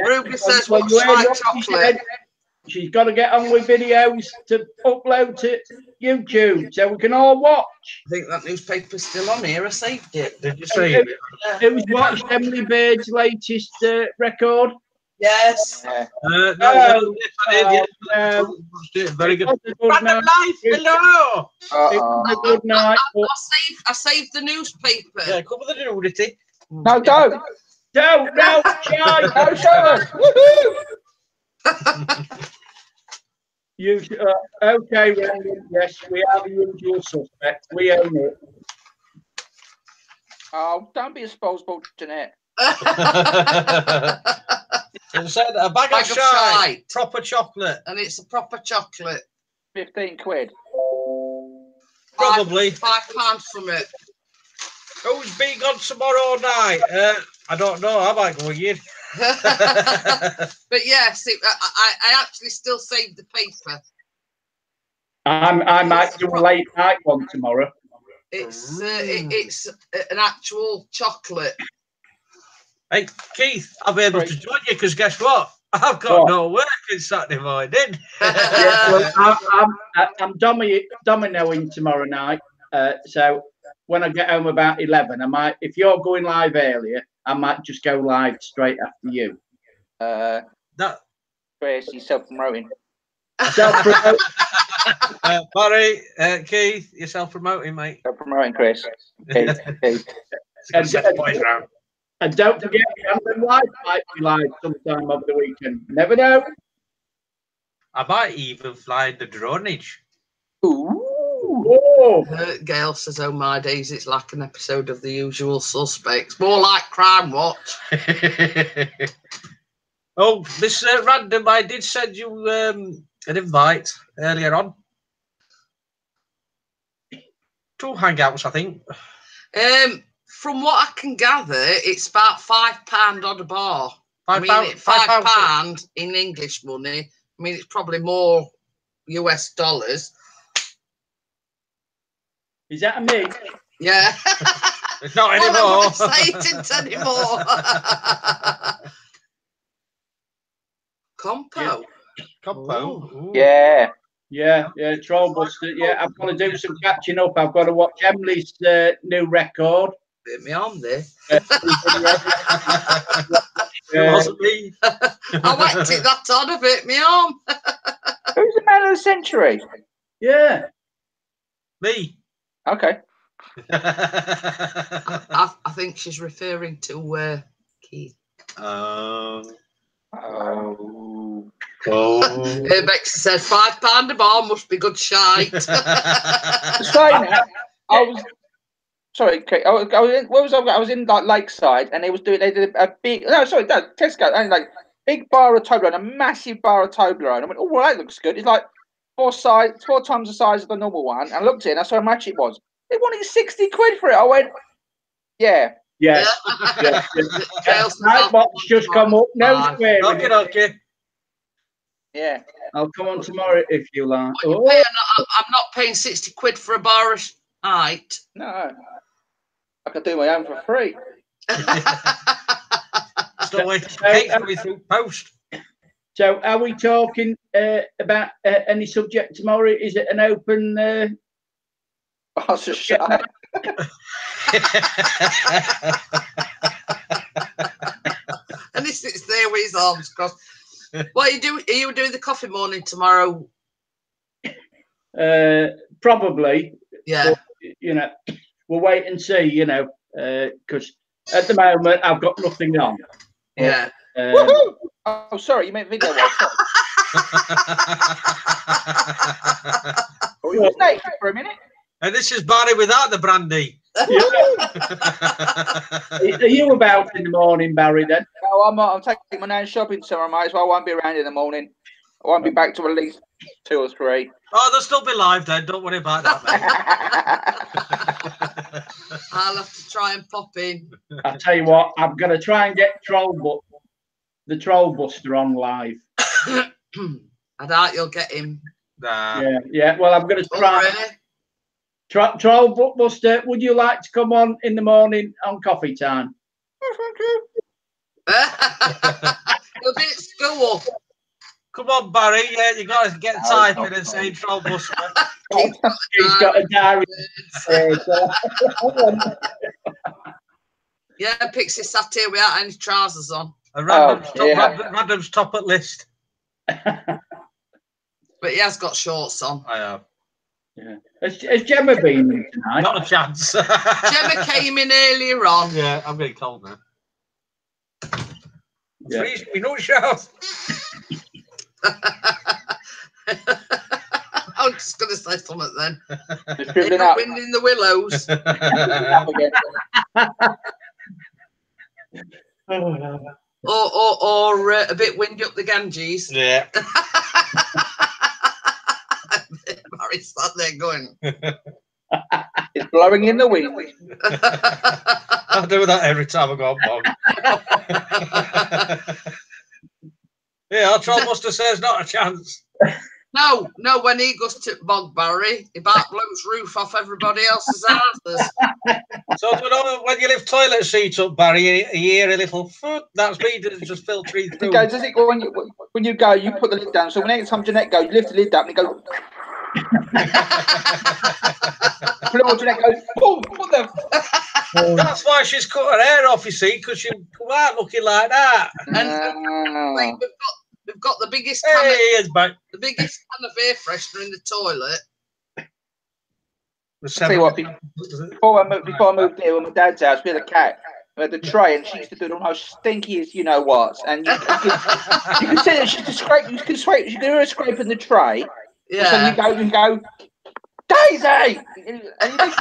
Ruby says, Well, what's you heard shite what she chocolate? said. She's got to get on with videos to upload to YouTube so we can all watch. I think that newspaper's still on here. I saved it. Did you see it? Who's watched Emily Bird's latest record? Yes. Yeah. Very good. Random Life, hello. A good night. I saved the newspaper. Yeah, come with the nudity. No, don't. Don't, no, Charlie. No, show us. Woohoo! You okay, Randy? Yes, we are the usual suspect. We own it. Oh, don't be a spokesman, Jeanette. It said a bag of shite, proper chocolate. And it's a proper chocolate. 15 quid. Probably. £5 from it. Who's being on tomorrow night? I don't know. I might go again. But yes, I actually still saved the paper. I might do a late night one tomorrow. It's an actual chocolate. Hey, Keith, I'll be able to join you because guess what? I've got no work on Saturday morning. Well, I'm dominoing tomorrow night. So when I get home about 11, I might, if you're going live earlier, I might just go live straight after you. Chris, you're self-promoting. Barry, Keith, you're self-promoting, mate. Self-promoting, Chris. Keith. And don't forget, Random Life might be live sometime over the weekend. Never know. I might even fly the dronage. Ooh. Oh. Gail says, oh my days, it's like an episode of The Usual Suspects. More like Crime Watch. Oh, Miss Random, I did send you an invite earlier on. 2 hangouts, I think. From what I can gather, it's about £5 on a bar. £5 in English money. I mean, it's probably more US dollars. Is that a me? Yeah. It's not Well, I anymore. wouldn't say it isn't anymore. Compo. Compo. Ooh. Yeah. Yeah, Trollbuster. Yeah, I've got to do some catching up. I've got to watch Emily's new record. Bit me on there. It wasn't me. I whacked it that on a bit, me arm. Who's the man of the century? Yeah. Me. Okay. I think she's referring to Keith. Oh. Bexy says £5 a bar must be good shite. Saying that, I was sorry, Kate. I was in like Lakeside, and they did a big Tesco, and like big bar of Toblerone, a massive bar of Toblerone. I went, oh well, that looks good. It's like 4 times the size of the normal one. And I looked at it, and I saw how much it was. They wanted 60 quid for it. I went, yeah. Yes. Nightbot's just come up. No swearing. Okay. Yeah. I'll come on tomorrow if you like. I'm not paying 60 quid for a bar of night. No. I could do my own for free. Still waiting for Kate to be through post. So, are we talking about any subject tomorrow? Is it an open? I'll just shut up. And he sits there with his arms crossed. What are you doing? Are you doing the coffee morning tomorrow? Probably. Yeah. But, you know, we'll wait and see. You know, because at the moment I've got nothing on. Yeah. Oh, sorry, you meant video. We was naked for a minute. And this is Barry without the brandy. Are you about in the morning, Barry? Then? No, I'm not. I'm taking my nan shopping tomorrow, mate, so I won't be around in the morning. I won't be back till at least 2 or 3. Oh, they'll still be live then. Don't worry about that, mate. I'll have to try and pop in. I'll tell you what. I'm going to try and get the Trollbuster on live. I doubt you'll get him. Nah. Yeah. Well, I'm going to try. Trollbuster, would you like to come on in the morning on coffee time? You'll be at school. Come on, Barry. Yeah, you got to get typing and say Trollbuster. He's got a diary. Yeah, Pixie sat here without any trousers on. A random's top at list. But he has got shorts on. I have. Yeah. Has Gemma been in tonight? Not a chance. Gemma came in earlier on. Yeah, I'm getting cold now. Yeah. Freezing me, no shout. I'm just going to say something then. Just dribbling up. Wind in the willows. or a bit windy up the Ganges. Yeah. Barry's sat there going. It's blowing in the wind. I do that every time I go on bog. Yeah, our Trollbuster says not a chance. No, when he goes to bog, Barry, he about blows roof off everybody else's houses. So do you know when you lift toilet seat up, Barry, you hear a little foot. That's me just filtering through. Does it go when you go, you put the lid down. So when next time Jeanette goes, you lift the lid up and it goes. Jeanette goes, boom, what the? That's why she's cut her hair off, you see, because she come out looking like that. And we've got the biggest Hey, can it's back. the biggest can of air freshener in the toilet. I'll tell you what, before I moved here with my dad's house, we had a cat. We had the tray, and she used to do the most stinkiest, you know what? And you can see that she can scrape. You can hear her scraping the tray. Yeah. So you go, Daisy. And you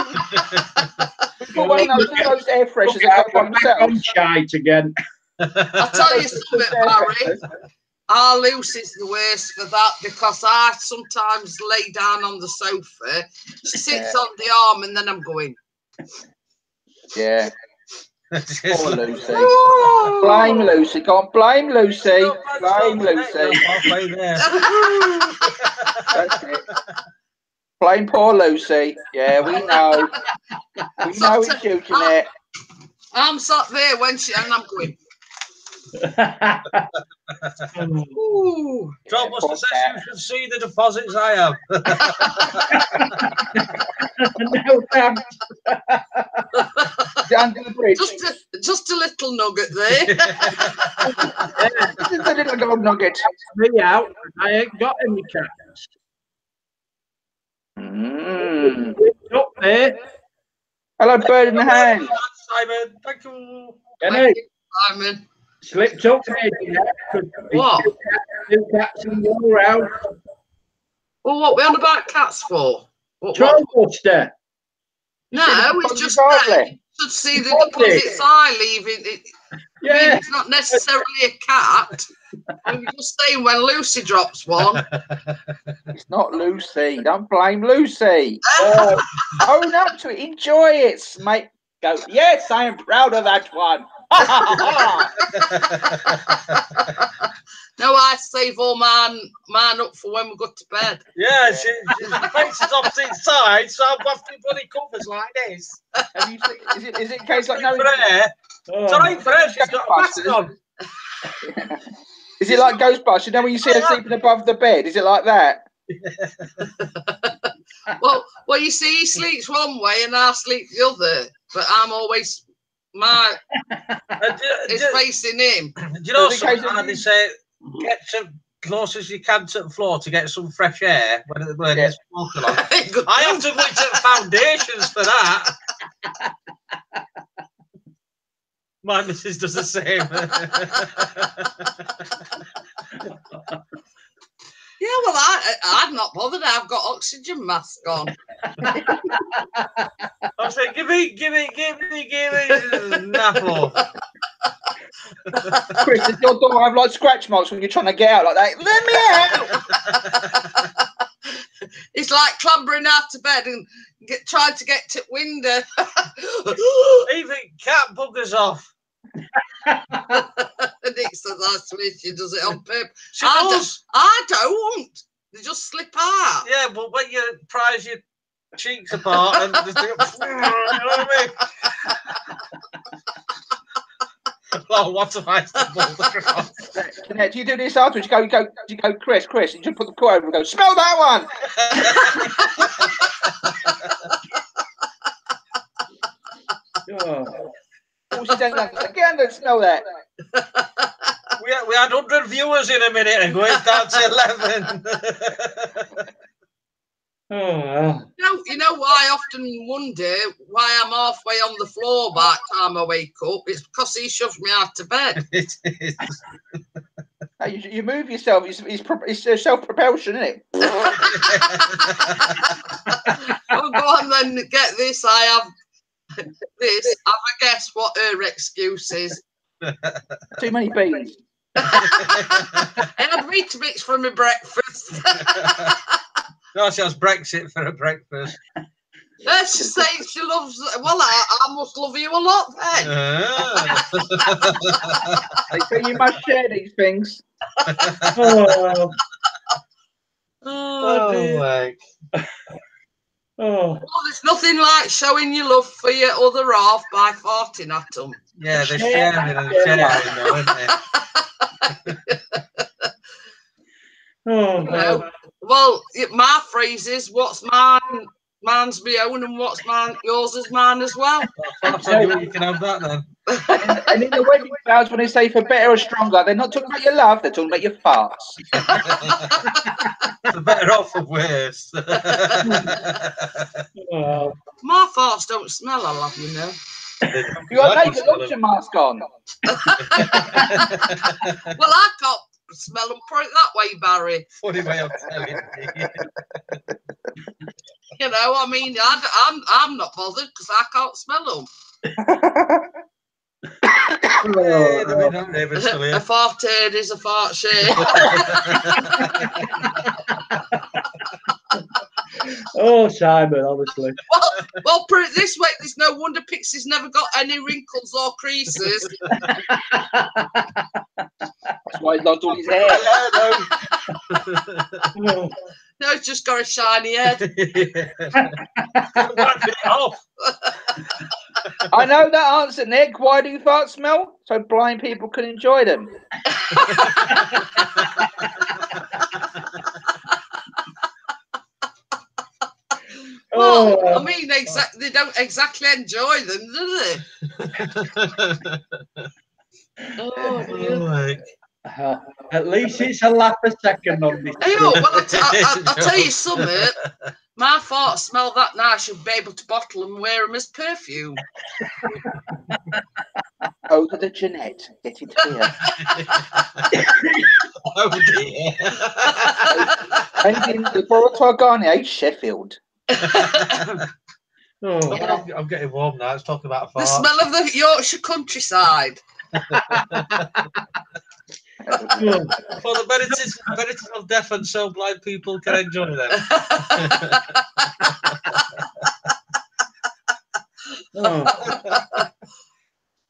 put one of those air fresheners that go by themselves. Shite again. I'll tell you something, Barry. Our Lucy's is the worst for that because I sometimes lay down on the sofa. She sits on the arm and then I'm going. Yeah. Poor Lucy. Blame Lucy. Go on, blame Lucy. Blame Lucy. Halfway there. That's it. Blame poor Lucy. Yeah, we know. We know it's you, Jeanette. I'm sat there when she and I'm going. Ooh. John must have said you should see the deposits I have. No thanks. Down to the bridge. Just a little nugget there. Just a little gold nugget. Me out. I ain't got any cats. Up there. Hello, bird in the hand. Simon, thank you. Jenny, Simon. slipped up there, Jeanette. What? Two cats in your house. Well, what we on about cats for? What? Trollbuster. No, it's just hardly. that you should see the deposits I leave it. I mean, Yeah. it's not necessarily a cat. I'm just saying when Lucy drops one. It's not Lucy. Don't blame Lucy. Oh, Own up to it. Enjoy it, mate. Go. Yes, I am proud of that one. No, I save all mine up for when we go to bed. Yeah, she faces opposite sides, so I'm wafting bloody covers like this. Have you seen, is it a case like no? Freya, sorry, Freya, she's got a mask on. Is it like Ghostbusters? You know when you see her sleeping above the bed? Is it like that? Well, you see, he sleeps one way and I sleep the other, but I'm always it's facing him. Do you know something? They say get as close as you can to the floor to get some fresh air when it's smoke along. I have to look at foundations for that. My missus does the same. Yeah, well, I'm not bothered. I've got oxygen mask on. I say, give me, naffle. Chris, does your door have like scratch marks when you're trying to get out like that? Let me out! It's like clambering out of bed and trying to get to the window. Even cat buggers off. Nick says, I swear she does it on purpose. She does. I don't. They just slip out. Yeah, but when you prise your cheeks apart and just do, you know what I mean? Oh, what have I stumbled across? Jeanette, do you do this afterwards? You go, Chris, you just put the call over and go, smell that one! oh. Again, don't smell that. We had 100 viewers in a minute ago. It's down to 11. Oh. You know why I often wonder why I'm halfway on the floor by the time I wake up? It's because he shoves me out of bed. You move yourself. It's self-propulsion, isn't it? Oh, go on then, get this. I have this. Have a guess what her excuse is. Too many beans. I had Weetabix for my breakfast. No, she has Brexit for her breakfast. She says she loves. Well, I must love you a lot then. They say you must share these things. Oh. Oh, dear. Oh. Well, there's nothing like showing your love for your other half by farting at them. Yeah, they're sharing and sharing, though, aren't they? Oh. You know, well, my phrase is, what's mine, mine's my own, and what's mine, yours is mine as well. I'll tell you what, you can have that then. And in the wedding vows, when they say for better or stronger, they're not talking about your love, they're talking about your farts. For better off or worse. Oh. My farts don't smell, I love you know. You got naked oxygen mask on. Well, I can't smell them. Put it that way, Barry. Funny way of telling you. You know, I mean, I'm not bothered because I can't smell them. A fart head is a fart shade. Oh, Simon, honestly. Well, put it this way: there's no wonder Pixie's never got any wrinkles or creases. That's why he's lost all his hair. Oh. No, No, it's just got a shiny head. I know that answer, Nick. Why do farts smell? So blind people can enjoy them. Well, I mean, they don't exactly enjoy them, do they? Oh, dear. At least it's a lap a second on this. Hey, well, I'll tell you something. My farts smell that nice. I should be able to bottle them and wear them as perfume. Oh, to the Jeanette. Get it here. Oh dear. And in the Borotogani, Sheffield. I'm getting warm now. Let's talk about farts. The smell of the Yorkshire countryside. For the benefit of deaf and so blind people can enjoy them.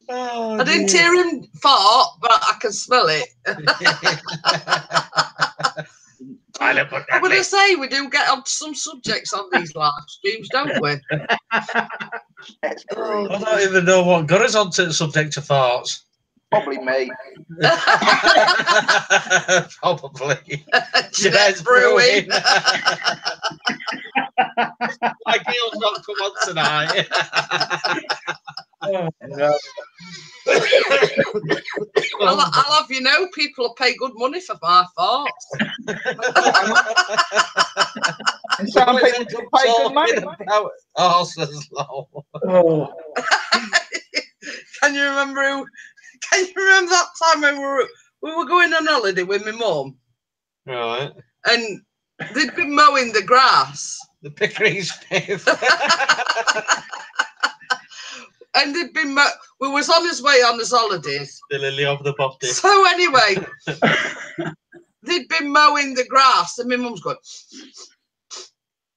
I didn't hear him fart, but I can smell it. What would I say? We do get onto some subjects on these live streams, don't we? I don't even know what got us onto the subject of farts. Probably me. Probably. Jeanette's brewing. My girl's not come on tonight. Oh, no. I'll have you know, people will pay good money for my farts. And some people pay good money. Horses low. Oh. Can you remember that time when we were going on holiday with my mum? Right. And they'd been mowing the grass. The Pickering Smith. And they'd been we was on his way on his holidays. The lily of the body. So anyway, they'd been mowing the grass, and my mum's going,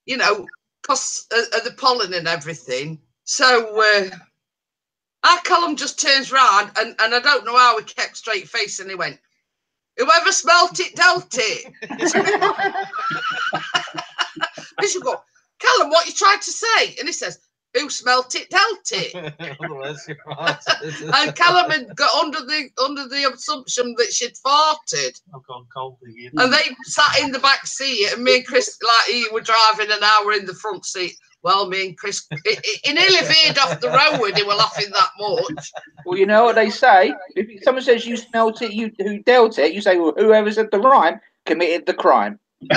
you know, because of the pollen and everything. So our Callum just turns round, and I don't know how he kept straight face, and he went, "Whoever smelt it, dealt it." And she go, "Callum, what you trying to say?" And he says, "Who smelt it, dealt it." And Callum had got under the assumption that she'd farted. I've gone cold again. And they sat in the back seat, and me and Chris, like he were driving an hour in the front seat. Well, me and Chris, he nearly veered off the road. They were laughing that much. Well, you know what they say. If someone says you smelt it, you who dealt it, you say, well, whoever said the rhyme committed the crime. I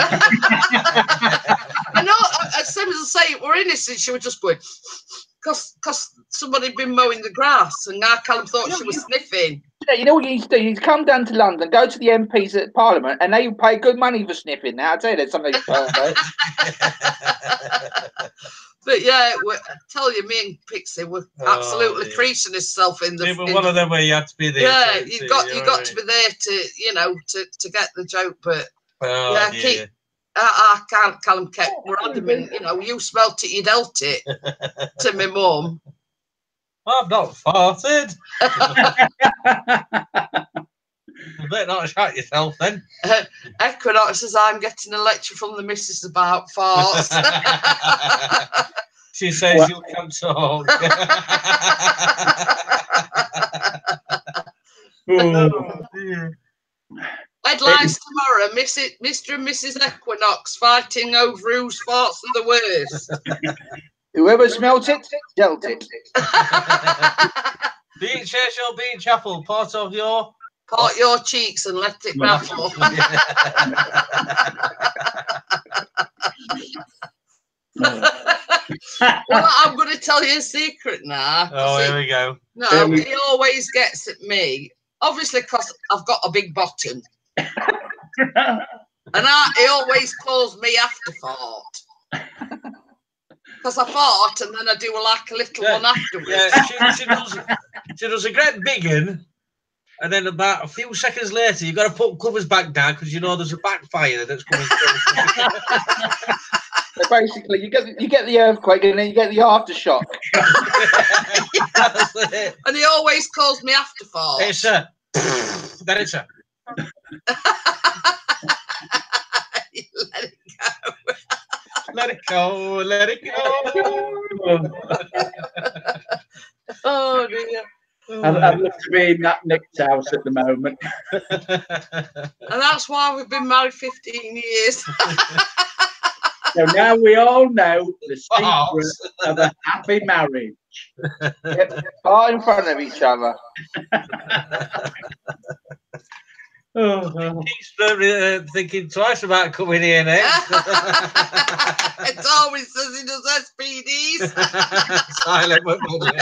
know, as soon as I say it, we're innocent, she was just going, because somebody had been mowing the grass, and now Callum thought she was sniffing. Yeah, you know what you need to do? You need to come down to London, go to the MPs at Parliament, and they pay good money for sniffing now. I tell you, there's something perfect. But yeah, I tell you, me and Pixie were absolutely creasing herself in the. Yeah, but one of them where you had to be there. Yeah, you got to be there to, you know, to get the joke. But yeah, Callum kept adamant, you know, you smelt it, you dealt it to my mum. I've not farted. You better not shout yourself then. Equinox says, "I'm getting a lecture from the missus about farts." She says you can talk. Oh. Headlines tomorrow: Mr. and Mrs. Equinox fighting over whose farts are the worst. Whoever smelt it, dealt it. Beach church or beach chapel, part of your... Part your cheeks and let it rattle. Well, I'm going to tell you a secret now. Oh, here we go. No, he always gets at me. Obviously, because I've got a big bottom. And he always calls me after fart. Because I fart and then I do like a little one afterwards. Yeah, she does a great big one. And then about a few seconds later, you've got to put covers back down because you know there's a backfire that's coming through. So basically, you get the earthquake and then you get the aftershock. And he always calls me after fart. It's a... Then it's a... Let it go. Let it go, let it go. Oh dear. I'd love to be in that Nick's house at the moment. And that's why we've been married 15 years. So now we all know the secret of a happy marriage. Yep. Are in front of each other. Oh, Thinking twice about coming here next. It always says he does SPDs. Silent but bubbly.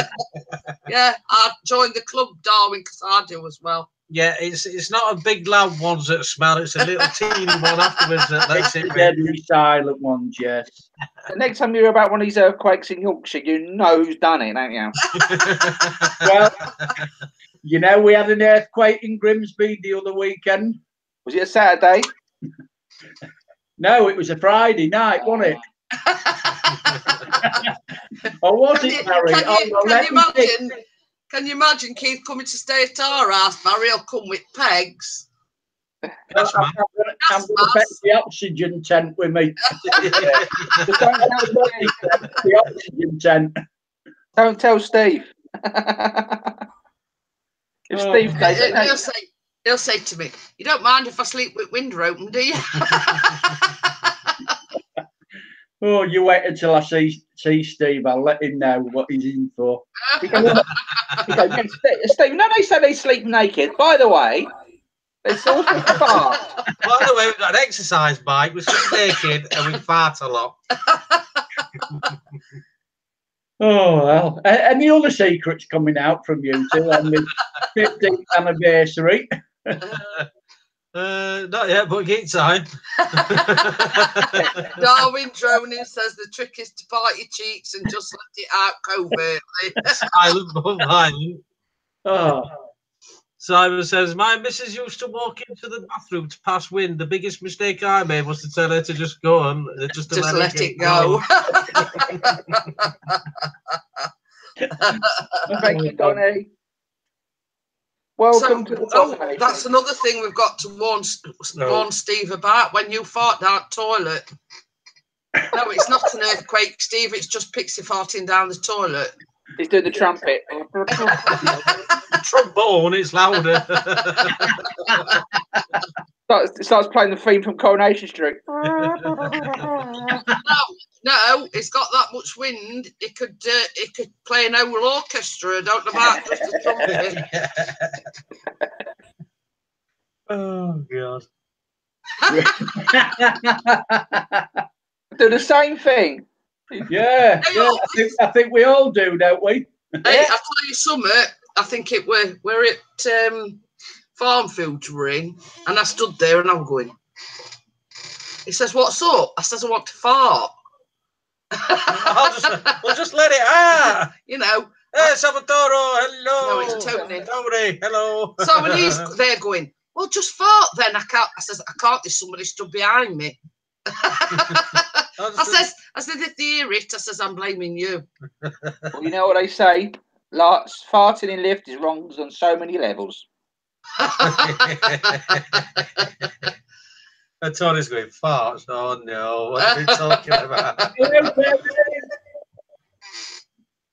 Yeah, I joined the club, Darwin, because I do as well. Yeah, it's not a big loud ones that smell. It's a little teeny one afterwards that lets it ring. deadly silent ones, yes. The next time you hear about one of these earthquakes in Yorkshire, you know who's done it, don't you? Well, you know, we had an earthquake in Grimsby the other weekend. Was it a Saturday? No, it was a Friday night, wasn't it? Or was it, Barry? Can you imagine Keith coming to stay at our house? Barry will come with pegs. I'm going to fetch the oxygen tent with me. The oxygen tent. Don't tell Steve. If Steve says he'll say to me, "You don't mind if I sleep with window open, do you?" Oh, you wait until I see Steve. I'll let him know what he's in for. Steve, no, they say they sleep naked. By the way, they also fart. By the way, we've got an exercise bike. We sleep naked and we fart a lot. Oh, well. Any other secrets coming out from you two on the 15th anniversary? Not yet, but get time. Darwin Droning says the trick is to bite your cheeks and just let it out covertly. Silent but violent. Oh. Simon says, my missus used to walk into the bathroom to pass wind. The biggest mistake I made was to tell her to just go on. Just let it go. Thank you, Donnie. Welcome to the podcast. That's another thing we've got to warn Steve about when you fart down the toilet. No, it's not an earthquake, Steve. It's just Pixie farting down the toilet. He's doing the trumpet. Trombone, it's louder. It starts playing the theme from Coronation Street. No, it's got that much wind. It could play an whole orchestra. I don't know about just a trumpet. Oh God. Do the same thing. Yeah, I think we all do, don't we? Hey, I'll tell you something. I think we're at Farm Fields we're in, and I stood there and I'm going. He says, "What's up?" I says, "I want to fart." We'll just let it out. You know. Hey, Salvatore, hello. No, it's Tony. Tony, hello. So when he's there going, well, just fart then. I can't. I says, I can't. There's somebody stood behind me. I said, if they hear it, I says, I'm blaming you. Well, you know what they say? Lots farting in lift is wrong on so many levels. And Tony's going, farts? Oh no, what are you talking about?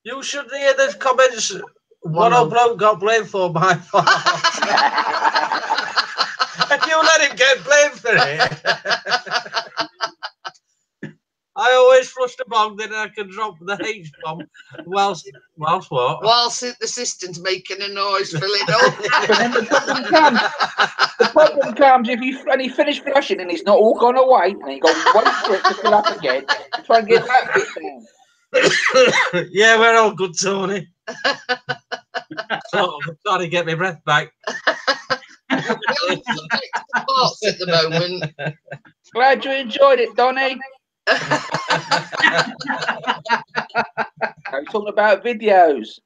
You should hear the comments. One old bloke got blamed for my fart. And you let him get blamed for it. I always flush the bong, then I can drop the H-bomb whilst what? Whilst the assistant's making a noise, filling up. The problem comes if you finish flushing and it's not all gone away, and you go wait for it to fill up again. Try and get that bit down. Yeah, we're all good, Tony. So I'm trying to get my breath back. At the moment. Glad you enjoyed it, Donnie. I'm talking about videos.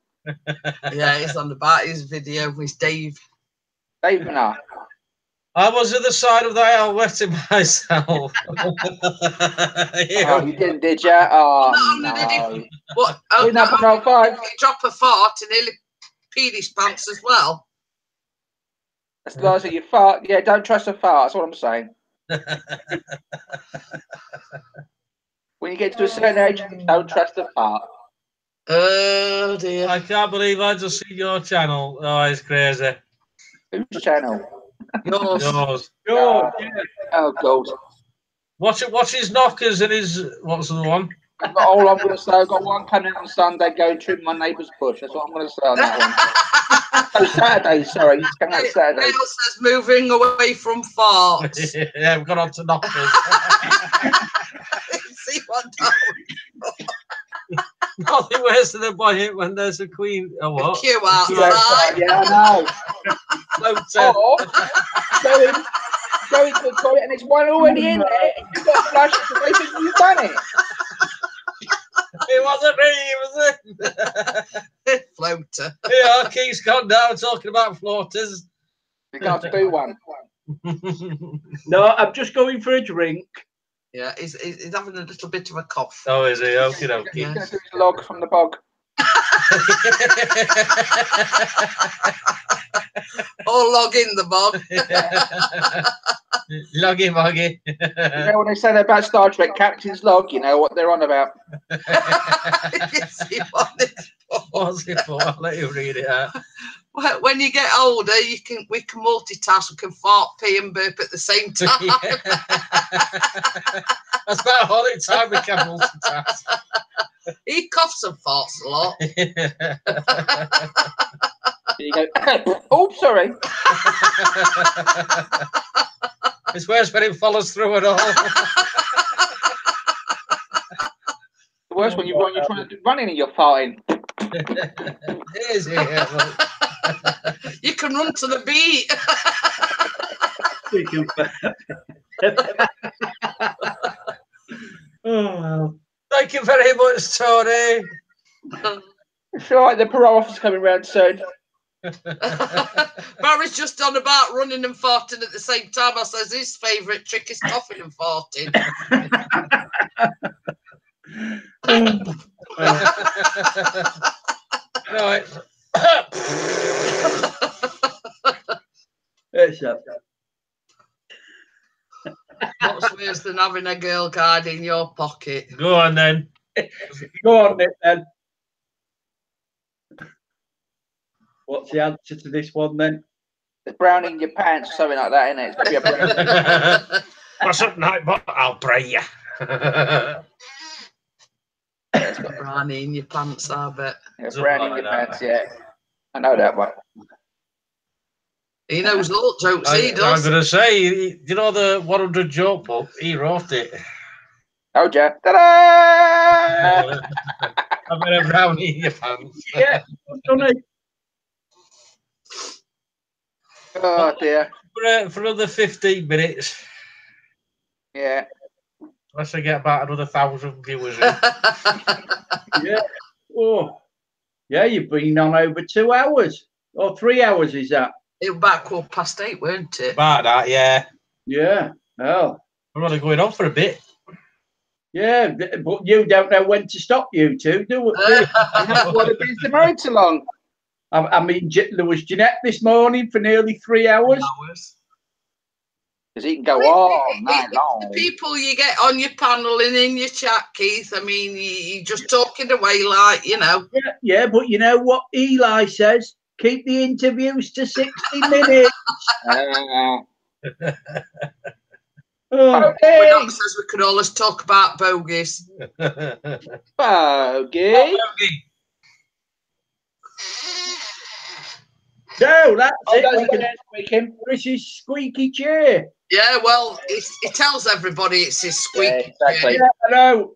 Yeah, it's on about his video with Dave. Dave and I was at the side of the aisle wetting myself. Oh, you didn't, did you? Oh, not only no. did he, what? Oh, no, no, he drop a fart and nearly peed his pants as well. That's nice of you fart. Yeah, don't trust a fart. That's what I'm saying. When you get to a certain age, don't trust the fart. Oh dear. I can't believe I just seen your channel. Oh, it's crazy. Whose channel? Yours. Yours. Good. Oh, God. What's his knockers and his what's the other one? I've got all I'm going to say. I've got one coming on Sunday. Go and trim my neighbour's bush. That's what I'm going to say on that one. Oh, Saturday. Sorry, it's coming out Saturday. Neil says moving away from farts. Yeah, we've got on to knockers. See what Nothing worse than a boy when there's a queen. Oh, what? queue outside. Yeah, I know. Floater. Or going to the toilet and it's one already in there. And you've got to flush it, so they think you've done it. It wasn't me, was it? Floater. Yeah, Keith's gone down talking about floaters. You're going to have to do one. No, I'm just going for a drink. Yeah, he's having a little bit of a cough. Oh, is he? Okie dokie. He's going to do his log from the bog. Or log in the bog. Loggy moggy. You know when they say that about Star Trek, Captain's log, you know what they're on about. Yes, he wanted. What's it for? I'll let you read it out. When you get older, we can multitask. We can fart, pee, and burp at the same time. That's about all the time we can multitask. He coughs and farts a lot. You go, oh, sorry. It's worse when it follows through it all. The worst when you're trying to do running and you're farting. It is, yeah. You can run to the beat. Oh, Thank you very much, Tony. It's all right, the parole officer's coming round soon. Barry's just on about running and farting at the same time. I says his favourite trick is coughing and farting. Right. it's up. What's worse than having a girl guide in your pocket? Go on then. Go on, Nick, then. What's the answer to this one then? There's brown in your pants or something like that, isn't it? It's got to be a brown. What's up, Nightbot? I'll pray you. It's got brownie in your pants, I bet. Yeah, brown in your pants, yeah. I know that one. He knows all jokes, he does. I'm going to say, you know the 100 joke book? He wrote it. Oh, yeah. Ta-da! I've got a brownie in your pants. Yeah, done it. Oh, dear. For another 15 minutes. Yeah. Unless I get about another 1,000 viewers in. Yeah. Oh, yeah, you've been on over 2 hours. Or 3 hours, is that? It was about 8:15, weren't it? About that, yeah. Yeah. Oh. We're only going on for a bit. Yeah, but you don't know when to stop, you two, do you? What have been married so long? I mean, there was Jeanette this morning for nearly 3 hours. Because he can go all night long. The people you get on your panel and in your chat, Keith, I mean, you're just talking away like, you know. Yeah, but you know what Eli says? Keep the interviews to 60 minutes. Oh. He says we could always talk about bogies. Bogey. No, that's it. That's We can squeaking. Chris's squeaky chair. Yeah, well, he tells everybody it's his squeaky exactly. chair. Yeah, I know.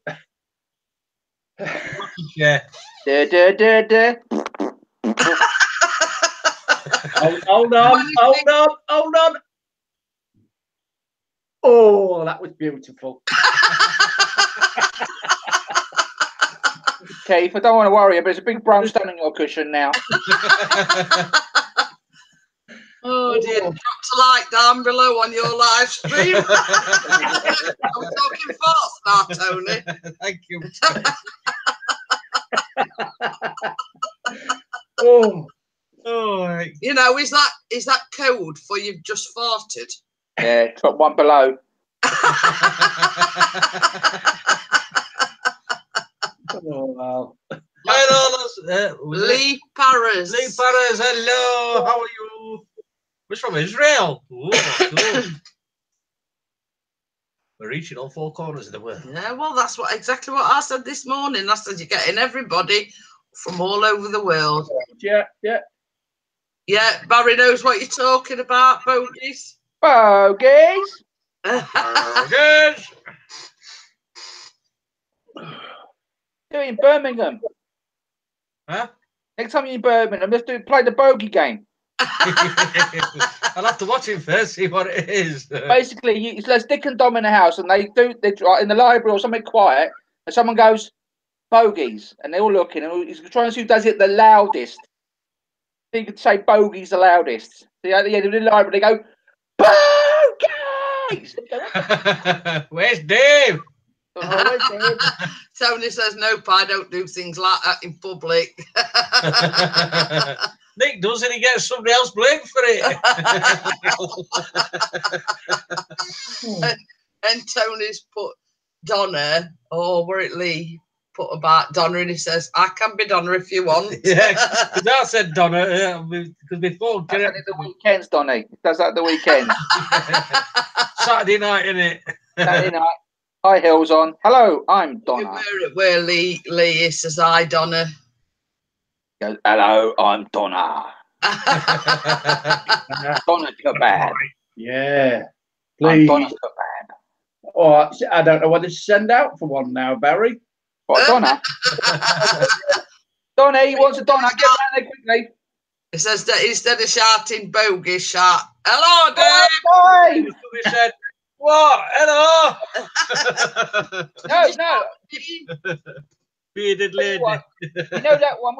Yeah. Hold on. Oh, that was beautiful. Keith, I don't want to worry you, but there's a big brown stone on your cushion now. Oh dear, drop a like down below on your live stream. I'm talking fast now, Tony. Thank you. Oh. Oh, You know, is that code for you've just farted? Yeah, drop one below. Oh, well. Hello, Lee Paris. Lee Paris, hello. How are you? We're from Israel. Ooh, cool. We're reaching all four corners of the world. Yeah, well, that's exactly what I said this morning. I said you're getting everybody from all over the world. Yeah. Yeah, Barry knows what you're talking about, bogies. Bogies. Bogies. Do it in Birmingham. Huh? Next time you're in Birmingham, let's play the bogey game. I'll have to watch it first, see what it is. Basically, there's Dick and Dom in the house, and they're in the library or something quiet, and someone goes, bogies, and they're all looking, and he's trying to see who does it the loudest. So you could say bogies the loudest. So at the end of the library, they go, bogies! Where's Dave? Oh, where's Dave? Tony says, nope, I don't do things like that in public. Nick does, and he gets somebody else blamed for it. And Tony's put Donna, or were it Lee, put about Donna, and he says, I can be Donna if you want. Yeah, because I said Donna, because before... That's only the weekends, Donny. Does that the weekend? Saturday night, innit? Saturday night. Hi, Hills on. Hello, I'm Donna. Where Lee says, hi, Donna. He goes, hello, I'm Donna. Donna Kebab. Yeah. I'm Please. Donna Kebab. Oh, I don't know whether to send out for one now, Barry. What, Donna? Donna, he wants a Donna. Get round there quickly. It says that instead of shouting bogie, shout, hello, Dave. Hi. He said, what? Hello? No. Bearded lady. You know that one?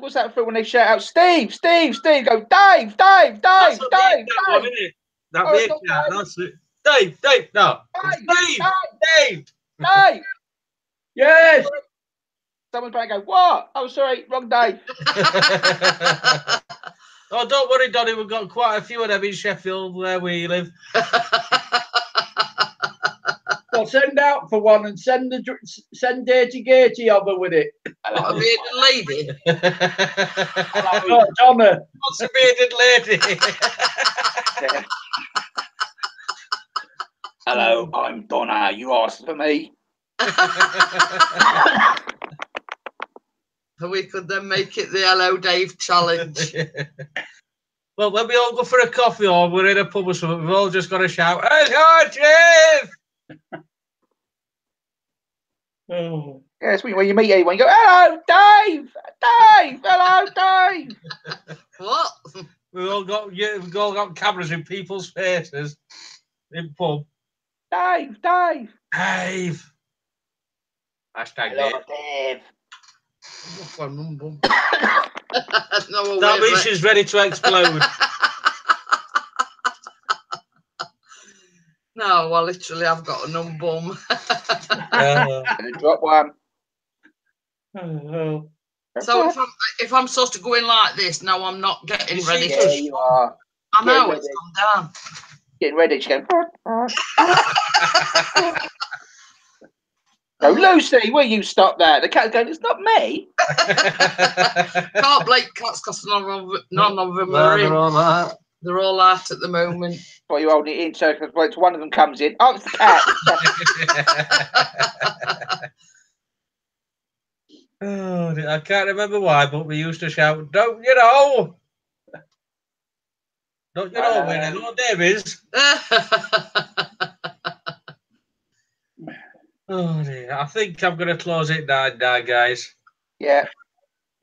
What's that for when they shout out, Steve, Steve, Steve? Go, Dave, Dave, Dave, That's Dave, Dave. Dave. One, isn't it? That Oh, big it's not cat, Dave. that's it. Dave, no. Dave, Dave. Dave. Yes. Someone's trying to go, what? Oh, sorry, wrong day. Oh, don't worry, Donny. We've got quite a few of them in Sheffield where we live. Well, send out for one and send Dirty Gertie over with it. What, a bearded lady? Oh, Donna. What's a bearded lady? Hello, I'm Donna. You asked for me. We could then make it the Hello Dave challenge. Well, when we all go for a coffee or we're in a pub or something, we've all just got to shout, hello, Dave! Oh. Yes, when you meet anyone, you go, hello, Dave! Dave! Hello, Dave! What? We've all got cameras in people's faces in pub. Dave, Dave! Dave! Hashtag Hello, Dave. Dave. No, That means she's ready to explode. No, well, literally, I've got a numb bum. Gonna drop one. Oh. So if I'm supposed to go in like this, no, I'm not getting ready Yeah, to. you are. I know Get it's come down. Getting ready. She's going. No, Lucy, will you stop that? The cat's going, it's not me. Can't blame cats because none of them No, are in. they're all that. They're all out at the moment. Well, you hold it in, so if one of them comes in, oh, it's the cat. Oh, I can't remember why, but we used to shout, don't you know? Don't you know where hello, Dave is? Oh, dear. I think I'm going to close it down now, guys. Yeah,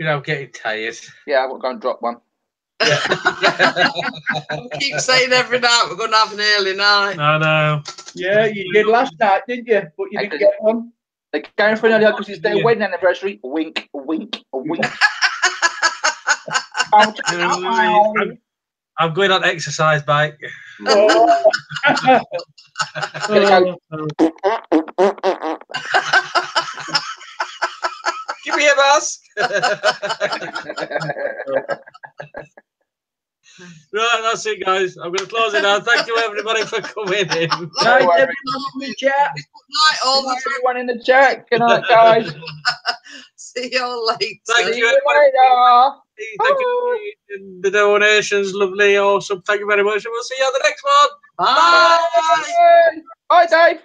You know, I'm getting tired. yeah, I'm going to drop one. I keep saying every night we're going to have an early night. I know. Yeah, you did last night, didn't you? But you didn't get one. They're going for an early because it's their wedding anniversary. Wink, wink, wink. I'm going on exercise bike. Oh. Give me a mask. Right, that's it, guys. I'm going to close it now. Thank you, everybody, for coming in. Night, everyone in the chat. Night, all the time. Everyone in the chat. Good night, guys. See you all later. Thank See you, you everybody. later. Thank you for the donations. Lovely, awesome. Thank you very much. And we'll see you on the next one. Bye. Bye, Dave.